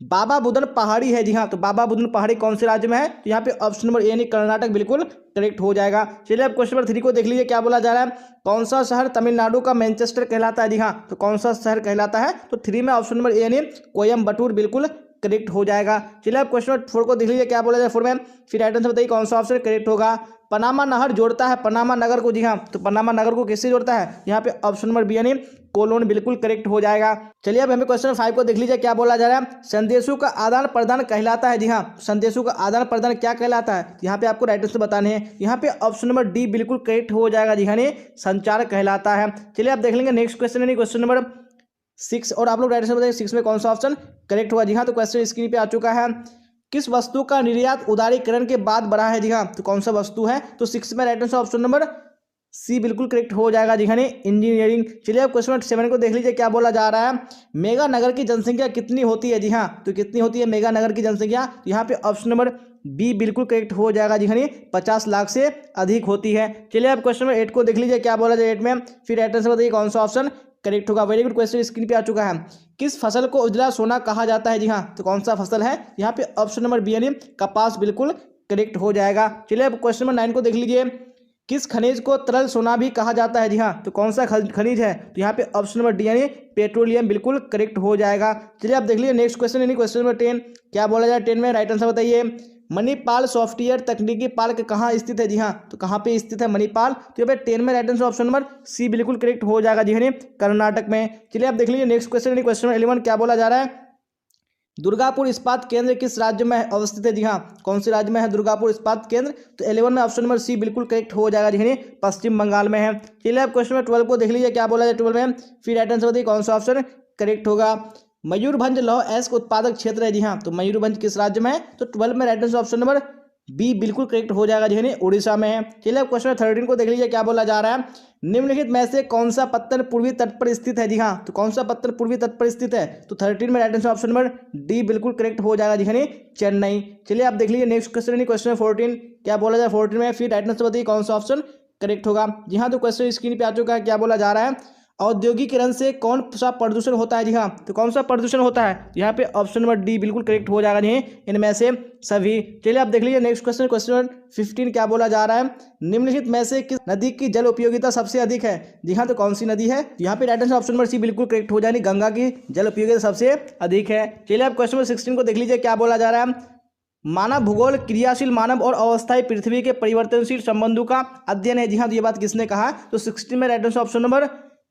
बाबा बुदन पहाड़ी है जी हाँ। तो बाबा बुदन पहाड़ी कौन से राज्य में है? तो यहाँ पे ऑप्शन नंबर ए यानी कर्नाटक बिल्कुल करेक्ट हो जाएगा। चलिए अब क्वेश्चन नंबर 3 को देख लीजिए क्या बोला जा रहा है। कौन सा शहर तमिलनाडु का मैनचेस्टर कहलाता है? जी हाँ, तो कौन सा शहर कहलाता है? तो 3 में ऑप्शन नंबर ए यानी कोयम्बटूर बिल्कुल करेक्ट हो जाएगा। चलिए अब क्वेश्चन नंबर 4 को देख लीजिए क्या बोला जाए 4 में, फिर राइट आंसर बताइए कौन सा ऑप्शन करेक्ट होगा। पनामा नहर जोड़ता है पनामा नगर को? जी हाँ, तो पनामा नगर को किससे जोड़ता है? यहाँ पे ऑप्शन नंबर बी यानी कोलोन बिल्कुल करेक्ट हो जाएगा। चलिए अब हमें क्वेश्चन 5 को देख लीजिए क्या बोला जा रहा है। संदेशों का आदान प्रदान कहलाता है? जी हाँ, संदेशों का आदान प्रदान क्या कहलाता है? यहाँ पे आपको राइट आंसर बताने हैं। यहाँ पे ऑप्शन नंबर डी बिल्कुल करेक्ट हो जाएगा जी हाँ, संचार कहलाता है। चलिए आप देख लेंगे नेक्स्ट क्वेश्चन यानी क्वेश्चन नंबर 6 और आप लोग राइट आंसर बताइए 6 में कौन सा ऑप्शन करेक्ट हुआ? जी हाँ, तो क्वेश्चन स्क्रीन पे आ चुका है। किस वस्तु का निर्यात उदारीकरण के बाद बढ़ा है? जी हाँ, तो कौन सा वस्तु है? तो 6 में right answer option number C बिल्कुल करेक्ट हो जाएगा जी हाँ, इंजीनियरिंग। चलिए अब क्वेश्चन नंबर 7 को देख लीजिए क्या बोला जा रहा है। मेगा नगर की जनसंख्या कितनी होती है? जी हाँ, तो कितनी होती है मेगा नगर की जनसंख्या? तो यहाँ पे ऑप्शन नंबर बी बिल्कुल करेक्ट हो जाएगा जी हाँ, 50 लाख से अधिक होती है। चलिए अब क्वेश्चन नंबर 8 को देख लीजिए क्या बोला जाए 8 में, फिर राइट आंसर बताइए कौन सा ऑप्शन करेक्ट होगा। वेरी गुड क्वेश्चन स्क्रीन पे आ चुका है। किस फसल को उजला सोना कहा जाता है? जी हाँ, तो कौन सा फसल है? यहाँ पे ऑप्शन नंबर बी यानी कपास बिल्कुल करेक्ट हो जाएगा। चलिए अब क्वेश्चन नंबर 9 को देख लीजिए। किस खनिज को तरल सोना भी कहा जाता है? जी हाँ, तो कौन सा खनिज है? तो यहाँ पे ऑप्शन नंबर डी यानी पेट्रोलियम बिल्कुल करेक्ट हो जाएगा। चलिए आप देख लीजिए नेक्स्ट क्वेश्चन यानी क्वेश्चन नंबर 10 क्या बोला जाए 10 में, राइट आंसर बताइए। मणिपाल सॉफ्टवेयर तकनीकी पार्क कहाँ स्थित है? जी हाँ, तो कहाँ पे स्थित है मणिपाल? तो यहाँ पे 10 में right answer option number C बिल्कुल करेक्ट हो जाएगा जी हाँ, कर्नाटक में। चलिए आप देख लीजिए नेक्स्ट क्वेश्चन यानी क्वेश्चन नंबर 11 क्या बोला जा रहा है। दुर्गापुर इस्पात केंद्र किस राज्य में अवस्थित है? जी हाँ, कौन से राज्य में है दुर्गापुर इस्पात केंद्र? तो 11 में ऑप्शन नंबर सी बिल्कुल करेक्ट हो जाएगा जी हाँ, पश्चिम बंगाल में है। चलिए आप क्वेश्चन नंबर 12 को देख लीजिए क्या बोला जाए 12 में, फिर राइट आंसर बताइए कौन सा ऑप्शन करेक्ट होगा। मयूरभंज लौह अयस्क उत्पादक क्षेत्र है? जी हाँ, तो मयूरभंज किस राज्य में है? तो 12 में right answer option number B बिल्कुल करेक्ट हो जाएगा जी हाँ, उड़ीसा में है। चलिए अब क्वेश्चन 13 को देख लीजिए क्या बोला जा रहा है। निम्नलिखित में से कौन सा पत्थर पूर्वी तट पर स्थित है? जी हाँ, तो कौन सा पत्थर पूर्वी तट पर स्थित है? तो 13 में right answer option number D बिल्कुल करेक्ट हो जाएगा जी हाँ, चेन्नई। चलिए आप देख लीजिए नेक्स्ट क्वेश्चन यानी क्वेश्चन 14 क्या बोला जाए 14 में, फिर राइट आंसर बताइए कौन सा ऑप्शन करेक्ट होगा। जी हाँ, तो क्वेश्चन स्क्रीन पे आ चुका है क्या बोला जा रहा है। औद्योगिकरण से कौन सा प्रदूषण होता है? जी हाँ, तो कौन सा प्रदूषण होता है? यहाँ पे ऑप्शन नंबर डी बिल्कुल करेक्ट हो जाएगा जी इनमें से सभी। चलिए आप देख लीजिए नेक्स्ट क्वेश्चन क्वेश्चन नंबर 15 क्या बोला जा रहा है। निम्नलिखित में से किस नदी की जल उपयोगिता सबसे अधिक है? जी हाँ, तो कौन सी नदी है? यहाँ पे right answer option number C बिल्कुल करेक्ट हो जाएगी, गंगा की जल उपयोगिता सबसे अधिक है। चलिए आप क्वेश्चन नंबर 16 को देख लीजिए क्या बोला जा रहा है। मानव भूगोल क्रियाशील मानव और अवस्थायी पृथ्वी के परिवर्तनशील संबंधों का अध्ययन है। जी हाँ, तो ये बात किसने कहा? तो 16 में right answer option number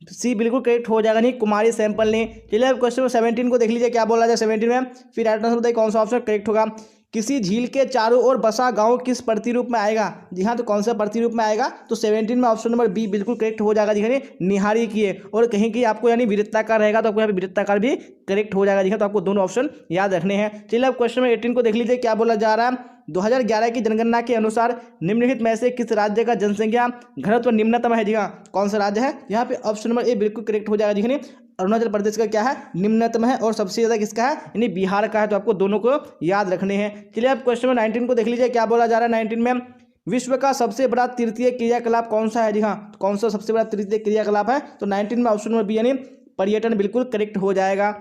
C बिल्कुल करेक्ट हो जाएगा नहीं, कुमारी सैंपल ने। चलिए अब क्वेश्चन 17 को देख लीजिए क्या बोला जाए 17 में, फिर राइट आंसर बताइए कौन सा ऑप्शन करेक्ट होगा। किसी झील के चारों ओर बसा गांव किस प्रतिरूप में आएगा? जी हाँ, तो कौन सा प्रतिरूप में आएगा? तो 17 में ऑप्शन नंबर बी बिल्कुल करेक्ट हो जाएगा जी हाँ, निहारी किए। और कहीं की आपको यानी वृत्ताकार रहेगा तो आपको यहाँ पे वृत्ताकार भी करेक्ट हो जाएगा जी हाँ, तो आपको दोनों ऑप्शन याद रखने हैं। चलिए अब क्वेश्चन नंबर 18 को देख लीजिए क्या बोला जा रहा है। 2011 की जनगणना के अनुसार निम्नलिखित में से किस राज्य का जनसंख्या घनत्व निम्नतम है? जी हाँ, कौन सा राज्य है? यहाँ पे ऑप्शन नंबर ए बिल्कुल करेक्ट हो जाएगा जी, अरुणाचल प्रदेश का क्या है? निम्नतम है। और सबसे ज्यादा किसका है? यानी बिहार का है। तो आपको दोनों को याद रखने हैं। चलिए अब क्वेश्चन नंबर 19 को देख लीजिए क्या बोला जा रहा है 19 में, विश्व का सबसे बड़ा तृतीय क्रियाकलाप कौन सा है? जी हाँ, कौन सा सबसे बड़ा तृतीय क्रियाकलाप है? तो 19 में ऑप्शन नंबर बी यानी पर्यटन बिल्कुल करेक्ट हो जाएगा।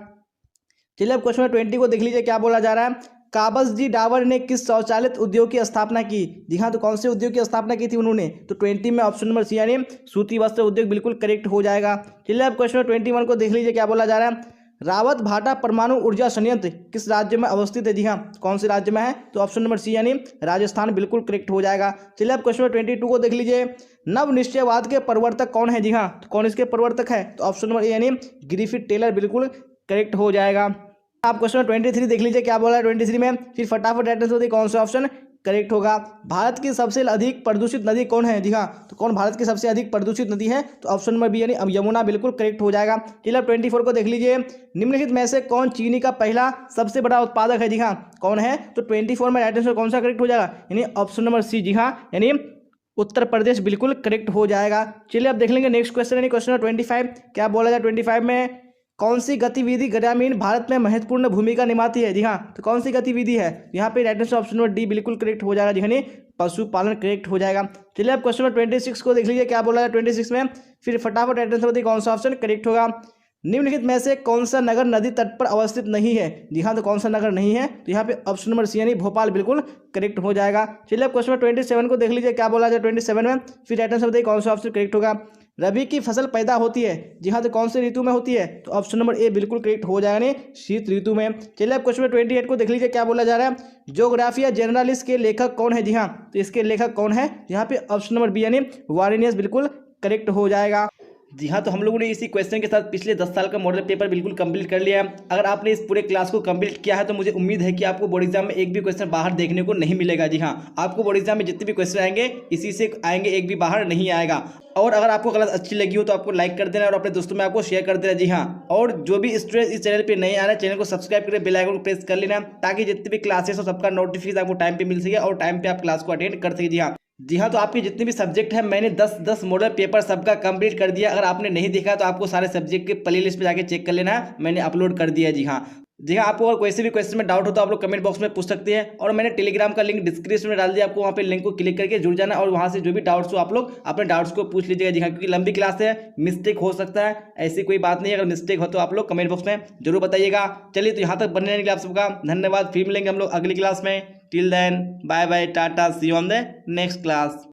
चलिए अब क्वेश्चन नंबर 20 को देख लीजिए क्या बोला जा रहा है। काबसजी डावर ने किस शौचालित उद्योग की स्थापना की? जी हाँ, तो कौन से उद्योग की स्थापना की थी उन्होंने? तो 20 में ऑप्शन नंबर सी यानी सूती वस्त्र उद्योग बिल्कुल करेक्ट हो जाएगा। चलिए अब क्वेश्चन नंबर 21 को देख लीजिए क्या बोला जा रहा है। रावत भाटा परमाणु ऊर्जा संयंत्र किस राज्य में अवस्थित है? जी हाँ, कौन से राज्य में है? तो ऑप्शन नंबर सी यानी राजस्थान बिल्कुल करेक्ट हो जाएगा। चलिए अब क्वेश्चन नंबर 22 को देख लीजिए। नवनिश्चयवाद के प्रवर्तक कौन है? जी हाँ, तो कौन इसके प्रवर्तक है? तो ऑप्शन नंबर ए यानी ग्रिफिथ टेलर बिल्कुल करेक्ट हो जाएगा। आप क्वेश्चन 23 देख लीजिए क्या बोला है 23 में, फिर फटाफट राइट आंसर बताइए कौन सा ऑप्शन करेक्ट होगा। भारत की सबसे अधिक प्रदूषित नदी कौन है? जी हाँ, तो कौन भारत की सबसे अधिक प्रदूषित नदी है? तो ऑप्शन नंबर बी यानी यमुना बिल्कुल करेक्ट हो जाएगा। चलिए अब 24 को देख लीजिए, निम्नलिखित में से कौन चीनी का पहला सबसे बड़ा उत्पादक है? जी हाँ, कौन है? तो 24 में राइट आंसर कौन सा करेक्ट हो जाएगा? यानी ऑप्शन नंबर सी, जी हाँ, यानी उत्तर प्रदेश बिल्कुल करेक्ट हो जाएगा। चलिए अब देख लेंगे नेक्स्ट क्वेश्चन, यानी क्वेश्चन नंबर 25 क्या बोला जाए 25 में, कौन सी गतिविधि ग्रामीण भारत में महत्वपूर्ण भूमिका निभाती है? जी हाँ, तो कौन सी गतिविधि है? यहाँ पे right answer option number D बिल्कुल करेक्ट हो जाएगा, जी हाँ, पशुपालन करेक्ट हो जाएगा। चलिए अब क्वेश्चन नंबर 26 को देख लीजिए क्या बोला है 26 में, फिर फटाफट राइट आंसर बताइए कौन सा ऑप्शन करेक्ट होगा। निम्नलिखित में से कौन सा नगर नदी तट पर अवस्थित नहीं है? जी हाँ, तो कौन सा नगर नहीं है? तो यहाँ पे ऑप्शन नंबर सी यानी भोपाल बिल्कुल करेक्ट हो जाएगा। चलिए अब क्वेश्चन नंबर 27 को देख लीजिए क्या बोला जाए 27 में, फिर राइट आंसर बताइए कौन सा ऑप्शन करेक्ट होगा। रबी की फसल पैदा होती है? जी हाँ, तो कौन से ऋतु में होती है? तो ऑप्शन नंबर ए बिल्कुल करेक्ट हो जाएगा, नहीं शीत ऋतु में। चलिए अब क्वेश्चन नंबर 28 को देख लीजिए क्या बोला जा रहा है, ज्योग्राफिया जनरलिस्ट के लेखक कौन है? जी हाँ, तो इसके लेखक कौन है? यहाँ पे ऑप्शन नंबर बी यानी वारेनियस बिल्कुल करेक्ट हो जाएगा। जी हाँ, तो हम लोगों ने इसी क्वेश्चन के साथ पिछले 10 साल का मॉडल पेपर बिल्कुल कंप्लीट कर लिया है। अगर आपने इस पूरे क्लास को कंप्लीट किया है तो मुझे उम्मीद है कि आपको बोर्ड एग्जाम में एक भी क्वेश्चन बाहर देखने को नहीं मिलेगा। जी हाँ, आपको बोर्ड एग्जाम में जितने भी क्वेश्चन आएंगे इसी से आएंगे, एक भी बाहर नहीं आएगा। और अगर आपको क्लास अच्छी लगी हो तो आपको लाइक कर देना और अपने दोस्तों में आपको शेयर कर देना। जी हाँ, और जो भी स्टूडेंट इस चैनल पे नहीं आ रहा है चैनल को सब्सक्राइब करके बेल आइकन को प्रेस कर लेना, ताकि जितने भी क्लासेस हो सबका नोटिफिकेशन आपको टाइम पे मिल सके और टाइम पे आप क्लास को अटेंड कर सके। जी हाँ, तो आपके जितने भी सब्जेक्ट है मैंने 10 मॉडल पेपर सबका कंप्लीट कर दिया। अगर आपने नहीं देखा तो आपको सारे सब्जेक्ट के प्लेलिस्ट पे जाके चेक कर लेना है, मैंने अपलोड कर दिया। जी हाँ, आपको अगर कोई से भी क्वेश्चन में डाउट हो तो आप लोग कमेंट बॉक्स में पूछ सकते हैं, और मैंने टेलीग्राम का लिंक डिस्क्रिप्शन में डाल दिया, आपको वहाँ पे लिंक को क्लिक करके जुड़ जाना और वहाँ से जो भी डाउट्स हो आप लोग अपने डाउट्स को पूछ लीजिएगा। जी हाँ, क्योंकि लंबी क्लास है, मिस्टेक हो सकता है, ऐसी कोई बात नहीं है। अगर मिस्टेक हो तो आप लोग कमेंट बॉक्स में जरूर बताइएगा। चलिए, तो यहाँ तक बनने के लिए आप सबका धन्यवाद। फिर मिलेंगे हम लोग अगली क्लास में। Till then bye bye, tata, see you on the next class.